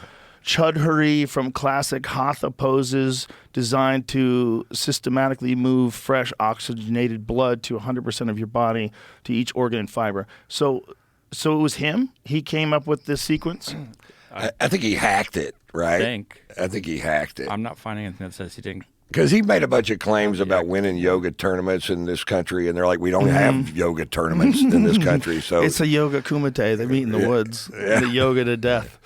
Chudhuri, from classic Hatha poses designed to systematically move fresh oxygenated blood to 100% of your body to each organ and fiber. So it was him? He came up with this sequence? I think he hacked it, right? I think he hacked it. I'm not finding anything that says he didn't. Because he made a bunch of claims about winning yoga tournaments in this country, and they're like, we don't have yoga tournaments in this country. So it's a yoga kumite. They meet in the woods. The yoga to death.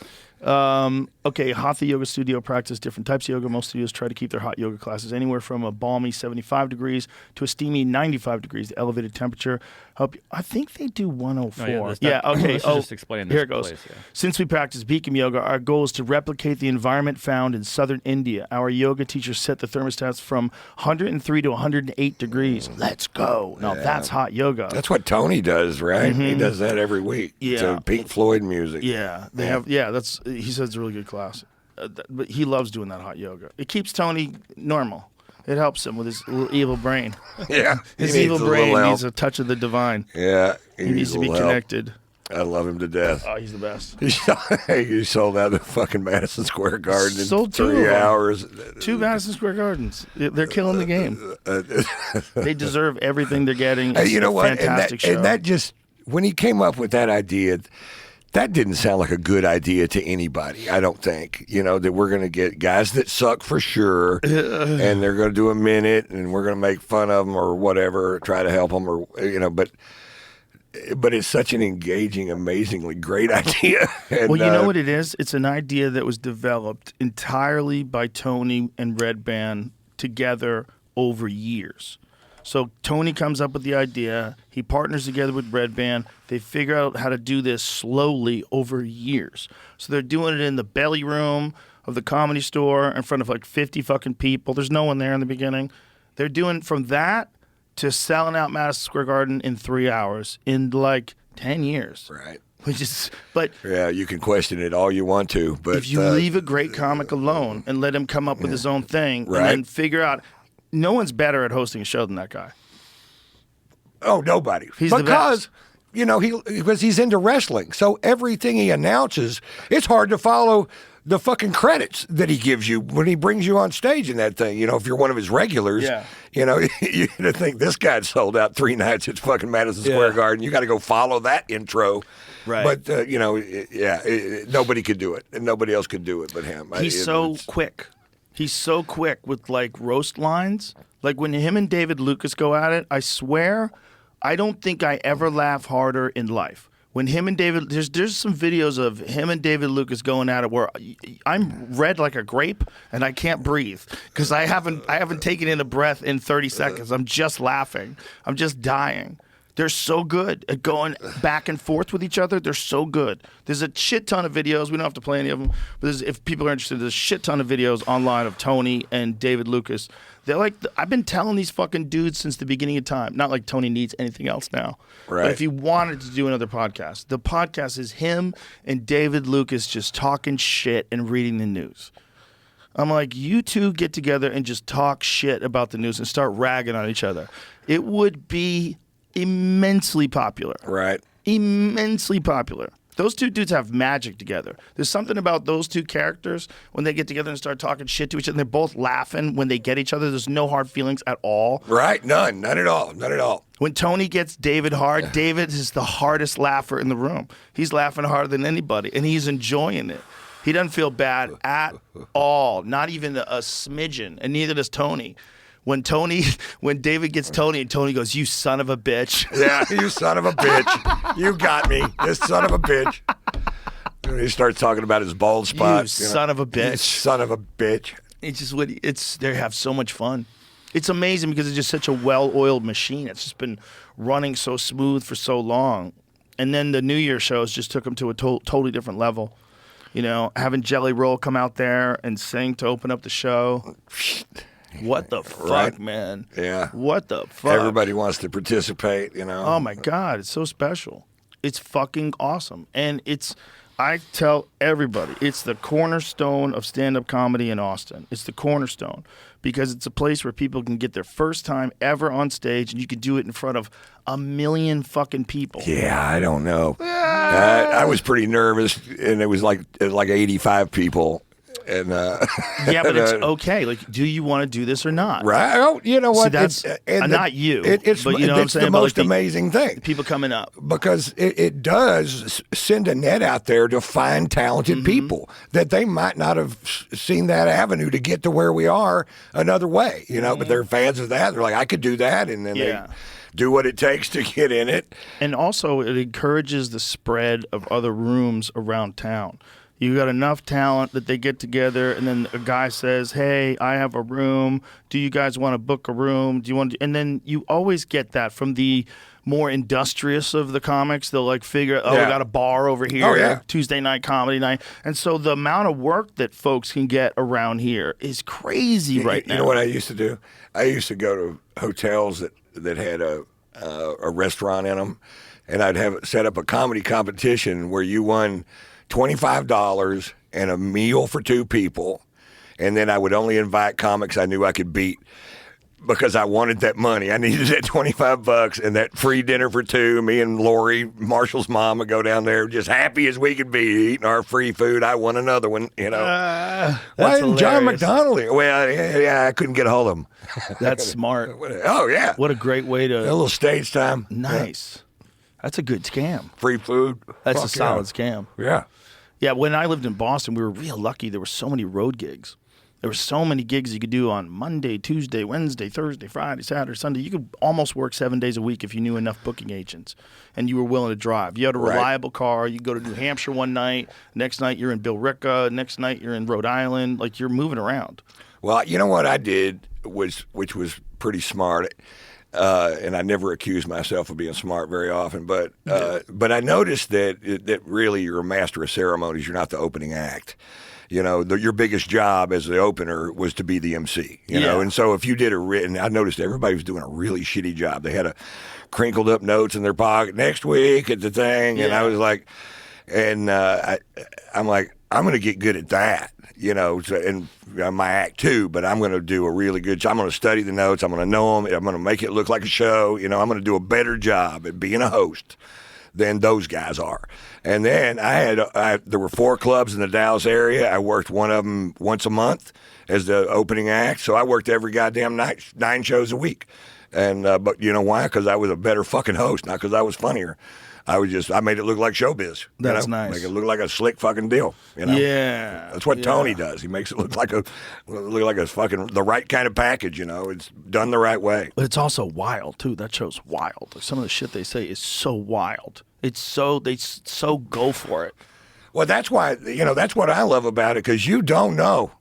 Okay, Hatha Yoga Studio practice different types of yoga. Most studios try to keep their hot yoga classes anywhere from a balmy 75 degrees to a steamy 95 degrees. The elevated temperature help you. I think they do 104. Okay. Just explain this here it goes. Place, Since we practice Bikram yoga, our goal is to replicate the environment found in southern India. Our yoga teachers set the thermostats from 103 to 108 degrees. Let's go. Now that's hot yoga. That's what Tony does, right? He does that every week. Yeah. To Pink Floyd music. Yeah, they have. Yeah, he says it's a really good class. But he loves doing that hot yoga. It keeps Tony normal. It helps him with his little evil brain. Yeah. His evil brain needs a touch of the divine. Yeah. He needs to be connected. I love him to death. Oh, he's the best. He sold out the fucking Madison Square Garden in Sold 2 3 of 'em. hours. 2 Madison Square Gardens. They're killing the game. They deserve everything they're getting. It's You know a what? fantastic show. And that just, when he came up with that idea, that didn't sound like a good idea to anybody, I don't think. That we're going to get guys that suck for sure, and they're going to do a minute, and we're going to make fun of them or whatever, try to help them, or but it's such an engaging, amazingly great idea. And, well, you know what it is? It's an idea that was developed entirely by Tony and Red Band together over years. So Tony comes up with the idea. He partners together with Red Band. They figure out how to do this slowly over years. So they're doing it in the belly room of the Comedy Store in front of like 50 fucking people. There's no one there in the beginning. They're doing from that to selling out Madison Square Garden in 3 hours in like 10 years. Right. Which is, but yeah, you can question it all you want to, but if you leave a great comic alone and let him come up with his own thing, Right. and then figure out, no one's better at hosting a show than that guy. Oh, nobody. He's the best. Because he's into wrestling, so everything he announces, it's hard to follow the fucking credits that he gives you when he brings you on stage in that thing. If you're one of his regulars, Yeah. you think this guy sold out 3 nights at fucking Madison Square Yeah. Garden. You got to go follow that intro. Right. But, nobody could do it, and nobody else could do it but him. He's so quick. He's so quick with like roast lines. Like when him and David Lucas go at it, I swear, I don't think I ever laugh harder in life. When him and David, there's some videos of him and David Lucas going at it where I'm red like a grape and I can't breathe because I haven't taken in a breath in 30 seconds. I'm just laughing. I'm just dying. They're so good at going back and forth with each other. They're so good. There's a shit ton of videos. We don't have to play any of them. But if people are interested, there's a shit ton of videos online of Tony and David Lucas. They're like, I've been telling these fucking dudes since the beginning of time. Not like Tony needs anything else now. Right. But if he wanted to do another podcast, the podcast is him and David Lucas just talking shit and reading the news. I'm like, you two get together and just talk shit about the news and start ragging on each other. It would be immensely popular. Right. Immensely popular. Those two dudes have magic together. There's something about those two characters when they get together and start talking shit to each other. And they're both laughing when they get each other. There's no hard feelings at all. Right. None at all. Not at all. When Tony gets David hard, David is the hardest laugher in the room. He's laughing harder than anybody, and he's enjoying it. He doesn't feel bad at all, not even a smidgen, and neither does Tony. When David gets Tony and Tony goes, "You son of a bitch." Yeah, you son of a bitch. You got me. This son of a bitch. And he starts talking about his bald spot. You son of a bitch. You son of a bitch. It's just they have so much fun. It's amazing because it's just such a well-oiled machine. It's just been running so smooth for so long. And then the New Year shows just took them to a totally different level. Having Jelly Roll come out there and sing to open up the show. What the fuck, Right. man? Yeah. What the fuck? Everybody wants to participate, Oh my God, it's so special. It's fucking awesome. And I tell everybody, it's the cornerstone of stand-up comedy in Austin. It's the cornerstone because it's a place where people can get their first time ever on stage and you can do it in front of 1 million fucking people. Yeah, I don't know. I was pretty nervous, and it was like 85 people. And yeah, but it's okay. Like, do you want to do this or not? Right. Oh, you know what? See, that's not you. But you know what I'm saying? The most amazing thing. People coming up. Because it does send a net out there to find talented people that they might not have seen that avenue to get to where we are another way, but they're fans of that. They're like, I could do that. And then they do what it takes to get in it. And also, it encourages the spread of other rooms around town. You got enough talent that they get together, and then a guy says, "Hey, I have a room. Do you guys want to book a room? Do you want?" And then you always get that from the more industrious of the comics. They'll like figure, we got a bar over here, Tuesday night comedy night, and so the amount of work that folks can get around here is crazy right now. You know what I used to do? I used to go to hotels that had a restaurant in them, and I'd have set up a comedy competition where you won $25 and a meal for 2 people, and then I would only invite comics I knew I could beat because I wanted that money. I needed that $25 and that free dinner for two. Me and Lori, Marshall's mom, would go down there just happy as we could be, eating our free food. I want another one, you know. Why That's didn't John hilarious. McDonald? Well, yeah, I couldn't get a hold of him. That's smart. Oh, yeah. What a great way A to. little stage time. Nice. That's a good scam. Free food. That's Fuck a solid scam. Yeah. Yeah, when I lived in Boston, we were real lucky. There were so many road gigs. There were so many gigs you could do on Monday, Tuesday, Wednesday, Thursday, Friday, Saturday, Sunday. You could almost work 7 days a week if you knew enough booking agents and you were willing to drive. You had a Right. reliable car. You go to New Hampshire one night. Next night, you're in Billerica. Next night, you're in Rhode Island. Like, you're moving around. Well, you know what I did, which was pretty smart, and I never accused myself of being smart very often, but I noticed that really you're a master of ceremonies. You're not the opening act. You know, your biggest job as the opener was to be the MC, you know? And so if you did and I noticed everybody was doing a really shitty job. They had crinkled up notes in their pocket next week at the thing. And I was like, I'm like, I'm going to get good at that, you know, and my act too, but I'm going to do a really good job. I'm going to study the notes. I'm going to know them. I'm going to make it look like a show. You know, I'm going to do a better job at being a host than those guys are. And then there were 4 clubs in the Dallas area. I worked one of them once a month as the opening act. So I worked every goddamn night, 9 shows a week. And but you know why? Because I was a better fucking host, not because I was funnier. I made it look like showbiz. That's you know? nice. Make it look like a slick fucking deal. You know? Yeah. That's what Tony does. He makes it look like a fucking the right kind of package. You know, it's done the right way. But it's also wild, too. That show's wild. Like, some of the shit they say is so wild. They so go for it. Well, that's why, you know, that's what I love about it, because you don't know.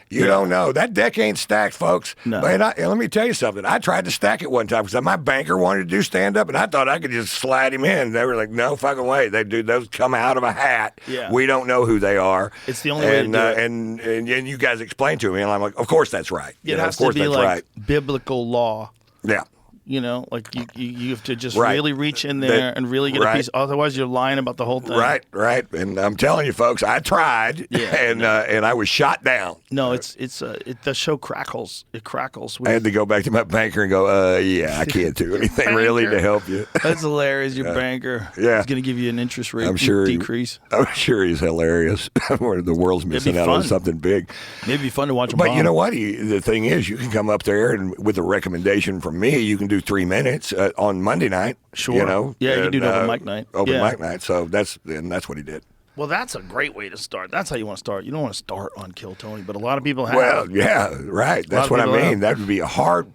You don't know. That deck ain't stacked, folks. No. But and let me tell you something. I tried to stack it one time because my banker wanted to do stand-up, and I thought I could just slide him in. They were like, no fucking way. Those come out of a hat. Yeah. We don't know who they are. It's the only way to do it. And you guys explained to me, and I'm like, of course that's right. It has to be like biblical law. Yeah. You know, like you have to just Right. really reach in there and really get a piece. Otherwise, you're lying about the whole thing. Right. And I'm telling you, folks, I tried, and I was shot down. No, the show crackles. It crackles. I had to go back to my banker and go, yeah, I can't do anything really to help you. That's hilarious. Your banker. Yeah. He's going to give you an interest rate decrease. I'm sure he's hilarious. The world's missing out on something big. Maybe be fun to watch him. But you know what? The thing is, you can come up there and with a recommendation from me, you can do 3 minutes on Monday night. Sure. You know? Yeah, you can do an open mic night. Open mic night. So that's what he did. Well, that's a great way to start. That's how you want to start. You don't want to start on Kill Tony, but a lot of people have. Well, yeah, right. That's what I mean. have. That would be a hard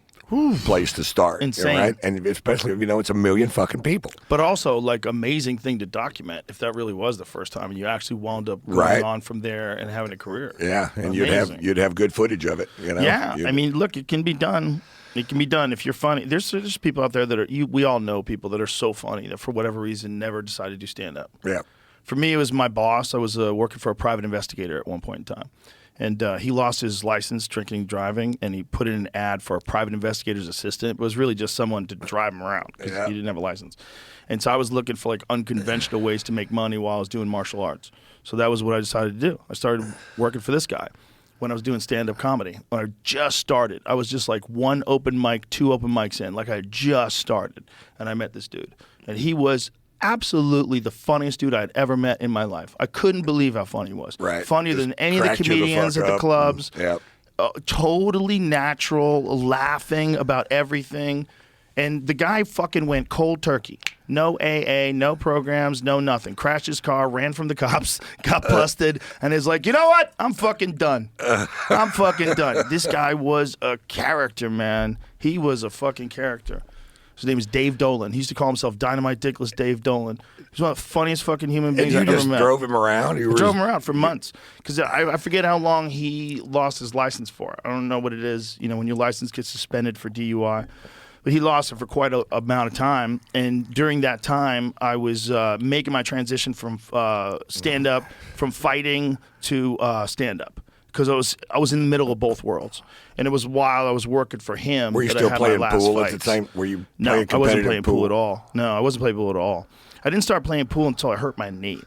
place to start. Insane. Right? And especially if you know it's 1 million fucking people. But also, like, amazing thing to document if that really was the first time and you actually wound up going on from there and having a career. Yeah, and Amazing. you'd have good footage of it. You know. Yeah, I mean, look, it can be done. It can be done if you're funny. There's people out there that are. We all know people that are so funny that for whatever reason never decided to do stand up. Yeah. For me, it was my boss. I was working for a private investigator at one point in time. And he lost his license, drinking and driving, and he put in an ad for a private investigator's assistant. It was really just someone to drive him around because he didn't have a license. And so I was looking for like unconventional ways to make money while I was doing martial arts. So that was what I decided to do. I started working for this guy when I was doing stand-up comedy. When I just started, I was just like 1 open mic, 2 open mics in. Like I had just started, and I met this dude. And he was absolutely the funniest dude I'd ever met in my life. I couldn't believe how funny he was. Right. Funnier Just than any of the cracked you the comedians fuck at the up. clubs. Yep. Totally natural, laughing about everything. And the guy fucking went cold turkey. No AA, no programs, no nothing. Crashed his car, ran from the cops, got busted, and is like, you know what? I'm fucking done. I'm fucking done. This guy was a character, man. He was a fucking character. His name is Dave Dolan. He used to call himself Dynamite Dickless Dave Dolan. He's one of the funniest fucking human beings I've ever met. And you just drove him around? I drove him around for months because I forget how long he lost his license for. I don't know what it is, you know, when your license gets suspended for DUI. But he lost it for quite a amount of time. And during that time, I was making my transition from stand-up, from fighting to stand-up. Because I was in the middle of both worlds, and it was while I was working for him. Were you that still I had playing my last pool fights. at the time? Were you No, playing I wasn't playing competitive pool at all. No, I wasn't playing pool at all. I didn't start playing pool until I hurt my knee.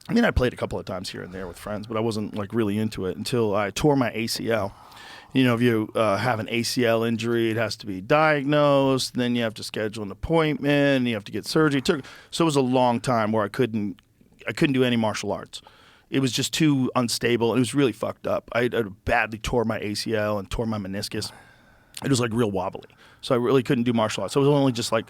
I mean, I played a couple of times here and there with friends, but I wasn't like really into it until I tore my ACL. You know, if you have an ACL injury, it has to be diagnosed. Then you have to schedule an appointment. And you have to get surgery. So it was a long time where I couldn't do any martial arts. It was just too unstable. And it was really fucked up. I badly tore my ACL and tore my meniscus. It was like real wobbly. So I really couldn't do martial arts. So it was only just like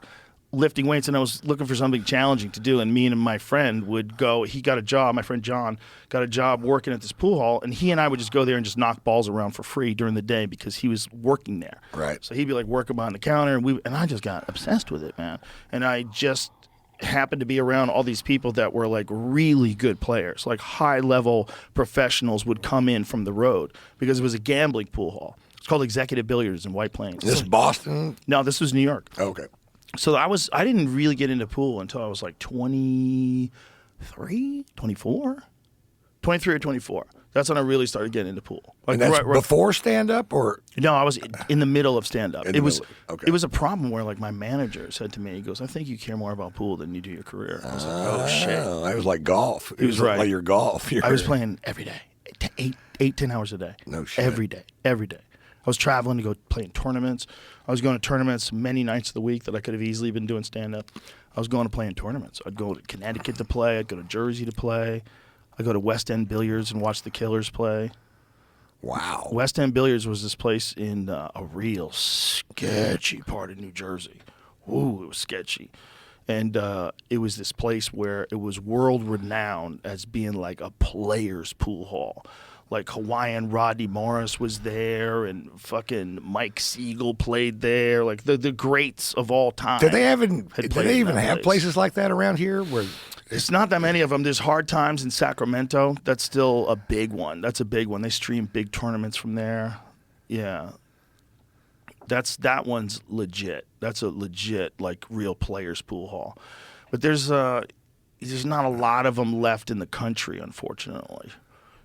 lifting weights, and I was looking for something challenging to do. And me and my friend would go. He got a job. My friend John got a job working at this pool hall, and he and I would just go there and just knock balls around for free during the day because he was working there. Right. So he'd be like working behind the counter, and I just got obsessed with it, man. And I just happened to be around all these people that were like really good players, like high level professionals would come in from the road because it was a gambling pool hall. It's called Executive Billiards in White Plains. This is Boston? No, this was New York. Okay. So I didn't really get into pool until I was like 23 or 24. That's when I really started getting into pool. Like, and that's before stand-up or? No, I was in the middle of stand-up. It was a problem where like my manager said to me, he goes, I think you care more about pool than you do your career. I was like, oh, shit. I was like golf. He was right. Like your golf. I was playing every day, 10 hours a day. No shit. Every day. I was traveling to go play in tournaments. I was going to tournaments many nights of the week that I could have easily been doing stand-up. I was going to play in tournaments. I'd go to Connecticut to play. I'd go to Jersey to play. I'd go to West End Billiards and watch the Killers play. Wow. West End Billiards was this place in a real sketchy part of New Jersey. Ooh, it was sketchy. And it was this place where it was world-renowned as being like a player's pool hall. Like Hawaiian Rodney Morris was there, and fucking Mike Siegel played there. Like the greats of all time. Do they even have places like that around here? Where it's not that many of them. There's Hard Times in Sacramento. That's still a big one. That's a big one. They stream big tournaments from there. Yeah, that one's legit. That's a legit like real players pool hall. But there's not a lot of them left in the country, unfortunately.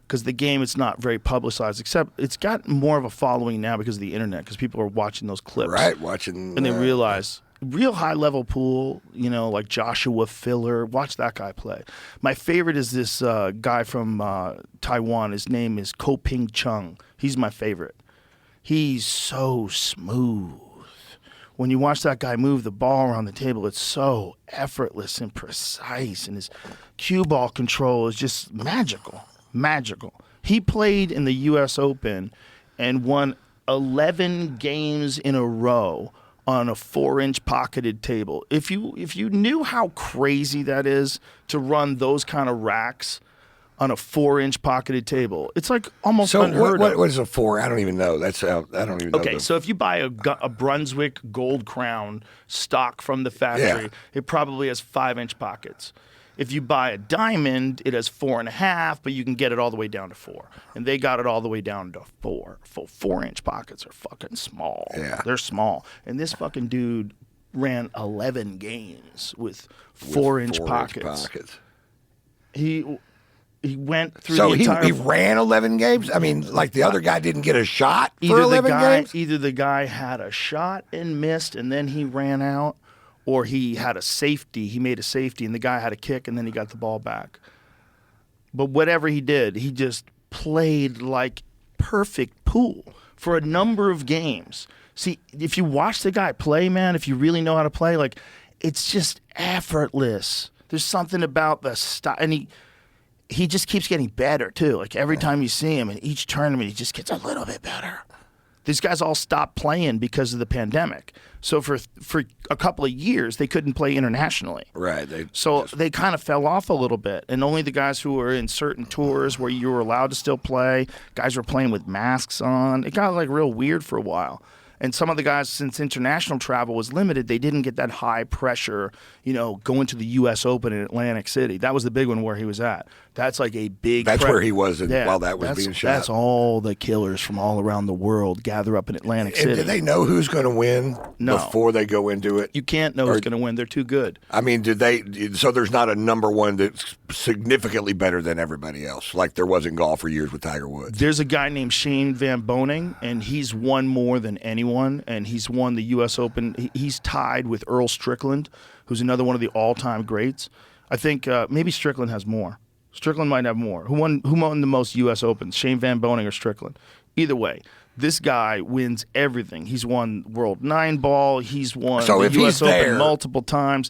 Because the game, it's not very publicized, except it's got more of a following now because of the internet, because people are watching those clips. Right, watching. And they realize, real high-level pool, you know, like Joshua Filler, watch that guy play. My favorite is this guy from Taiwan. His name is Ko Ping Chung. He's my favorite. He's so smooth. When you watch that guy move the ball around the table, it's so effortless and precise, and his cue ball control is just magical. He played in the U.S. Open and won 11 games in a row on a 4-inch pocketed table. If you knew how crazy that is to run those kind of racks on a 4-inch pocketed table, it's like almost unheard of. What is a 4? I don't even know. I don't even know. Okay, so if you buy a Brunswick Gold Crown stock from the factory, it probably has 5-inch pockets. If you buy a diamond, it has 4.5, but you can get it all the way down to 4. And they got it all the way down to 4. Full 4-inch pockets are fucking small. Yeah. They're small. And this fucking dude ran 11 games with 4-inch pockets. He went through the entire... So he ran 11 games? I mean, like the other guy didn't get a shot for 11 games? Either the guy had a shot and missed, and then he ran out, or he had a safety. He made a safety, and the guy had a kick, and then he got the ball back. But whatever he did, he just played like perfect pool for a number of games. See, if you watch the guy play, man, if you really know how to play, like, it's just effortless. There's something about the style, and he just keeps getting better, too. Like, every time you see him in each tournament, he just gets a little bit better. These guys all stopped playing because of the pandemic. So for a couple of years, they couldn't play internationally. Right. They kind of fell off a little bit. And only the guys who were in certain tours where you were allowed to still play, guys were playing with masks on. It got like real weird for a while. And some of the guys, since international travel was limited, they didn't get that high pressure, going to the U.S. Open in Atlantic City. That was the big one where he was at. That's like a big... That's where he was while that was being shot. That's all the killers from all around the world gather up in Atlantic City. Do they know who's going to win before they go into it? You can't know who's going to win. They're too good. I mean, so there's not a number one that's significantly better than everybody else, like there was in golf for years with Tiger Woods? There's a guy named Shane Van Boening, and he's won more than anyone, and he's won the U.S. Open. He's tied with Earl Strickland, who's another one of the all-time greats. I think maybe Strickland has more. Strickland might have more. Who won the most U.S. Opens, Shane Van Boening or Strickland? Either way, This guy wins everything. He's won World 9-Ball. He's won So the if U.S. he's Open there- multiple times.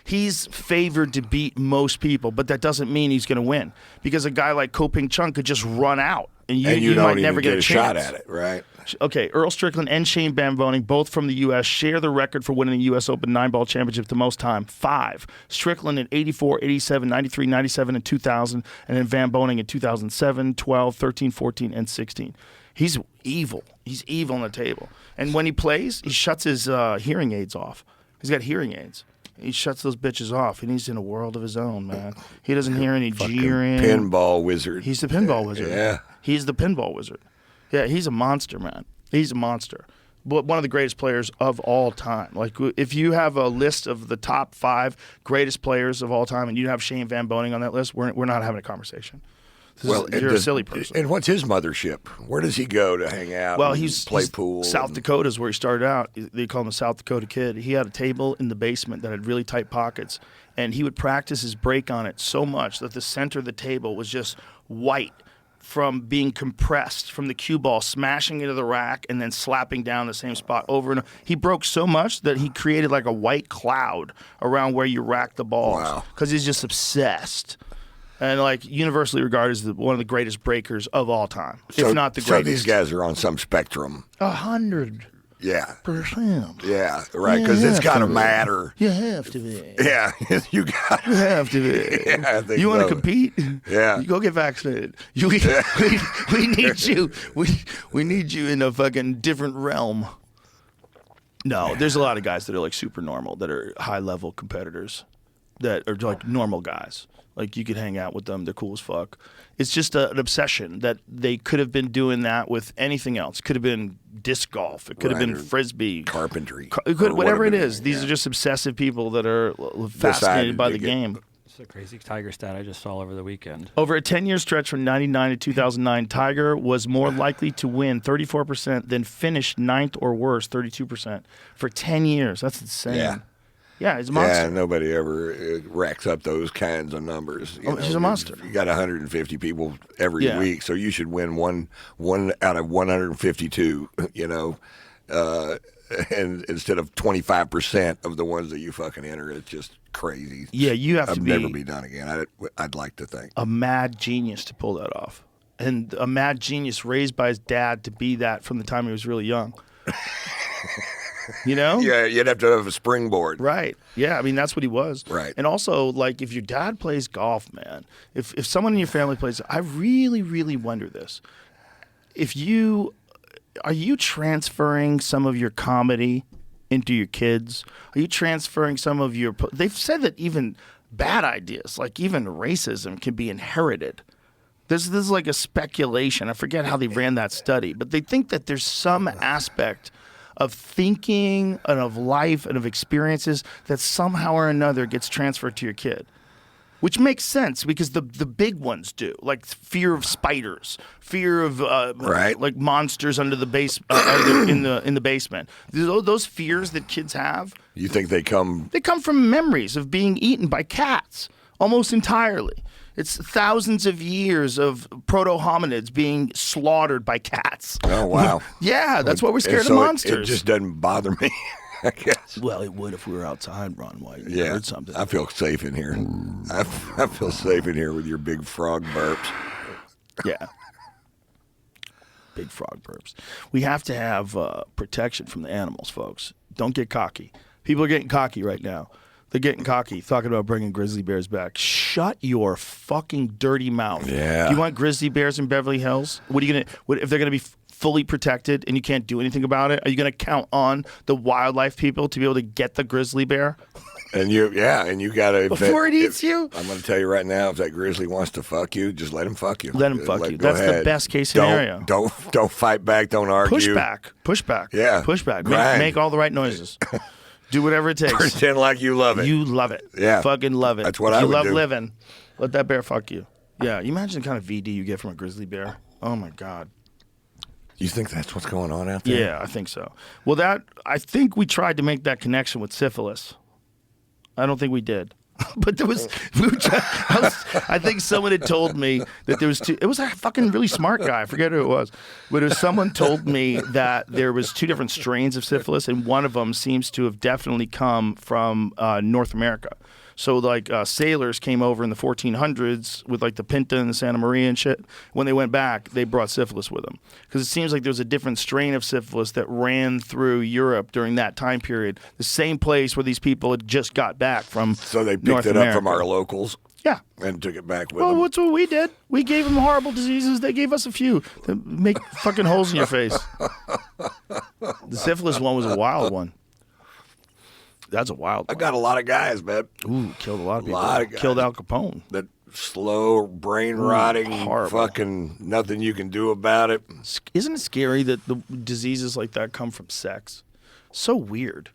He's favored to beat most people, but that doesn't mean he's going to win because a guy like Ko Ping Chung could just run out, and you don't might even never get a shot chance. at it, right? Okay, Earl Strickland and Shane Van Boening, both from the U.S., share the record for winning the U.S. Open 9-Ball Championship the most time, 5. Strickland in 84, 87, 93, 97, and 2000, and then Van Boening in 2007, 12, 13, 14, and 16. He's evil. He's evil on the table. And when he plays, he shuts his hearing aids off. He's got hearing aids. He shuts those bitches off, and he's in a world of his own, man. He doesn't hear any jeering. Pinball wizard. He's the pinball wizard. Yeah. He's the pinball wizard. Yeah, he's a monster, man. He's a monster. But one of the greatest players of all time. Like, if you have a list of the top 5 greatest players of all time, and you have Shane Van Boening on that list, we're not having a conversation. You're a silly person. And what's his mothership? Where does he go to hang out? Well, and he's play pool. South Dakota is where he started out. They call him the South Dakota Kid. He had a table in the basement that had really tight pockets, and he would practice his break on it so much that the center of the table was just white from being compressed from the cue ball, smashing into the rack, and then slapping down the same spot over and over. He broke so much that he created like a white cloud around where you rack the balls. Wow. Because he's just obsessed. And like universally regarded as one of the greatest breakers of all time, if not the greatest. So these guys are on some spectrum. 100%. Yeah. Yeah, Yeah, right, because it's got to matter. You have to be. Yeah, you got You have to be. Yeah, I think you want to so. compete? Yeah. You go get vaccinated. We need you. We need you in a fucking different realm. No, there's a lot of guys that are like super normal, that are high level competitors, that are like normal guys. Like you could hang out with them. They're cool as fuck. It's just an obsession that they could have been doing that with anything else. Could have been disc golf. It could have been frisbee. Carpentry. It could, Or whatever it whatever, is. These yeah. are just obsessive people that are fascinated Decided by to the get- game. It's a crazy Tiger stat I just saw over the weekend. Over a 10-year stretch from 99 to 2009, Tiger was more likely to win 34% than finish 9th or worse, 32%. For 10 years. That's insane. Yeah. Yeah, he's a monster. Yeah, nobody ever racks up those kinds of numbers. He's a monster. You got 150 people every Yeah. week, so you should win one out of 152. And instead of 25% of the ones that you fucking enter, it's just crazy. Yeah, you have to I'd be never be done again. I'd like to think. a mad genius to pull that off. And a mad genius raised by his dad to be that from the time he was really young. You know? Yeah, you'd have to have a springboard. Right. Yeah, I mean, that's what he was. Right. And also, like, if your dad plays golf, man, if someone in your family plays, I really, really wonder this. Are you transferring some of your comedy into your kids? Are you transferring some of your, they've said that even bad ideas, like even racism, can be inherited. This is like a speculation. I forget how they ran that study, but they think that there's some aspect of thinking and of life and of experiences that somehow or another gets transferred to your kid. Which makes sense because the big ones do, like fear of spiders, fear of Right. like monsters under the base in the basement. Those fears that kids have, You think they come? they come from memories of being eaten by cats almost entirely. It's thousands of years of proto-hominids being slaughtered by cats. Oh, wow. Yeah, that's why we're And scared so of monsters. It just doesn't bother me, I guess. Well, it would if we were outside, Ron White. You Yeah, heard something. I feel safe in here. I feel safe in here with your big frog burps. Yeah. Big frog burps. We have to have protection from the animals, folks. Don't get cocky. People are getting cocky right now. They're getting cocky, talking about bringing grizzly bears back. Shut your fucking dirty mouth. Yeah. Do you want grizzly bears in Beverly Hills? What are you gonna? If they're gonna be fully protected and you can't do anything about it, are you gonna count on the wildlife people to be able to get the grizzly bear? And you got to Before it eats you? I'm going to tell you right now, if that grizzly wants to fuck you, just let him fuck you. Let him fuck you. Go That's the ahead. best case scenario. Don't fight back. Don't argue. Push back. Yeah. Push back. Grind. Make all the right noises. Do whatever it takes. Pretend like you love it. You love it. Yeah. Fucking love it. That's what if I you would love do. living, let that bear fuck you. Yeah. You imagine the kind of VD you get from a grizzly bear? Oh my God. You think that's what's going on out there? Yeah, I think so. Well, I think we tried to make that connection with syphilis. I don't think we did. But there was, I think someone had told me that there was two. It was a fucking really smart guy. I forget who it was, but it was someone told me that there was two different strains of syphilis, and one of them seems to have definitely come from North America. So like sailors came over in the 1400s with like the Pinta and the Santa Maria and shit. When they went back, they brought syphilis with them because it seems like there was a different strain of syphilis that ran through Europe during that time period. The same place where these people had just got back from. So they picked North it America. up from our locals. Yeah. And took it back with Well, them. that's what we did. We gave them horrible diseases. They gave us a few to make fucking holes in your face. The syphilis one was a wild one. That's a wild one. I got a lot of guys, man. Ooh, killed a lot of people. Lot of guys. Killed Al Capone. That slow, brain rotting, horrible. fucking nothing you can do about it. Isn't it scary that the diseases like that come from sex? So weird.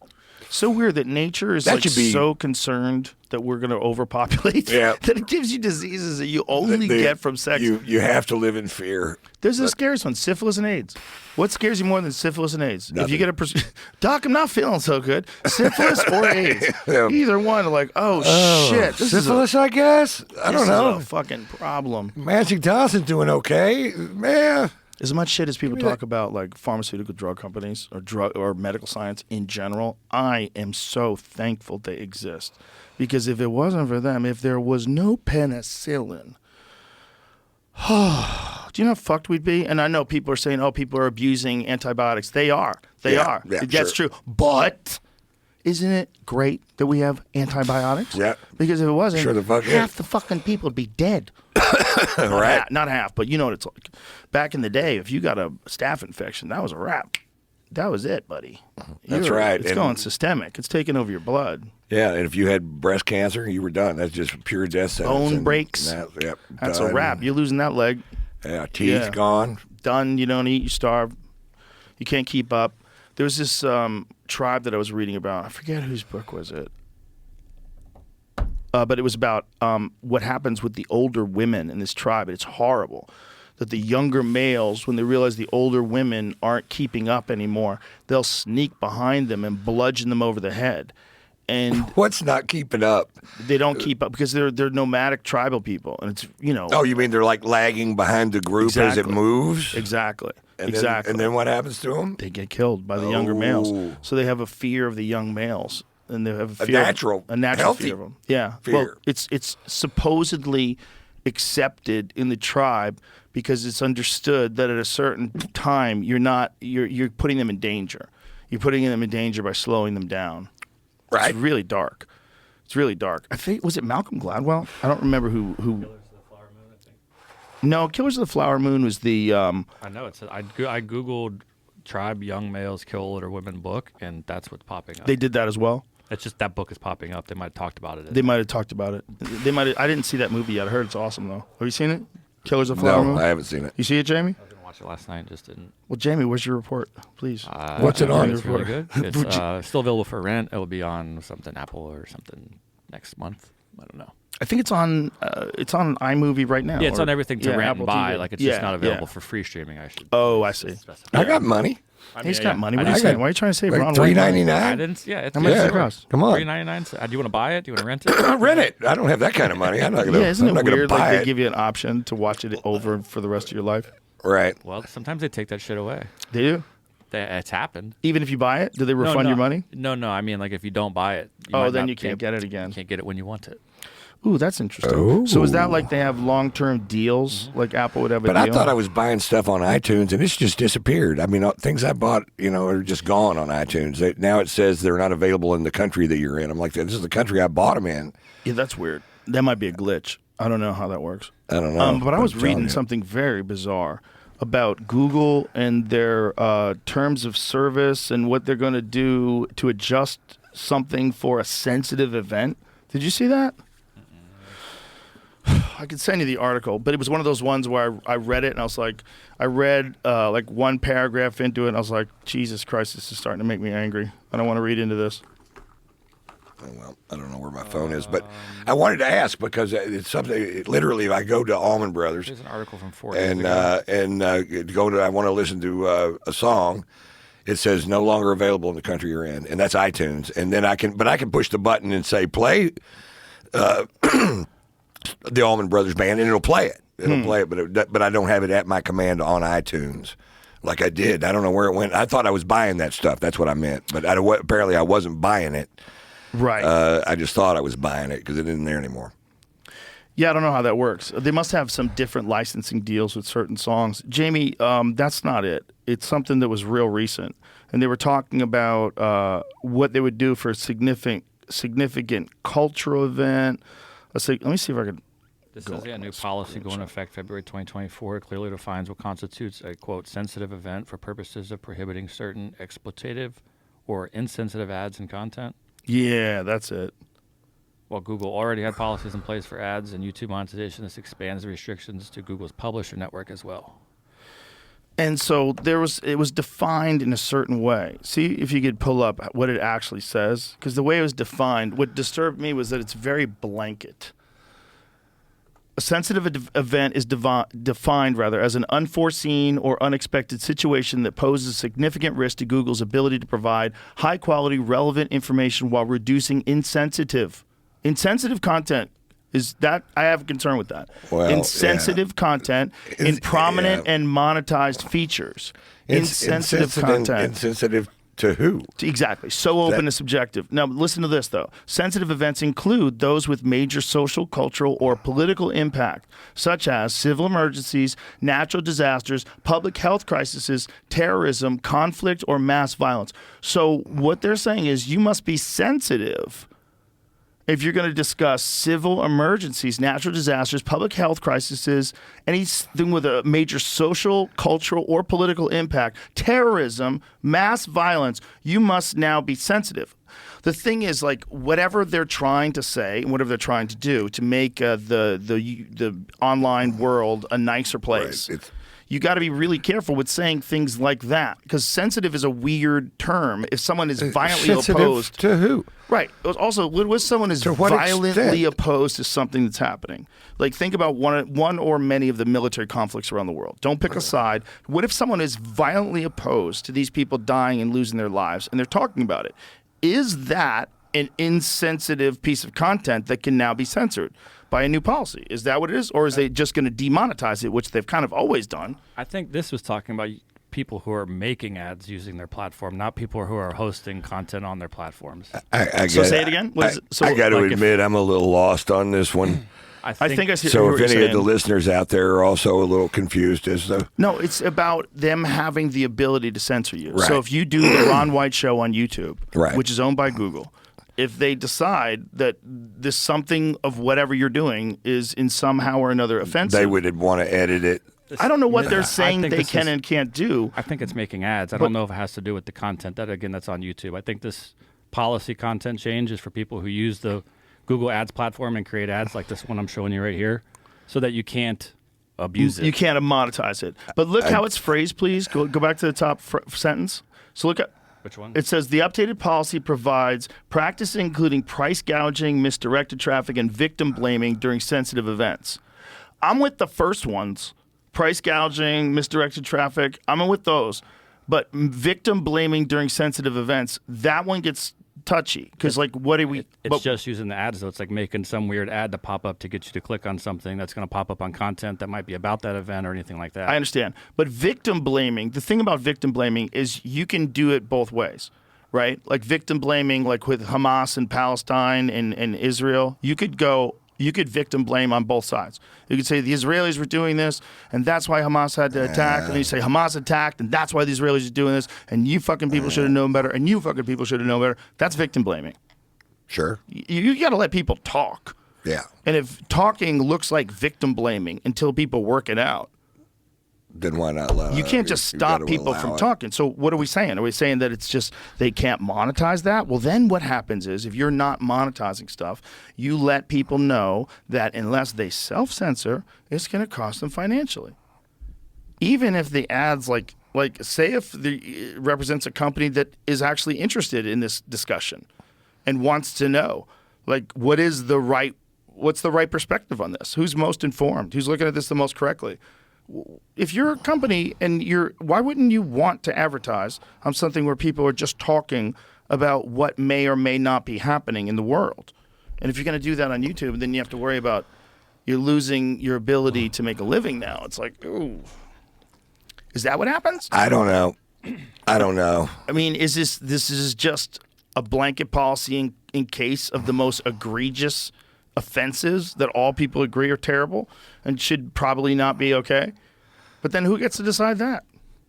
So weird that nature is That like should be- so concerned that we're going to overpopulate Yeah. that it gives you diseases that you only get from sex. You have to live in fear. There's the scariest one, syphilis and AIDS. What scares you more than syphilis and AIDS? If you Nothing. get a Doc, I'm not feeling so good. Syphilis or AIDS? Yeah. Either one, like, oh shit, this Syphilis, I guess. I don't is know. a fucking problem. Magic Johnson's doing okay, man. As much shit as people talk about like pharmaceutical drug companies or medical science in general, I am so thankful they exist. Because if it wasn't for them, if there was no penicillin, do you know how fucked we'd be? And I know people are saying, oh, people are abusing antibiotics. They are. They are. Yeah, That's sure. true. But isn't it great that we have antibiotics? Yeah. Because if it wasn't, Sure the fuck half is. the fucking people would be dead. Right. Not half, but you know what it's like. Back in the day, if you got a staph infection, that was a wrap. That was it, buddy. That's right. It's And- going systemic. It's taking over your blood. Yeah, and if you had breast cancer, you were done. That's just pure death sentence. Bone And breaks. Yep, That's done. a wrap. You're losing that leg. Yeah, teeth Yeah. gone. Done. You don't eat. You starve. You can't keep up. There was this tribe that I was reading about. I forget whose book was it. But it was about what happens with the older women in this tribe. It's horrible that the younger males, when they realize the older women aren't keeping up anymore, they'll sneak behind them and bludgeon them over the head. And What's not keeping up? they don't keep up because they're nomadic tribal people, and it's Oh, you mean they're like lagging behind the group as it Exactly. moves? exactly And exactly. Then what happens to them? They get killed by the younger males. Oh. So they have a fear of the young males, and they have a A fear natural, a natural healthy fear of them. Yeah, fear. well, it's supposedly accepted in the tribe because it's understood that at a certain time you're putting them in danger. You're putting them in danger by slowing them down. Right. It's really dark. It's really dark. I think was it Malcolm Gladwell? I don't remember who. No, Killers of the Flower Moon was the. I know it said I googled tribe young males kill older women book, and that's what's popping up. They did that as well. It's just that book is popping up. They might have talked about it. They might have talked about it. They might. I didn't see that movie yet. I heard it's awesome though. Have you seen it? Killers of the Flower No, Moon. I haven't seen it. You see it, Jamie? I didn't watch it last night. Just didn't. Well, Jamie, where's your report, please? What's it on? It's really good. It's still available for rent. It will be on something Apple or something next month. I don't know. I think it's on iMovie right now. Yeah, it's or- on everything to yeah, rent Apple and buy. TV. Like it's Yeah, just not available yeah. for free streaming. I should. Oh, I see. specify. I got money. He's got money. I What are you did. saying? Why are you trying to save Like Ron $3.99. White money? I didn't. Yeah, it's How much does Yeah. it cost? Come on. $3.99. Do you want to buy it? Do you want to rent it? Rent it. I don't have that kind of money. I'm not gonna. Yeah, isn't I'm it not gonna weird? buy Like they it. give you an option to watch it over for the rest of your life. Right. Well, sometimes they take that shit away. They do. It's happened. Even if you buy it, do they refund no, your money? No. I mean, like if you don't buy it. Then you can't get it again. You can't get it when you want it. Ooh, that's interesting. Oh. So is that like they have long-term deals, like Apple would have a But deal? I thought I was buying stuff on iTunes, and it's just disappeared. I mean, things I bought, are just gone on iTunes. Now it says they're not available in the country that you're in. I'm like, this is the country I bought them in. Yeah, that's weird. That might be a glitch. I don't know how that works. I don't know. But I was I'm telling reading you. something very bizarre about Google and their terms of service and what they're going to do to adjust something for a sensitive event. Did you see that? I could send you the article, but it was one of those ones where I read it and I was like, I read like one paragraph into it and I was like, Jesus Christ, this is starting to make me angry. I don't want to read into this. Oh, well, I don't know where my phone is, but I wanted to ask because it's something. Literally, I go to Allman Brothers There's an article from 4 and days ago. I want to listen to a song. It says no longer available in the country you're in, and that's iTunes. And then I can push the button and say play the Allman Brothers Band, and it'll play it. It'll play it, but I don't have it at my command on iTunes like I did. I don't know where it went. I thought I was buying that stuff. That's what I meant. But apparently I wasn't buying it. Right. I just thought I was buying it because it isn't there anymore. Yeah, I don't know how that works. They must have some different licensing deals with certain songs. Jamie, that's not it. It's something that was real recent. And they were talking about what they would do for a significant cultural event. Let me see if I can... This is a new policy going into effect February 2024. It clearly defines what constitutes a, quote, sensitive event for purposes of prohibiting certain exploitative or insensitive ads and content. Yeah, that's it. While Google already had policies in place for ads and YouTube monetization, this expands the restrictions to Google's publisher network as well. And so it was defined in a certain way. See if you could pull up what it actually says. Because the way it was defined, what disturbed me was that it's very blanket. A sensitive event is defined as an unforeseen or unexpected situation that poses significant risk to Google's ability to provide high-quality, relevant information while reducing insensitive content. Is that I have a concern with that? Well, insensitive content in prominent and monetized features. Insensitive content. Insensitive to who? Exactly. So open and subjective. Now, listen to this, though. Sensitive events include those with major social, cultural, or political impact, such as civil emergencies, natural disasters, public health crises, terrorism, conflict, or mass violence. So what they're saying is you must be sensitive if you're going to discuss civil emergencies, natural disasters, public health crises, anything with a major social, cultural, or political impact, terrorism, mass violence, you must now be sensitive. The thing is, like, whatever they're trying to say, whatever they're trying to do to make the online world a nicer place, right. You got to be really careful with saying things like that, because sensitive is a weird term. If someone is violently opposed to who? Right. Also, what someone is violently opposed to something that's happening? Like, think about one or many of the military conflicts around the world. Don't pick a side. What if someone is violently opposed to these people dying and losing their lives, and they're talking about it? Is that an insensitive piece of content that can now be censored by a new policy? Is that what it is? Or is they just going to demonetize it, which they've kind of always done? I think this was talking about people who are making ads using their platform, not people who are hosting content on their platforms. Say it again? I got to admit, I'm a little lost on this one. I think I see. So if any of the listeners out there are also a little confused as to... No, it's about them having the ability to censor you. Right. So if you do the Ron White Show on YouTube, right, which is owned by Google, if they decide that this something of whatever you're doing is in somehow or another offensive, they would want to edit it. I don't know what they're saying they can and can't do. I think it's making ads. I don't know if it has to do with the content. That's on YouTube. I think this policy content change is for people who use the Google Ads platform and create ads like this one I'm showing you right here, so that you can't abuse it. You can't monetize it. But look how it's phrased, please. Go back to the top sentence. So look at... Which one? It says the updated policy provides practice including price gouging, misdirected traffic, and victim blaming during sensitive events. I'm with the first ones. Price gouging, misdirected traffic, I'm with those. But victim blaming during sensitive events, that one gets touchy. Because, like, what do we... It's just using the ads, though. It's like making some weird ad to pop up to get you to click on something that's going to pop up on content that might be about that event or anything like that. I understand. But victim blaming, the thing about victim blaming is you can do it both ways, right? Like victim blaming, like with Hamas and Palestine and Israel, you could victim blame on both sides. You could say the Israelis were doing this, and that's why Hamas had to attack. And then you say Hamas attacked, and that's why the Israelis are doing this, and you fucking people should have known better, and you fucking people should have known better. That's victim blaming. Sure. You got to let people talk. Yeah. And if talking looks like victim blaming until people work it out, then why not allow it? You can't just stop people from talking. So what are we saying? Are we saying that it's just they can't monetize that? Well, then what happens is if you're not monetizing stuff, you let people know that unless they self-censor, it's going to cost them financially. Even if the ads, like say if it represents a company that is actually interested in this discussion and wants to know, like, what's the right perspective on this? Who's most informed? Who's looking at this the most correctly? If you're a company and why wouldn't you want to advertise on something where people are just talking about what may or may not be happening in the world? And if you're going to do that on YouTube, then you have to worry about you're losing your ability to make a living now. It's like, ooh. Is that what happens? I don't know. I mean, this is just a blanket policy in case of the most egregious offenses that all people agree are terrible and should probably not be okay? But then who gets to decide that?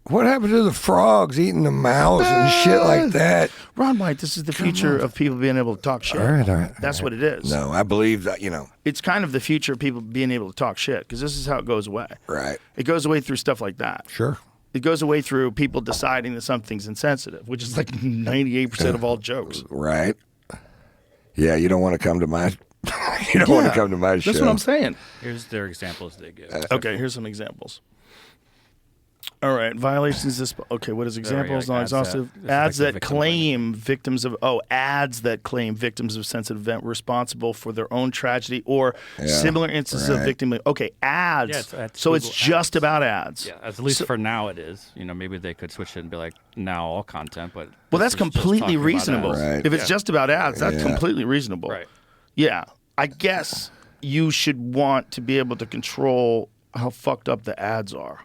What happened to the frogs eating the mouse and shit like that? Ron White, this is the future of people being able to talk shit. All right. That's what it is. No, I believe that, It's kind of the future of people being able to talk shit because this is how it goes away. Right. It goes away through stuff like that. Sure. It goes away through people deciding that something's insensitive, which is like 98% of all jokes. Right. Yeah, you don't want to come to my you don't want to come to my show. That's what I'm saying. Here's their examples they give. Okay, here's some examples. All right, violations. Okay, what is examples? Non-exhaustive. Ads that claim victims of ads that claim victims of sensitive event were responsible for their own tragedy or similar instances of victim. Okay, ads. Yeah, so it's just about ads. Yeah, at least for now it is. Maybe they could switch it and be like now all content, but that's completely reasonable. Right. If it's just about ads, that's completely reasonable. Right. Yeah, I guess you should want to be able to control how fucked up the ads are.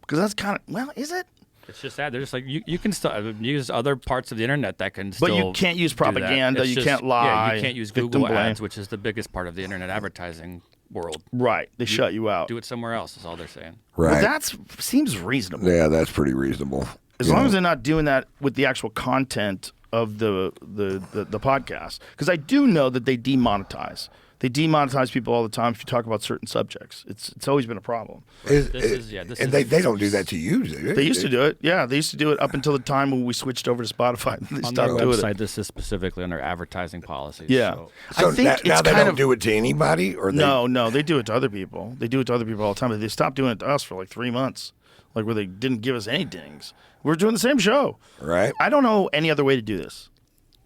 Because that's kind of, is it? It's just that. They're just like, you can still use other parts of the internet that can still. But you can't use propaganda. You can't lie. Yeah, you can't use Google ads, which is the biggest part of the internet advertising world. Right. They shut you out. Do it somewhere else, is all they're saying. Right. Well, that seems reasonable. Yeah, that's pretty reasonable. As long as they're not doing that with the actual content of the podcast. Because I do know that they demonetize. They demonetize people all the time if you talk about certain subjects. It's always been a problem. They don't do that to you, do they? They used to do it. Yeah, they used to do it up until the time when we switched over to Spotify. They on stopped their doing website, it. this is specifically under advertising policies. Yeah. So I think now it's they kind don't of, do it to anybody? Or No, they do it to other people. They do it to other people all the time. But they stopped doing it to us for like 3 months, like where they didn't give us any dings. We're doing the same show. Right. I don't know any other way to do this.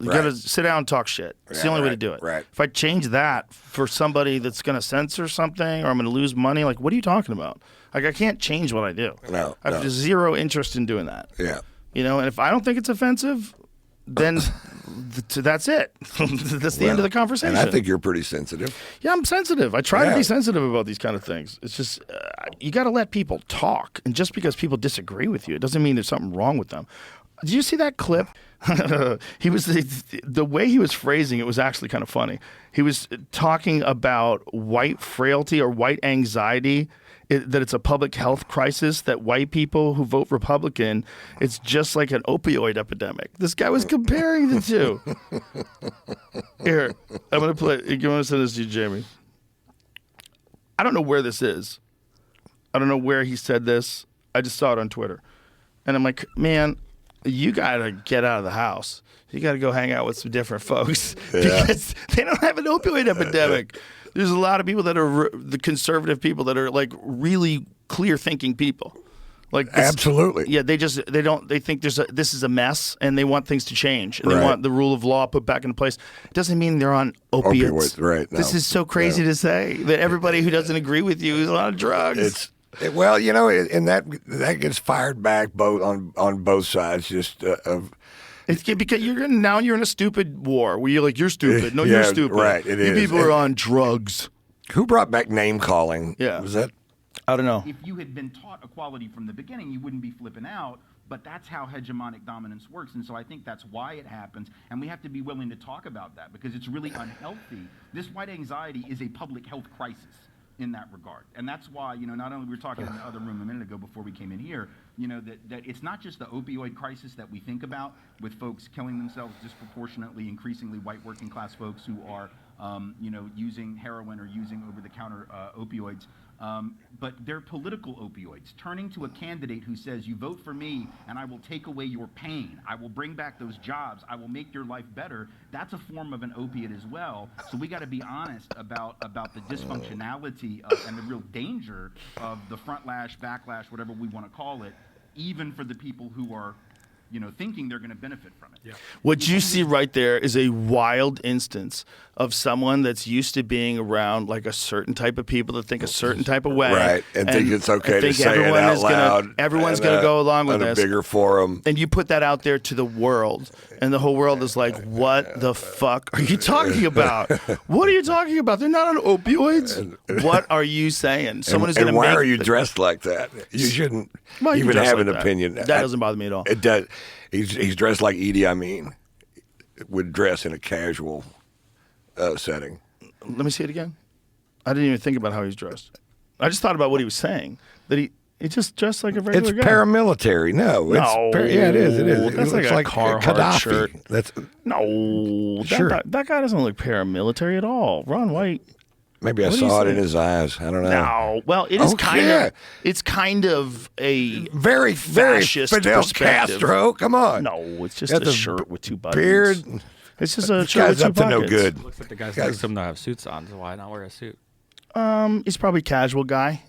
You got to sit down and talk shit. It's the only way to do it. Right. If I change that for somebody that's going to censor something or I'm going to lose money, like, what are you talking about? Like, I can't change what I do. No. I have zero interest in doing that. Yeah. And if I don't think it's offensive, then that's it. That's the end of the conversation. And I think you're pretty sensitive. Yeah, I'm sensitive. I try to be sensitive about these kind of things. It's just, you got to let people talk. And just because people disagree with you, it doesn't mean there's something wrong with them. Did you see that clip? He was the way he was phrasing it was actually kind of funny. He was talking about white frailty or white anxiety, that it's a public health crisis, that white people who vote Republican, it's just like an opioid epidemic. This guy was comparing the two. Here, I'm going to play. You want to send this to you, Jamie? I don't know where this is. I don't know where he said this. I just saw it on Twitter. And I'm like, man, you got to get out of the house. You got to go hang out with some different folks because they don't have an opioid epidemic. There's a lot of people that are the conservative people that are like really clear thinking people. Like this, absolutely. Yeah, they think this is a mess and they want things to change and they want the rule of law put back into place. It doesn't mean they're on opiates. Right. No. This is so crazy to say that everybody who doesn't agree with you is on drugs. Well, and that gets fired back on both sides. Just it's because you're in a stupid war where you're like, you're stupid. No, you're stupid. Right. It you is. people are on drugs. Who brought back name calling? Yeah. Was that? I don't know. If you had been taught equality from the beginning, you wouldn't be flipping out. But that's how hegemonic dominance works. And so I think that's why it happens. And we have to be willing to talk about that because it's really unhealthy. This white anxiety is a public health crisis in that regard. And that's why, not only we were talking in the other room a minute ago before we came in here, that it's not just the opioid crisis that we think about with folks killing themselves disproportionately, increasingly white working class folks who are, using heroin or using over-the-counter opioids. But they're political opioids. Turning to a candidate who says, you vote for me and I will take away your pain. I will bring back those jobs. I will make your life better. That's a form of an opiate as well. So we got to be honest about the dysfunctionality and the real danger of the front lash, backlash, whatever we want to call it, even for the people who are thinking they're going to benefit from it. What you see right there is a wild instance of someone that's used to being around like a certain type of people that think a certain type of way, Right, and think it's okay to think say it out loud. Everyone's going to go along with on this. a bigger forum. And you put that out there to the world, and the whole world is like, what the fuck are you talking about? What are you talking about? They're not on opioids. What are you saying? Someone is going to And why make are you dressed like that? You shouldn't Well, you even dress have like an that. opinion. That doesn't bother me at all. It does. He's dressed like Idi Amin would dress in a casual setting. Let me see it again. I didn't even think about how he's dressed. I just thought about what he was saying. That he just dressed like a It's regular guy. paramilitary. No, No, it is. It is. that's It like looks a Carhartt Gaddafi. shirt. That's No, Sure. that guy doesn't look paramilitary at all. Ron White. maybe I What do you saw it in say? his eyes. I don't know. No, well, it is Oh, kind yeah. of. It's kind of a Very fascist Fidel perspective. Castro. Come on. No, it's just Got a the shirt with two buttons. beard. It's just a This shirt with guy's two up to no pockets. good. Looks like the guys next to him don't have suits on, so why not wear a suit? He's probably casual guy,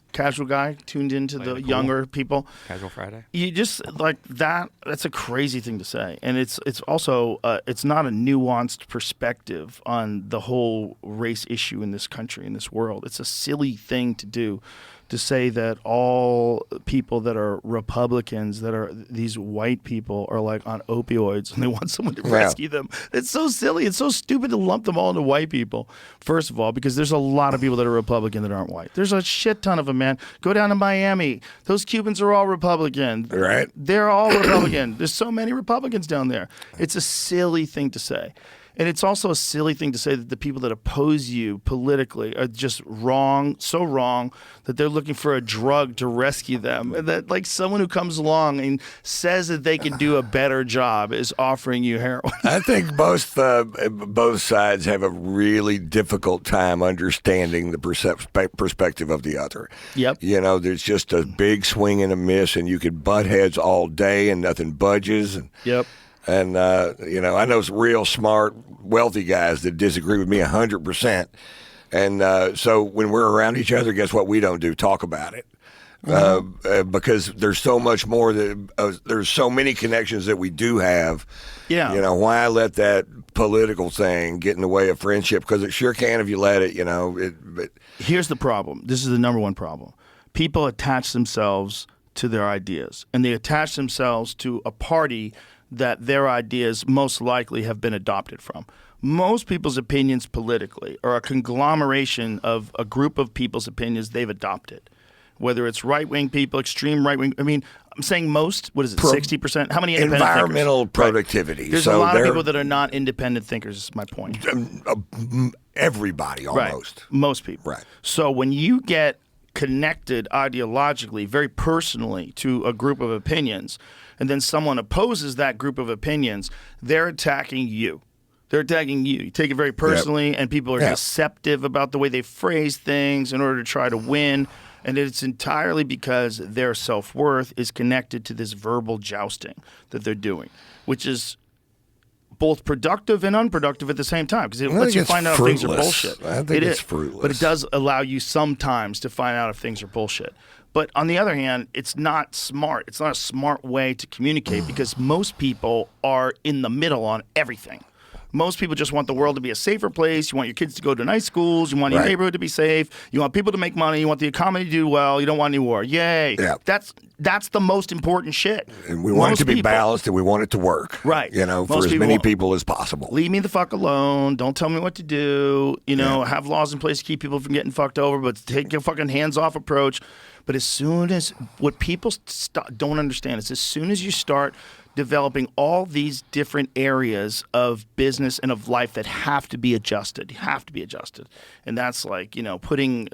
tuned into the younger people. Casual Friday. You just like that. That's a crazy thing to say, and it's also it's not a nuanced perspective on the whole race issue in this country, in this world. It's a silly thing to do, to say that all people that are Republicans, that are these white people, are like on opioids and they want someone to rescue them. It's so silly. It's so stupid to lump them all into white people. First of all, because there's a lot of people that are Republican that aren't white. There's a shit ton of them, man. Go down to Miami. Those Cubans are all Republican. Right. They're all Republican. There's so many Republicans down there. It's a silly thing to say. And it's also a silly thing to say that the people that oppose you politically are just wrong, so wrong that they're looking for a drug to rescue them. And that like someone who comes along and says that they can do a better job is offering you heroin. I think both sides have a really difficult time understanding the perspective of the other. Yep. You know, there's just a big swing and a miss, and you could butt heads all day and nothing budges. Yep. And, I know some real smart, wealthy guys that disagree with me 100%. And so when we're around each other, guess what we don't do? Talk about it. Because there's so much more there's so many connections that we do have. Yeah. You know, why let that political thing get in the way of friendship? Because it sure can if you let it, but Here's the problem. This is the number one problem. People attach themselves to their ideas, and they attach themselves to a party that their ideas most likely have been adopted from. Most people's opinions politically are a conglomeration of a group of people's opinions they've adopted. Whether it's right-wing people, extreme right-wing. I mean, I'm saying most. What is it, 60%? How many independent environmental thinkers? productivity. Right. There's So a lot of they're- people that are not independent thinkers, is my point. Everybody almost. Right. Most people. Right. So when you get connected ideologically, very personally, to a group of opinions, and then someone opposes that group of opinions, they're attacking you. They're attacking you. You take it very personally, and people are deceptive about the way they phrase things in order to try to win. And it's entirely because their self-worth is connected to this verbal jousting that they're doing, which is both productive and unproductive at the same time, because it I lets think you it's find out if things are fruitless. bullshit. I think It it's is, fruitless. but it does allow you sometimes to find out if things are bullshit. But on the other hand, it's not smart. It's not a smart way to communicate because most people are in the middle on everything. Most people just want the world to be a safer place. You want your kids to go to nice schools. You want your Right. neighborhood to be safe. You want people to make money. You want the economy to do well. You don't want any war. Yay. Yeah. That's the most important shit. And we want Most it to be people- balanced, and we want it to work. Right. For Most as people many want- people as possible. Leave me the fuck alone. Don't tell me what to do. Have laws in place to keep people from getting fucked over, but take your fucking hands-off approach. But as soon as what people don't understand is as soon as you start developing all these different areas of business and of life that have to be adjusted. You have to be adjusted. And that's like, putting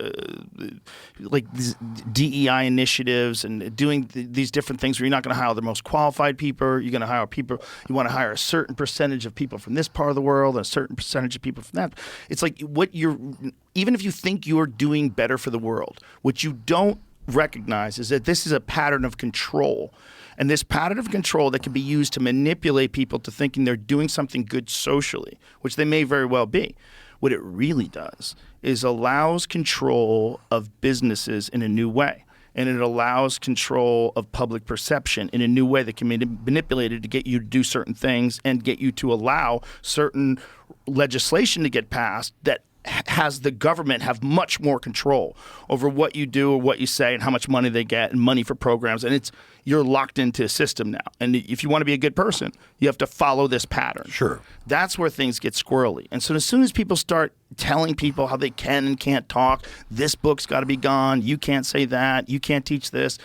like these DEI initiatives and doing these different things where you're not going to hire the most qualified people. You're going to hire people. You want to hire a certain percentage of people from this part of the world and a certain percentage of people from that. It's like even if you think you're doing better for the world, what you don't recognize is that this is a pattern of control. And this pattern of control that can be used to manipulate people to thinking they're doing something good socially, which they may very well be. What it really does is allows control of businesses in a new way. and it allows control of public perception in a new way that can be manipulated to get you to do certain things and get you to allow certain legislation to get passed that has the government have much more control over what you do or what you say and how much money they get and money for programs. And you're locked into a system now. And if you want to be a good person, you have to follow this pattern. Sure. That's where things get squirrely. And so as soon as people start telling people how they can and can't talk, this book's got to be gone, you can't say that, you can't teach this.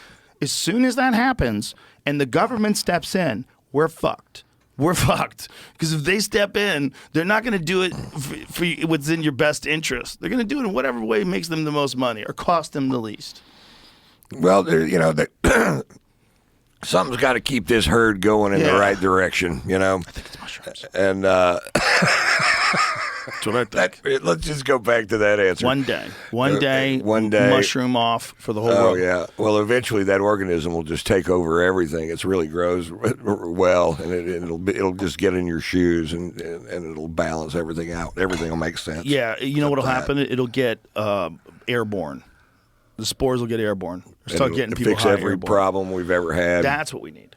As soon as that happens and the government steps in, we're fucked. We're fucked. Because if they step in, they're not going to do it for what's in your best interest. They're going to do it in whatever way makes them the most money or cost them the least. Well, something's got to keep this herd going in the right direction, I think it's mushrooms. And That's what I think. let's just go back to that answer. One day, mushroom off for the whole Oh, world. yeah. Well, eventually that organism will just take over everything. It really grows well, and it'll just get in your shoes, and it'll balance everything out. Everything will make sense. Yeah, you know what'll happen? It'll get airborne. The spores will get airborne. Start getting people fix high every airborne. problem we've ever had. That's what we need.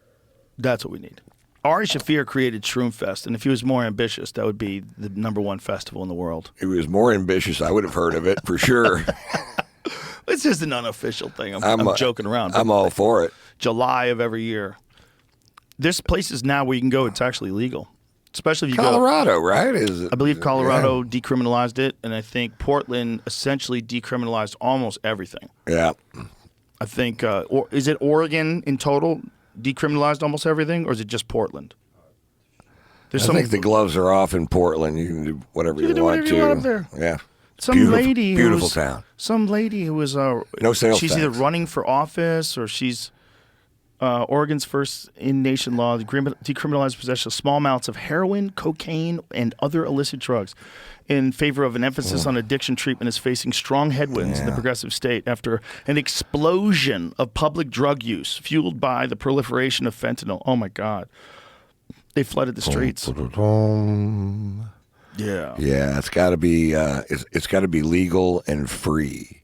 That's what we need. Ari Shaffir created Shroomfest, and if he was more ambitious, that would be the #1 festival in the world. If he was more ambitious, I would have heard of it for sure. It's just an unofficial thing. I'm joking around. I'm all for it. July of every year. There's places now where you can go. It's actually legal, especially if you Colorado, right? I believe Colorado decriminalized it, and I think Portland essentially decriminalized almost everything. Yeah. I think, or is it Oregon in total decriminalized almost everything, or is it just Portland? I think the gloves are off in Portland. You can do whatever you, can do want whatever to. you want up there. Yeah. Beautiful town. Some lady who was No sales she's tax. either running for office or she's Oregon's first in-nation law to decriminalize possession of small amounts of heroin, cocaine, and other illicit drugs in favor of an emphasis on addiction treatment is facing strong headwinds in the progressive state after an explosion of public drug use fueled by the proliferation of fentanyl. Oh, my God. They flooded the streets. Yeah. Yeah, it's got to be it's got to be legal and free.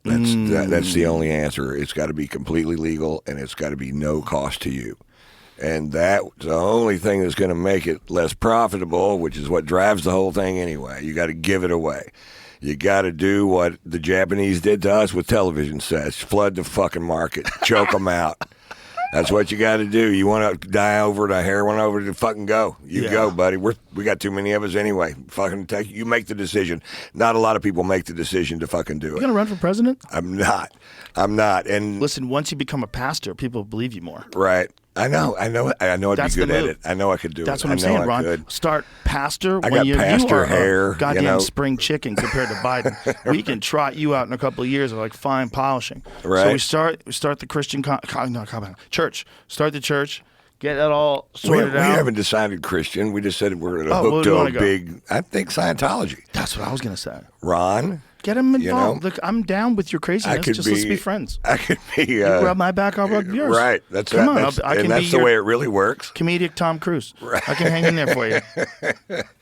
That's the only answer. It's got to be completely legal, and it's got to be no cost to you. And that's the only thing that's going to make it less profitable, which is what drives the whole thing anyway. You got to give it away. You got to do what the Japanese did to us with television sets: flood the fucking market, choke them out. That's what you got to do. You want to die over the heroin over to fucking go. You go, buddy. We got too many of us anyway. Fucking you make the decision. Not a lot of people make the decision to fucking do it. You gonna run for president? I'm not. And listen, once you become a pastor, people believe you more. right. I know. I'd That's be good the at move. it. I know I could do That's it. what I'm I know saying, I Ron. could. Start pastor I when got you pastor are hair, a goddamn you know. spring chicken compared to Biden. We can trot you out in a couple of years of like fine polishing. So Right. we start the Christian church. Start the church. Get it all sorted We out. haven't decided Christian. We just said we're going to Oh, hook where do to you a wanna go? big. I think Scientology. That's what I was gonna say. Ron, Get him You involved. know, Look, I'm down with your craziness. Just let's be friends. I could be. You rub my back, I'll rub yours. Right. That's Come on, That's, I can and be that's the your way it really works. comedic Tom Cruise. I can hang in there for you.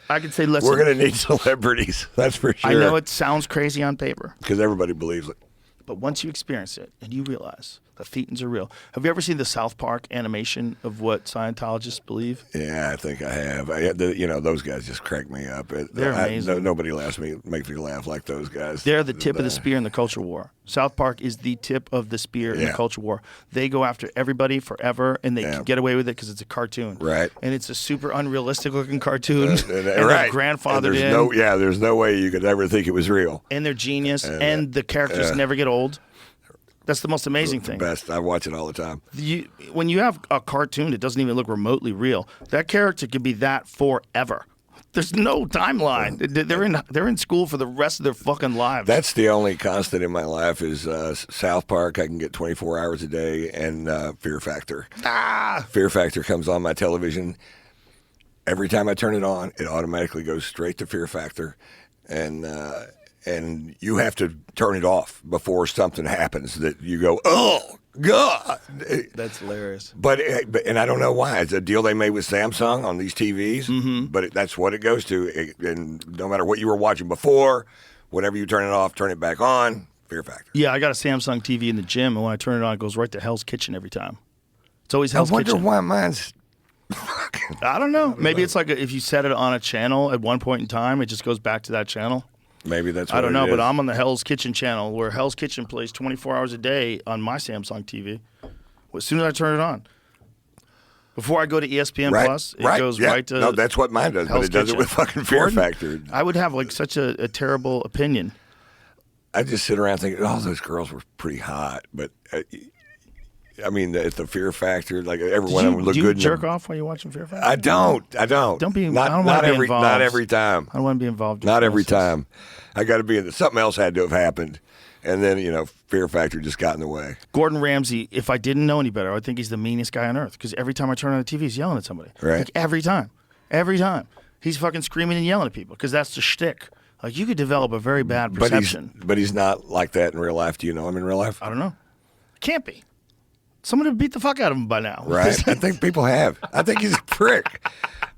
I can say, listen. We're going to need celebrities. That's for sure. I know it sounds crazy on paper, because everybody believes it. but once you experience it and you realize the thetans are real. Have you ever seen the South Park animation of what Scientologists believe? Yeah, I think I have. Those guys just crack me up. They're amazing. Nobody makes me laugh like those guys. They're the tip of the spear in the culture war. South Park is the tip of the spear in the culture war. They go after everybody forever, and they can get away with it because it's a cartoon. Right. And it's a super unrealistic looking cartoon. And they're right. grandfathered And in. there's no way you could ever think it was real. And they're genius. And the characters never get old. That's the most amazing thing. Best. I watch it all the time. When you have a cartoon that doesn't even look remotely real, that character could be that forever. There's no timeline. They're in school for the rest of their fucking lives. That's the only constant in my life is South Park. I can get 24 hours a day, and Fear Factor. Fear Factor comes on my television. Every time I turn it on, it automatically goes straight to Fear Factor, and you have to turn it off before something happens that you go, oh God. That's hilarious. But I don't know why. It's a deal they made with Samsung on these TVs. But that's what it goes to. And no matter what you were watching before, whenever you turn it off, turn it back on, Fear Factor. Yeah, I got a Samsung TV in the gym, and when I turn it on, it goes right to Hell's Kitchen every time. It's always I Hell's wonder Kitchen. why mine's. I don't know. Maybe it's like if you set it on a channel at one point in time, it just goes back to that channel. Maybe that's what I don't know, it but is. I'm on the Hell's Kitchen channel where Hell's Kitchen plays 24 hours a day on my Samsung TV. As soon as I turn it on. Before I go to ESPN Plus, it goes yeah. right to No, that's what mine does, Hell's but it does it Kitchen. with fucking Fear Gordon, Factor. I would have like such a terrible opinion. I just sit around thinking, oh, those girls were pretty hot, but I mean, at the Fear Factor, like every one of them look Do you good. jerk off while you're watching Fear Factor? I don't. Don't be. Not, I don't want not to be every. involved. Not every time. I don't want to be involved. in Not every process. time. I got to be in. Something else had to have happened, and then Fear Factor just got in the way. Gordon Ramsay, if I didn't know any better, I would think he's the meanest guy on earth because every time I turn on the TV, he's yelling at somebody. Right. Like every time. He's fucking screaming and yelling at people because that's the shtick. Like you could develop a very bad perception. But he's not like that in real life. Do you know him in real life? I don't know. Can't be. Someone would beat the fuck out of him by now. Right. I think people have. I think he's a prick.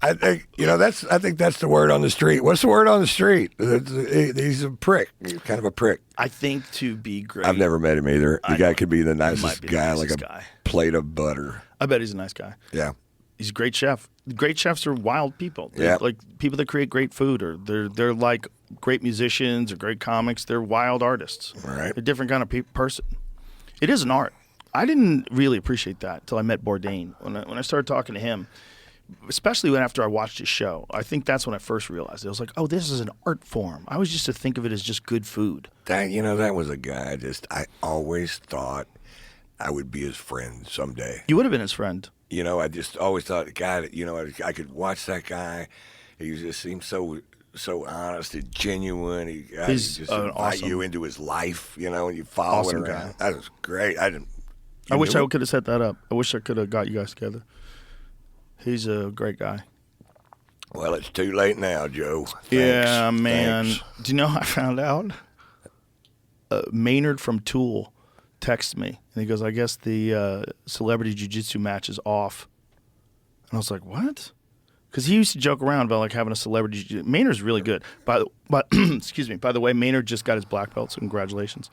I think I think that's the word on the street. What's the word on the street? He's a prick. He's kind of a prick. I think to be great. I've never met him either. The guy could be the might nicest be the guy, nicest like a guy. plate of butter. I bet he's a nice guy. Yeah. He's a great chef. Great chefs are wild people. They're Yeah. like people that create great food, or they're like great musicians or great comics. They're wild artists. Right. They're a different kind of person. It is an art. I didn't really appreciate that until I met Bourdain. When I started talking to him, especially after I watched his show, I think that's when I first realized it. I was like, oh, this is an art form. I was just to think of it as just good food. That was a guy. I always thought I would be his friend someday. You would have been his friend. I just always thought, God, I could watch that guy. He just seemed so honest and genuine. He He's just an invite awesome- you into his life, and you follow Awesome it around. guy. That was great. I wish I could have set that up. I wish I could have got you guys together. He's a great guy. Well, it's too late now, Joe. Thanks. Yeah, man. Thanks. Do you know how I found out? Maynard from Tool texted me, and he goes, I guess the celebrity jiu-jitsu match is off. And I was like, what? Because he used to joke around about like having a celebrity jiu-jitsu. Maynard's really good. Excuse me. By the way, Maynard just got his black belt, so congratulations.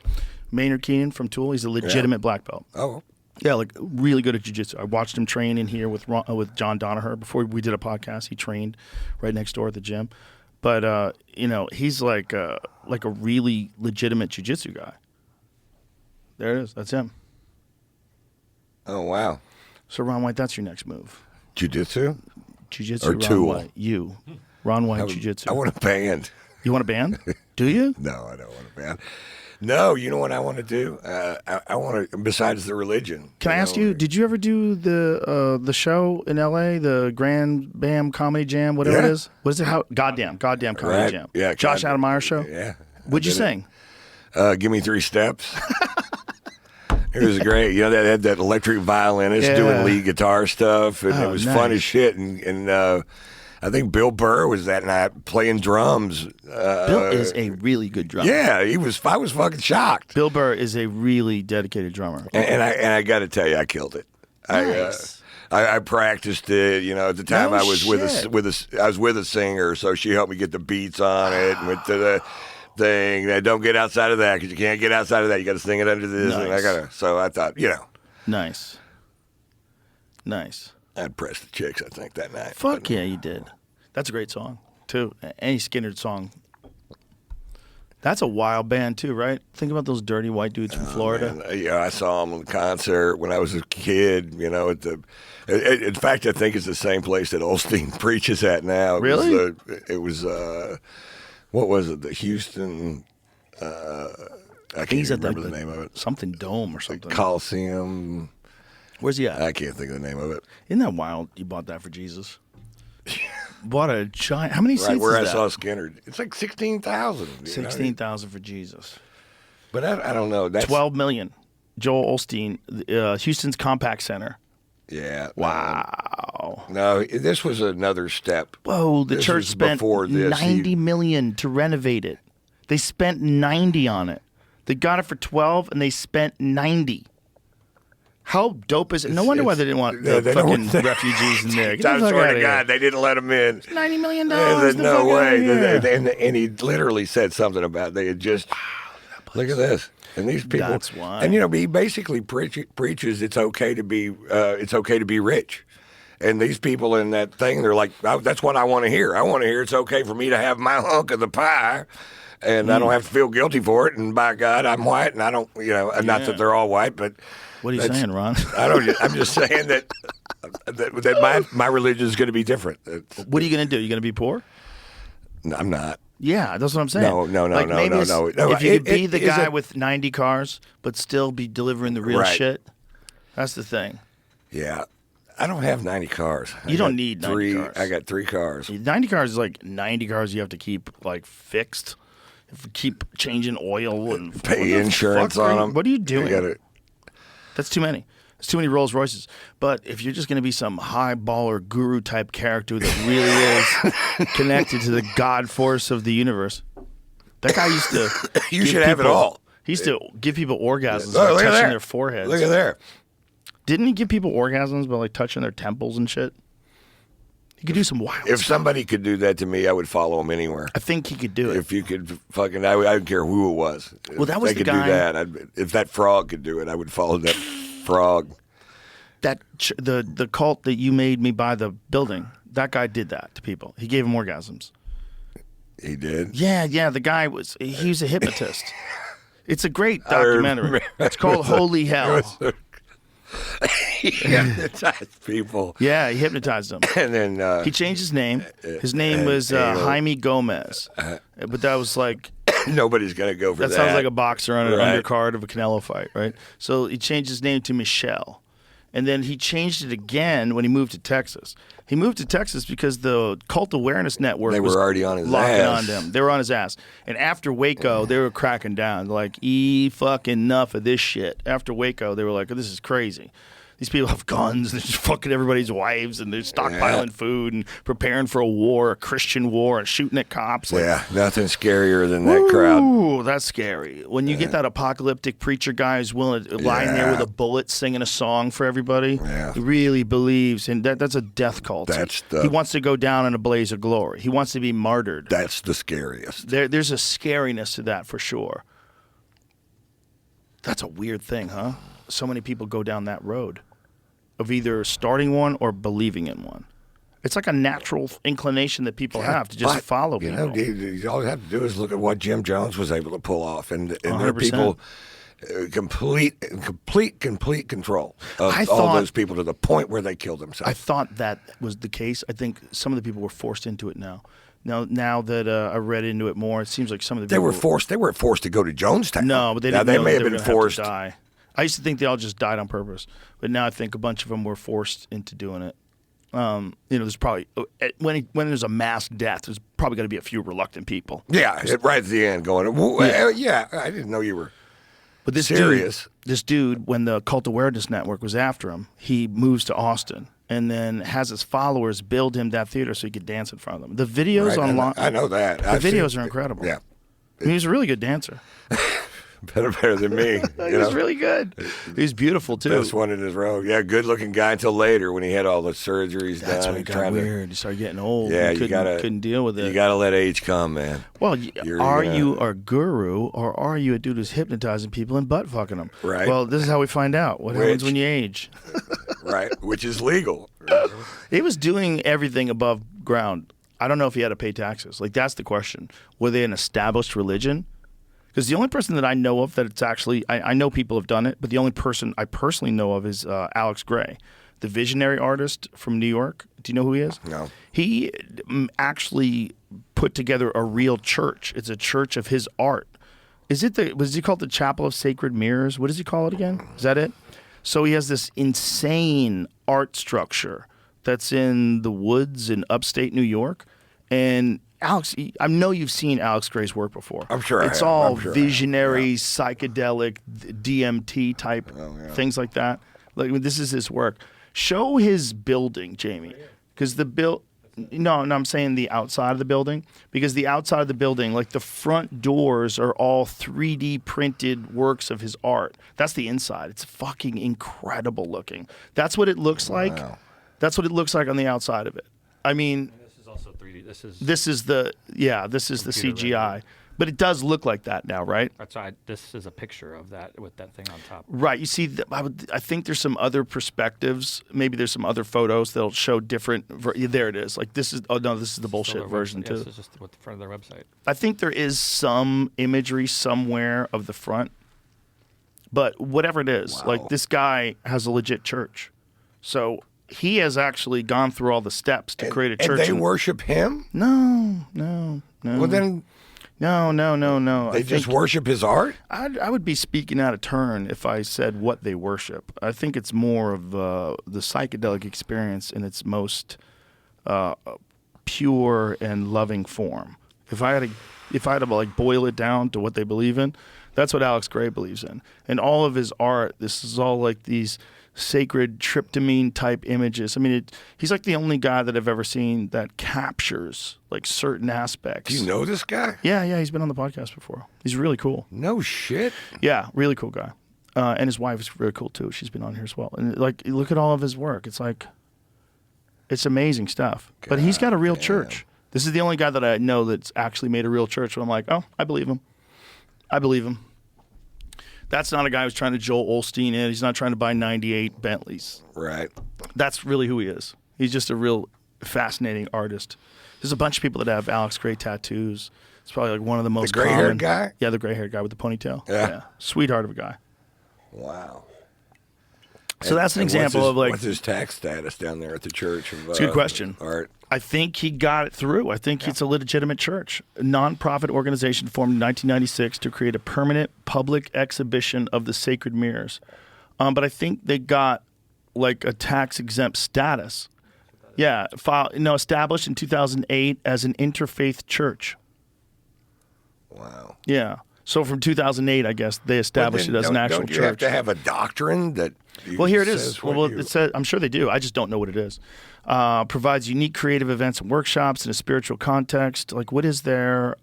Maynard Keenan from Tool, he's a legitimate black belt. Oh. Yeah, like really good at jiu-jitsu. I watched him train in here with John Donaher before we did a podcast. He trained right next door at the gym. But, he's like a really legitimate jiu-jitsu guy. There it is. That's him. Oh, wow. So, Ron White, that's your next move. Jiu-jitsu? Jiu-jitsu, Or Ron Tool? White. You. Ron White, jiu-jitsu. I want a band. You want a band? Do you? No, I don't want a band. No, you know what I want to do? I want to, besides the religion. Can I ask you, did you ever do the show in L.A., the Grand Bam Comedy Jam, whatever it is? What is it? Goddamn Comedy Right. Jam. Yeah, Josh God- Adameyer's show? Yeah. What'd you I did sing? Give me 3 steps. It was great. They had that electric violinist Yeah. doing lead guitar stuff, and it Oh, was nice. fun as shit. And I think Bill Burr was that night playing drums. Bill is a really good drummer. Yeah, I was fucking shocked. Bill Burr is a really dedicated drummer. And I got to tell you, I killed it. Nice. I practiced it. At the time No I was shit. I was with a singer, so she helped me get the beats on it and went to the thing. Don't get outside of that because you can't get outside of that. You got to sing it under this. And Nice. So I thought, Nice. I'd press the chicks. I think that night. Fuck yeah, you did. That's a great song, too. Any Skinner song. That's a wild band, too, right? Think about those dirty white dudes from Florida. Man, I saw them in concert when I was a kid. In fact, I think it's the same place that Olstein preaches at now. Really? It was what was it? The Houston. I can't He's even at remember the name of it. Something Dome or something. Coliseum. Where's he at? I can't think of the name of it. Isn't that wild? You bought that for Jesus. Bought a giant. How many seats Right where is I that? saw Skinner. It's like 16,000. 16,000 for Jesus. But I don't know. That's 12 million. Joel Osteen, Houston's Compact Center. Yeah. Wow. No, this was another step. Whoa, the This church was spent before this. 90 million to renovate it. They spent 90 on it. They got it for 12 and they spent 90. How dope is it? No wonder why they didn't want the they don't fucking want- refugees in there. Get the I fuck swear outta to here. God, they didn't let him in. $90 million. There's the no fuck outta way. here. And he literally said something about they had just Look at this. And these people. That's why. And he basically preaches it's okay to be rich. And these people in that thing, they're like, oh, that's what I want to hear. I want to hear it's okay for me to have my hunk of the pie, and I don't have to feel guilty for it. And by God, I'm white, and I don't, not that they're all white, but What are you saying, Ron? I'm just saying that my religion is going to be different. What are you going to do? You going to be poor? No, I'm not. Yeah, that's what I'm saying. No. If you could be the guy it- with 90 cars, but still be delivering the real Right. shit, that's the thing. Yeah. I don't have 90 cars. You don't need 90 cars. I got 3 cars. 90 cars is like 90 cars you have to keep like fixed. You have to keep changing oil and what Pay the insurance fuck on are you- them. What are you doing? gotta- That's too many. It's too many Rolls Royces. But if you're just going to be some high baller guru type character that really is connected to the God force of the universe, that guy used to. You give should have it people- all. He used to give people orgasms Oh, by look at touching there. their foreheads. Look at there. Didn't he give people orgasms by like touching their temples and shit? He could do some wild If stuff. somebody could do that to me, I would follow him anywhere. I think he could do it. If you could fucking, I don't care who it was. Well, that was if the they guy- could do that. If that frog could do it, I would follow that frog. The cult that you made me buy the building, that guy did that to people. He gave them orgasms. He did. Yeah. The guy was a hypnotist. It's a great I documentary. remember. It's called Holy Hell. He hypnotized people. Yeah, he hypnotized them. And then He changed his name. His name was Jaime Gomez. But that was like nobody's going to go for that. that sounds like a boxer on an Right. undercard of a Canelo fight, right? So he changed his name to Michelle. And then he changed it again when he moved to Texas. He moved to Texas because the Cult Awareness Network They was were already on his locking ass. on him. They were on his ass. And after Waco, they were cracking down. Like, fucking enough of this shit. After Waco, they were like, this is crazy. These people have guns. They're just fucking everybody's wives, and they're stockpiling food and preparing for a war, a Christian war, and shooting at cops. Like, Yeah, nothing scarier than that crowd. Ooh, that's scary. When you get that apocalyptic preacher guy who's willing to lie in there with a bullet singing a song for everybody, he really believes, and that's a death cult. He wants to go down in a blaze of glory. He wants to be martyred. That's the scariest. There's a scariness to that for sure. That's a weird thing, huh? So many people go down that road of either starting one or believing in one. It's like a natural inclination that people have to just follow people. All you have to do is look at what Jim Jones was able to pull off, and there are 100%. people complete control of I all thought- those people to the point where they killed themselves. I thought that was the case. I think some of the people were forced into it now. Now that I read into it more, it seems like some of the They people were forced. They weren't forced to go to Jonestown. No, but they Now, didn't they know may that have they been were gonna forced. have to die. I used to think they all just died on purpose, but now I think a bunch of them were forced into doing it. There's probably when there's a mass death, there's probably going to be a few reluctant people. Yeah, right at the end, going, yeah, I didn't know you were. But this serious. dude, when the Cult Awareness Network was after him, he moves to Austin and then has his followers build him that theater so he could dance in front of them. The videos Right, online, I know that. The I've videos seen- are incredible. Yeah, I mean, he's a really good dancer. better than me. He was really good. He's beautiful too. Best one in his row. Yeah, good-looking guy until later when he had all the surgeries That's done. when it got trying to- weird. He started getting old. Yeah, and couldn't deal with it. You gotta let age come, man. Well, You're are gonna- you a guru or are you a dude who's hypnotizing people and butt fucking them? Right. Well, this is how we find out what happens when you age. Right, which is legal. He was doing everything above ground. I don't know if he had to pay taxes. Like, that's the question. Were they an established religion? Because the only person that I know of that it's actually, I know people have done it, but the only person I personally know of is Alex Gray, the visionary artist from New York. Do you know who he is? No. He actually put together a real church. It's a church of his art. Was he called the Chapel of Sacred Mirrors? What does he call it again? Is that it? So he has this insane art structure that's in the woods in upstate New York. And Alex, I know you've seen Alex Gray's work before. I'm sure I it's have. all I'm sure I have. visionary, psychedelic, DMT type things like that. Like, this is his work. Show his building, Jamie, because No, I'm saying the outside of the building, because the outside of the building, like the front doors are all 3D printed works of his art. That's the inside. It's fucking incredible looking. That's what it looks like. That's what it looks like on the outside of it. I mean, This is also 3D. This is the CGI. But it does look like that now, right? That's why this is a picture of that with that thing on top. Right. You see, I think there's some other perspectives. Maybe there's some other photos that'll show different. There it is. Like this is. Oh no, this is the bullshit Still version website. too. Yes, it's just with the front of their website. I think there is some imagery somewhere of the front, but whatever it is, like this guy has a legit church, so he has actually gone through all the steps to create a church. And they worship him? No. Well, then No. they just worship his art? I would be speaking out of turn if I said what they worship. I think it's more of the psychedelic experience in its most pure and loving form. If I had to like boil it down to what they believe in, that's what Alex Gray believes in. And all of his art, this is all like these sacred tryptamine type images. I mean, he's like the only guy that I've ever seen that captures like certain aspects. Do you know this guy? Yeah, he's been on the podcast before. He's really cool. No shit. Yeah, really cool guy. And his wife is really cool too. She's been on here as well. And like, look at all of his work. It's like, it's amazing stuff. But he's got a real church. This is the only guy that I know that's actually made a real church. So I'm like, oh, I believe him. That's not a guy who's trying to Joel Osteen in. He's not trying to buy 98 Bentleys. Right. That's really who he is. He's just a real fascinating artist. There's a bunch of people that have Alex Gray tattoos. It's probably like one of the most The gray-haired common. guy? Yeah, the gray-haired guy with the ponytail. Yeah. Sweetheart of a guy. Wow. So that's an example of like. What's his tax status down there at the church? It's a good question. Art. I think he got it through. I think it's a legitimate church. A nonprofit organization formed in 1996 to create a permanent public exhibition of the sacred mirrors. But I think they got like a tax exempt status. Yeah, established in 2008 as an interfaith church. Wow. Yeah. So from 2008, I guess they established it as an actual don't you church. have to have a doctrine that? Well, here it is. says what Well, you- it says, I'm sure they do. I just don't know what it is. Provides unique creative events and workshops in a spiritual context. Like, what is their?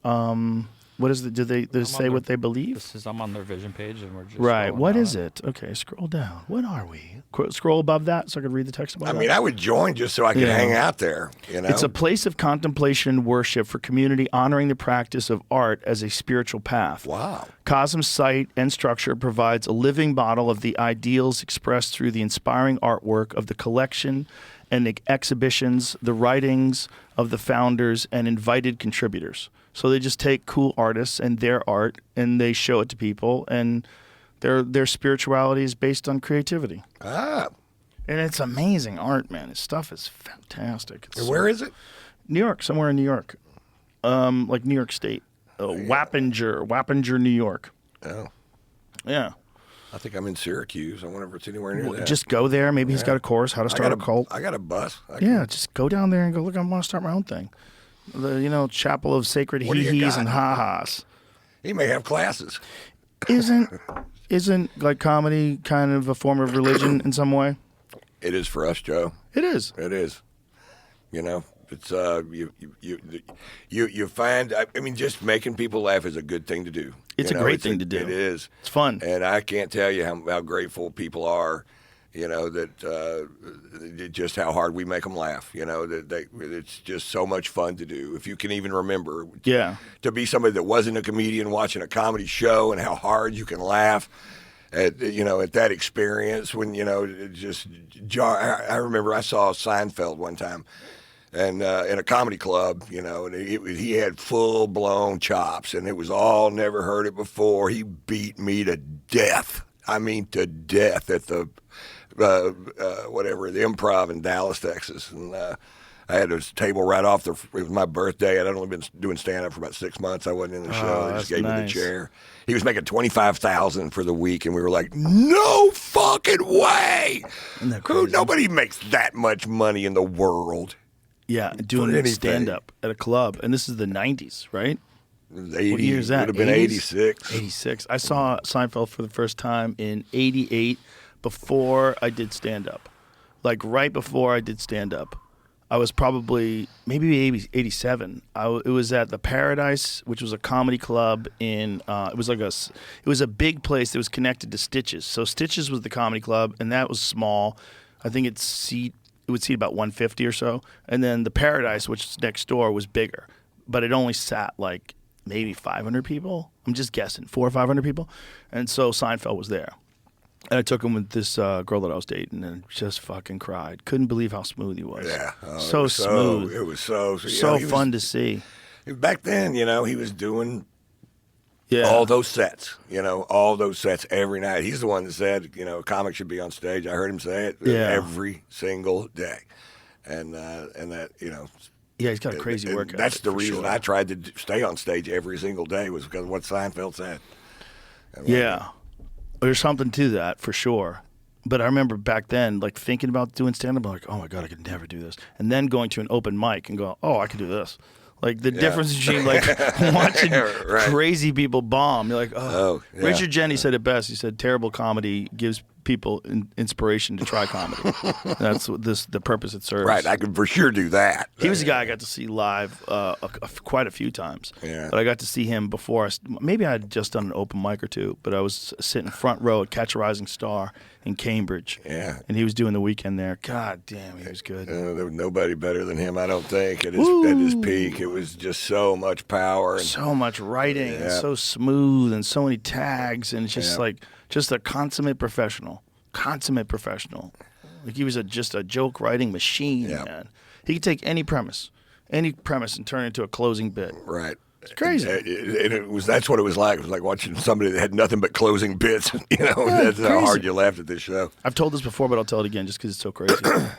What is the? Do they say what they believe? I'm on their vision page, and we're just Right. scrolling What down is it? Okay, scroll down. What are we? Scroll above that so I can read the text above I that. mean, I would join just so I could Yeah. hang out there. You know, It's a place of contemplation and worship for community honoring the practice of art as a spiritual path. Wow. Cosm's site and structure provides a living model of the ideals expressed through the inspiring artwork of the collection and the exhibitions, the writings of the founders and invited contributors. So they just take cool artists and their art and they show it to people, and their spirituality is based on creativity. Ah. And it's amazing art, man. His stuff is fantastic. And where is it? New York, somewhere in New York. Like New York State. Wappinger, New York. Oh. Yeah. I think I'm in Syracuse. I wonder if it's anywhere near that. Just go there. Maybe he's got a course, how to start a cult. I got a bus. Yeah, just go down there and go, look, I want to start my own thing. The, Chapel of Sacred What do you Hee-Hees got? and Ha-Has. He may have classes. Isn't like comedy kind of a form of religion in some way? It is for us, Joe. It is. It is. It's you find. I mean, just making people laugh is a good thing to do. It's a great thing to do. It is. It's fun. And I can't tell you how grateful people are. That just how hard we make them laugh. It's just so much fun to do. If you can even remember, to be somebody that wasn't a comedian watching a comedy show, and how hard you can laugh at that experience when it just jar. I remember I saw Seinfeld one time, and in a comedy club, and he had full blown chops, and it was all never heard it before. He beat me to death. I mean, to death at the the Improv in Dallas, Texas, and I had a table right off it was my birthday, and I'd only been doing stand up for about 6 months. I wasn't in the show. They just gave me the chair. He was making $25,000 for the week, and we were like, no fucking way! Nobody makes that much money in the world. Yeah, doing stand up at a club, and this is the '90s, right? It was 80, what year is that? It would have been 86. 86. I saw Seinfeld for the first time in '88 before I did stand up. Like right before I did stand up. I was probably maybe 87. It was at the Paradise, which was a comedy club in. It was a big place that was connected to Stitches. So Stitches was the comedy club, and that was small. I think it would seat about 150 or so. And then the Paradise, which is next door, was bigger, but it only sat like maybe 500 people. I'm just guessing, 400 or 500 people. And so Seinfeld was there. And I took him with this girl that I was dating and just fucking cried. Couldn't believe how smooth he was. Yeah. So smooth. It was so Fun to see. Back then, he was doing Yeah. all those sets, all those sets every night. He's the one that said, a comic should be on stage. I heard him say it every single day. And that, Yeah, he's got a crazy work ethic. That's the for reason sure. I tried to stay on stage every single day was because of what Seinfeld said. Yeah. There's something to that for sure. But I remember back then, like thinking about doing stand-up, I'm like, oh my God, I could never do this. And then going to an open mic and go, oh, I could do this. Like the difference between like watching crazy people bomb. You're like, oh. Yeah. Richard Jenny said it best. He said, terrible comedy gives people inspiration to try comedy. That's what the purpose it serves. Right, I could for sure do that. He was a guy I got to see live quite a few times. Yeah. But I got to see him before. Maybe I had just done an open mic or two, but I was sitting front row at Catch a Rising Star in Cambridge. Yeah. And he was doing the weekend there. God damn, he was good. There was nobody better than him, I don't think, at his peak. It was just so much power. And so much writing and so smooth and so many tags. And it's just just a consummate professional. Like he was just a joke writing machine, man. He could take any premise and turn it into a closing bit. Right. It's crazy. And that's what it was like. It was like watching somebody that had nothing but closing bits. That's how hard you laughed at this show. I've told this before, but I'll tell it again just because it's so crazy.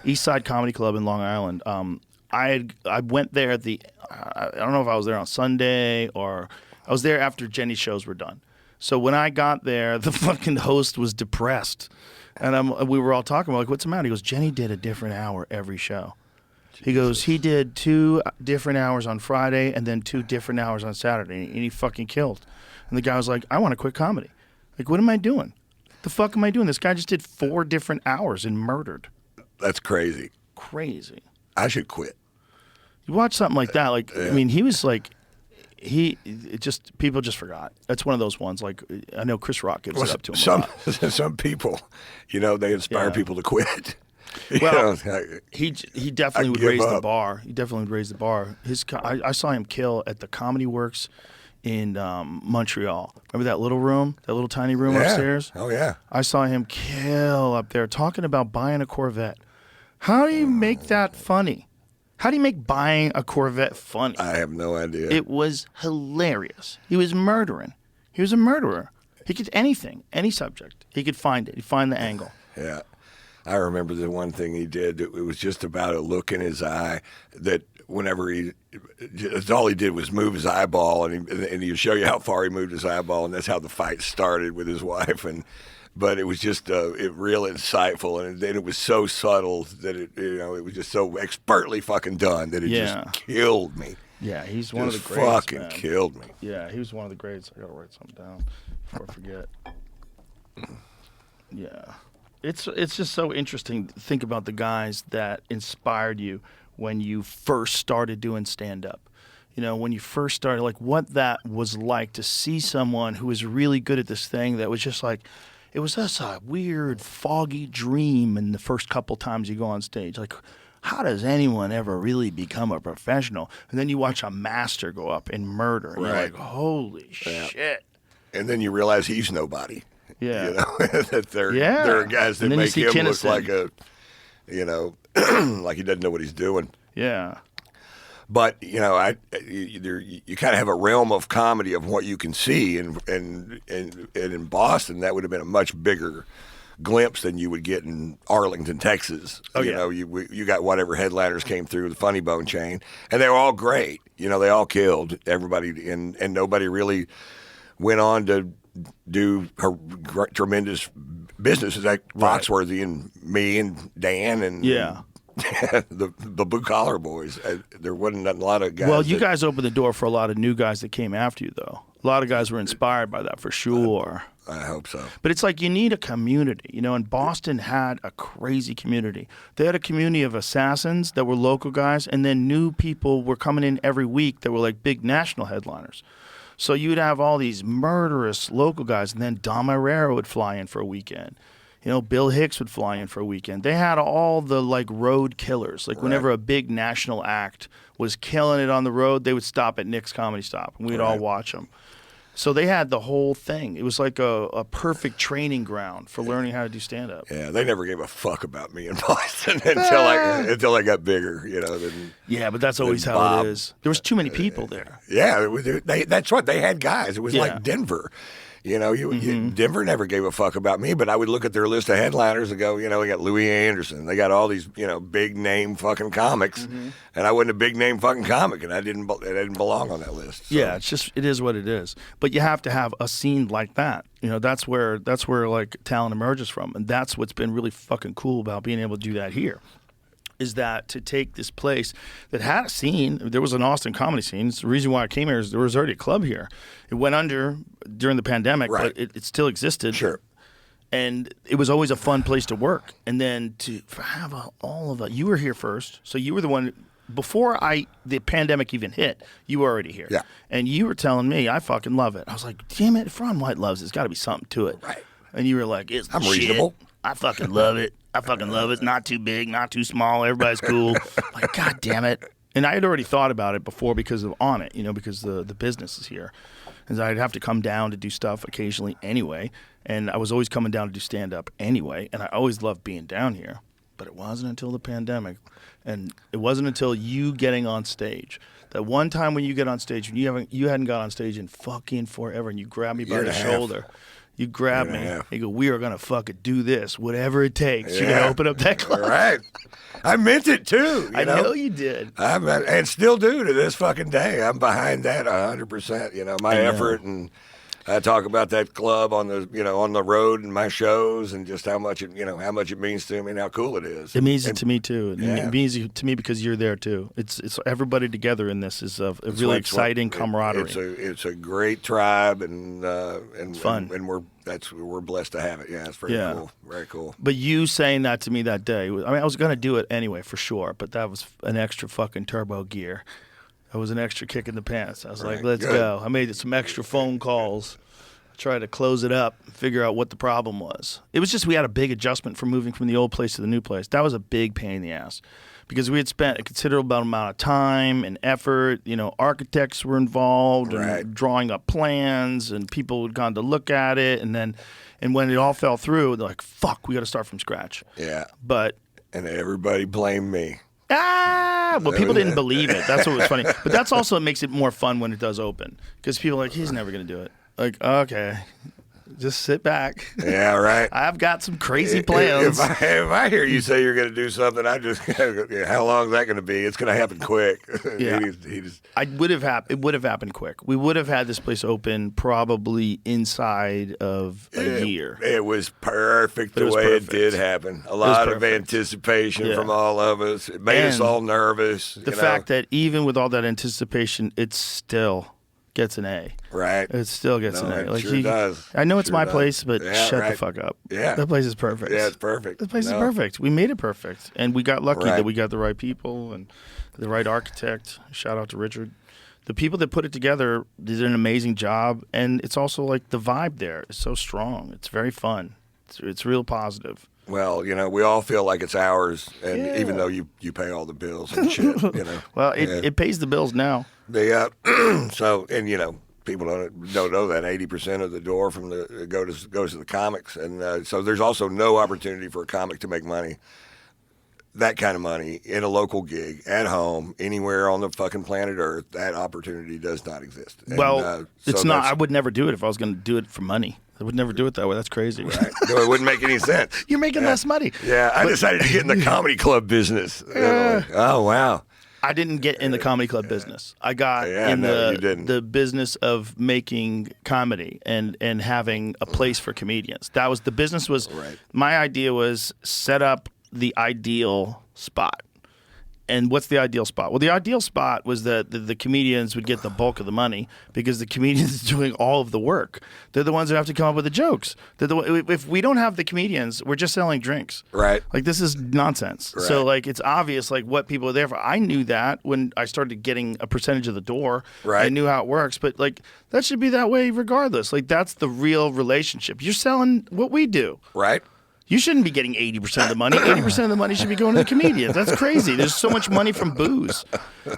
East Side Comedy Club in Long Island. I went there I don't know if I was there on Sunday or I was there after Jenny's shows were done. So when I got there, the fucking host was depressed. And we were all talking about, like, what's the matter? He goes, Jenny did a different hour every show. Jesus. He goes, he did 2 different hours on Friday and then 2 different hours on Saturday. And he fucking killed. And the guy was like, I want to quit comedy. Like, what am I doing? The fuck am I doing? This guy just did 4 different hours and murdered. That's crazy. Crazy. I should quit. You watch something like that. Like, I mean, he was like, people just forgot. That's one of those ones. Like, I know Chris Rock gives it up to him a lot. Some people, they inspire people to quit. Well, he definitely would raise the bar. He definitely would raise the bar. I saw him kill at the Comedy Works in Montreal. Remember that little room, that little tiny room upstairs? Oh, yeah. I saw him kill up there talking about buying a Corvette. How do you make that funny? How do you make buying a Corvette funny? I have no idea. It was hilarious. He was murdering. He was a murderer. He could anything, any subject. He could find it. He'd find the angle. Yeah. I remember the one thing he did. It was just about a look in his eye that whenever all he did was move his eyeball, and he'd show you how far he moved his eyeball, and that's how the fight started with his wife. But it was just real insightful, and then it was so subtle that it was just so expertly fucking done that it just killed me. Yeah, he's one of the greats. Fucking killed me. Yeah, he was one of the greats. I gotta write something down before I forget. Yeah, it's just so interesting to think about the guys that inspired you when you first started doing stand-up. When you first started, like what that was like to see someone who was really good at this thing that was just like. It was just a weird, foggy dream in the first couple times you go on stage. Like, how does anyone ever really become a professional? And then you watch a master go up and murder. And you're like, holy shit. And then you realize he's nobody. Yeah. That there are guys that make him look like like he doesn't know what he's doing. Yeah. But you kind of have a realm of comedy of what you can see, and in Boston that would have been a much bigger glimpse than you would get in Arlington, Texas. You got whatever headliners came through the Funny Bone chain, and they were all great. They all killed everybody, and nobody really went on to do her tremendous businesses like Foxworthy and me and Dan and the blue collar boys. There wasn't a lot of guys. Well, you guys opened the door for a lot of new guys that came after you, though. A lot of guys were inspired by that, for sure. I hope so. But it's like you need a community, and Boston had a crazy community. They had a community of assassins that were local guys, and then new people were coming in every week that were like big national headliners. So you'd have all these murderous local guys, and then Dom Herrera would fly in for a weekend. You know, Bill Hicks would fly in for a weekend. They had all the like road killers. Like whenever a big national act was killing it on the road, they would stop at Nick's Comedy Stop, and we'd all watch them. So they had the whole thing. It was like a perfect training ground for learning how to do stand-up. Yeah, they never gave a fuck about me in Boston until I got bigger, you know. Yeah, but that's always how Bob. it is. There was too many people there. Yeah, that's what they had guys. It was Yeah. like Denver. You know, Denver never gave a fuck about me, but I would look at their list of headliners and go, you know, they got Louis Anderson. They got all these, you know, big name fucking comics, and I wasn't a big name fucking comic, and I didn't belong on that list. So. Yeah, it is what it is. But you have to have a scene like that. You know, that's where like talent emerges from, and that's what's been really fucking cool about being able to do that here. Is that to take this place that had a scene. There was an Austin comedy scene. It's the reason why I came here is there was already a club here. It went under during the pandemic, but it still existed. Sure. And it was always a fun place to work. And then to have all of that. You were here first, so you were the one before the pandemic even hit. You were already here. Yeah. And you were telling me, I fucking love it. I was like, damn it, if Ron White loves it, there's got to be something to it. Right. And you were like, I'm reasonable. I fucking love it. I fucking love it. Not too big, not too small. Everybody's cool. Like, God damn it. And I had already thought about it before because of On It, you know, because the business is here. And I'd have to come down to do stuff occasionally anyway. And I was always coming down to do stand-up anyway. And I always loved being down here. But it wasn't until the pandemic. And it wasn't until you getting on stage. That one time when you get on stage, when you hadn't got on stage in fucking forever, and you grabbed me by the shoulder. You grab me. You go, we are going to fucking do this, whatever it takes. You're going to open up that club. Right. I meant it too. I know you did. And still do to this fucking day. I'm behind that 100%. You know, my effort, and I talk about that club on the road and my shows, and just how much it means to me and how cool it is. It means it to me too. It means it to me because you're there too. It's everybody together in this is a really exciting camaraderie. It's a great tribe, and it's fun. And we're blessed to have it. Yeah, it's very cool. Very cool. But you saying that to me that day, I mean, I was gonna do it anyway for sure, but that was an extra fucking turbo gear. That was an extra kick in the pants. I was like, let's go. I made some extra phone calls, try to close it up, figure out what the problem was. It was just we had a big adjustment from moving from the old place to the new place. That was a big pain in the ass because we had spent a considerable amount of time and effort. You know, architects were involved and drawing up plans, and people had gone to look at it. And when it all fell through, they're like, fuck, we got to start from scratch. Yeah. And everybody blamed me. Well, people didn't believe it. That's what was funny. But that's also what makes it more fun when it does open. Because people are like, he's never going to do it. Like, okay, just sit back. Yeah, right. I've got some crazy plans. If I hear you say you're going to do something, I just, how long is that going to be? It's going to happen quick. Yeah. It would have happened quick. We would have had this place open probably inside of a year. It was perfect the way it did happen. A lot of anticipation from all of us. It made us all nervous. The fact that even with all that anticipation, it still gets an A. Right. It still gets an A. It sure does. I know it's my place, but shut the fuck up. Yeah. That place is perfect. Yeah, it's perfect. The place is perfect. We made it perfect. And we got lucky that we got the right people and the right architect. Shout out to Richard. The people that put it together did an amazing job. And it's also like the vibe there is so strong. It's very fun. It's real positive. Well, you know, we all feel like it's ours, and even though you pay all the bills and shit, you know. Well, it pays the bills now. So, and you know, people don't know that 80% of the door from goes to the comics, and so there's also no opportunity for a comic to make money, that kind of money in a local gig at home anywhere on the fucking planet Earth. That opportunity does not exist. And, it's not. I would never do it if I was going to do it for money. I would never do it that way. That's crazy. Right. No, it wouldn't make any sense. You're making less money. Yeah, I decided to get in the comedy club business. Oh, wow. I didn't get in the comedy club business. I got in the business of making comedy and having a place for comedians. That was the business. My idea was set up the ideal spot. And what's the ideal spot? Well, the ideal spot was that the comedians would get the bulk of the money because the comedians are doing all of the work. They're the ones who have to come up with the jokes. If we don't have the comedians, we're just selling drinks. Right. Like, this is nonsense. Right. So, like, it's obvious, like, what people are there for. I knew that when I started getting a percentage of the door. Right. I knew how it works. But, like, that should be that way regardless. Like, that's the real relationship. You're selling what we do. Right. You shouldn't be getting 80% of the money. 80% of the money should be going to the comedians. That's crazy. There's so much money from booze.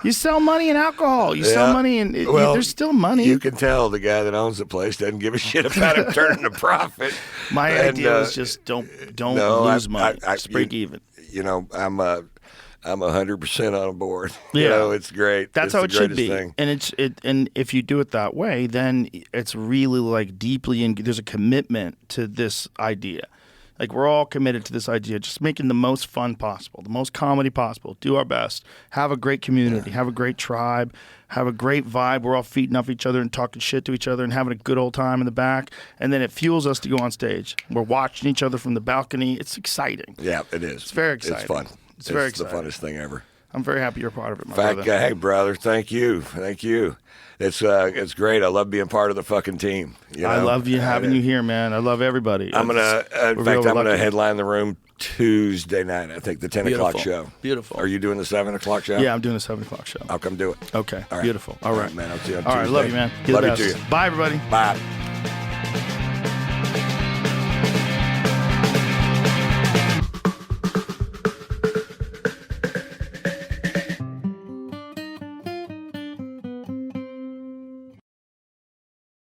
You sell money in alcohol. You sell money in. There's still money. You can tell the guy that owns the place doesn't give a shit about it turning a profit. My idea is just don't lose money. Just break even. You know, I'm 100% on board. Yeah. You know, it's great. That's it's how the it should be. greatest thing. And and if you do it that way, then it's really like deeply there's a commitment to this idea. Like we're all committed to this idea, just making the most fun possible, the most comedy possible, do our best, have a great community, have a great tribe, have a great vibe. We're all feeding off each other and talking shit to each other and having a good old time in the back. And then it fuels us to go on stage. We're watching each other from the balcony. It's exciting. Yeah, it is. It's very exciting. It's fun. It's very exciting. The funnest thing ever. I'm very happy you're part of it, my In fact, brother. hey, brother, thank you. It's great. I love being part of the fucking team. You know? I love having you here, man. I love everybody. I'm gonna headline the room Tuesday night. I think the 10 o'clock show. Beautiful. Are you doing the 7 o'clock show? Yeah, I'm doing the 7 o'clock show. I'll come do it. Okay. All right. Beautiful. All right, man. I'll see you on All right, Tuesday. love you, man. You're Love the you best. too. Bye, everybody. Bye.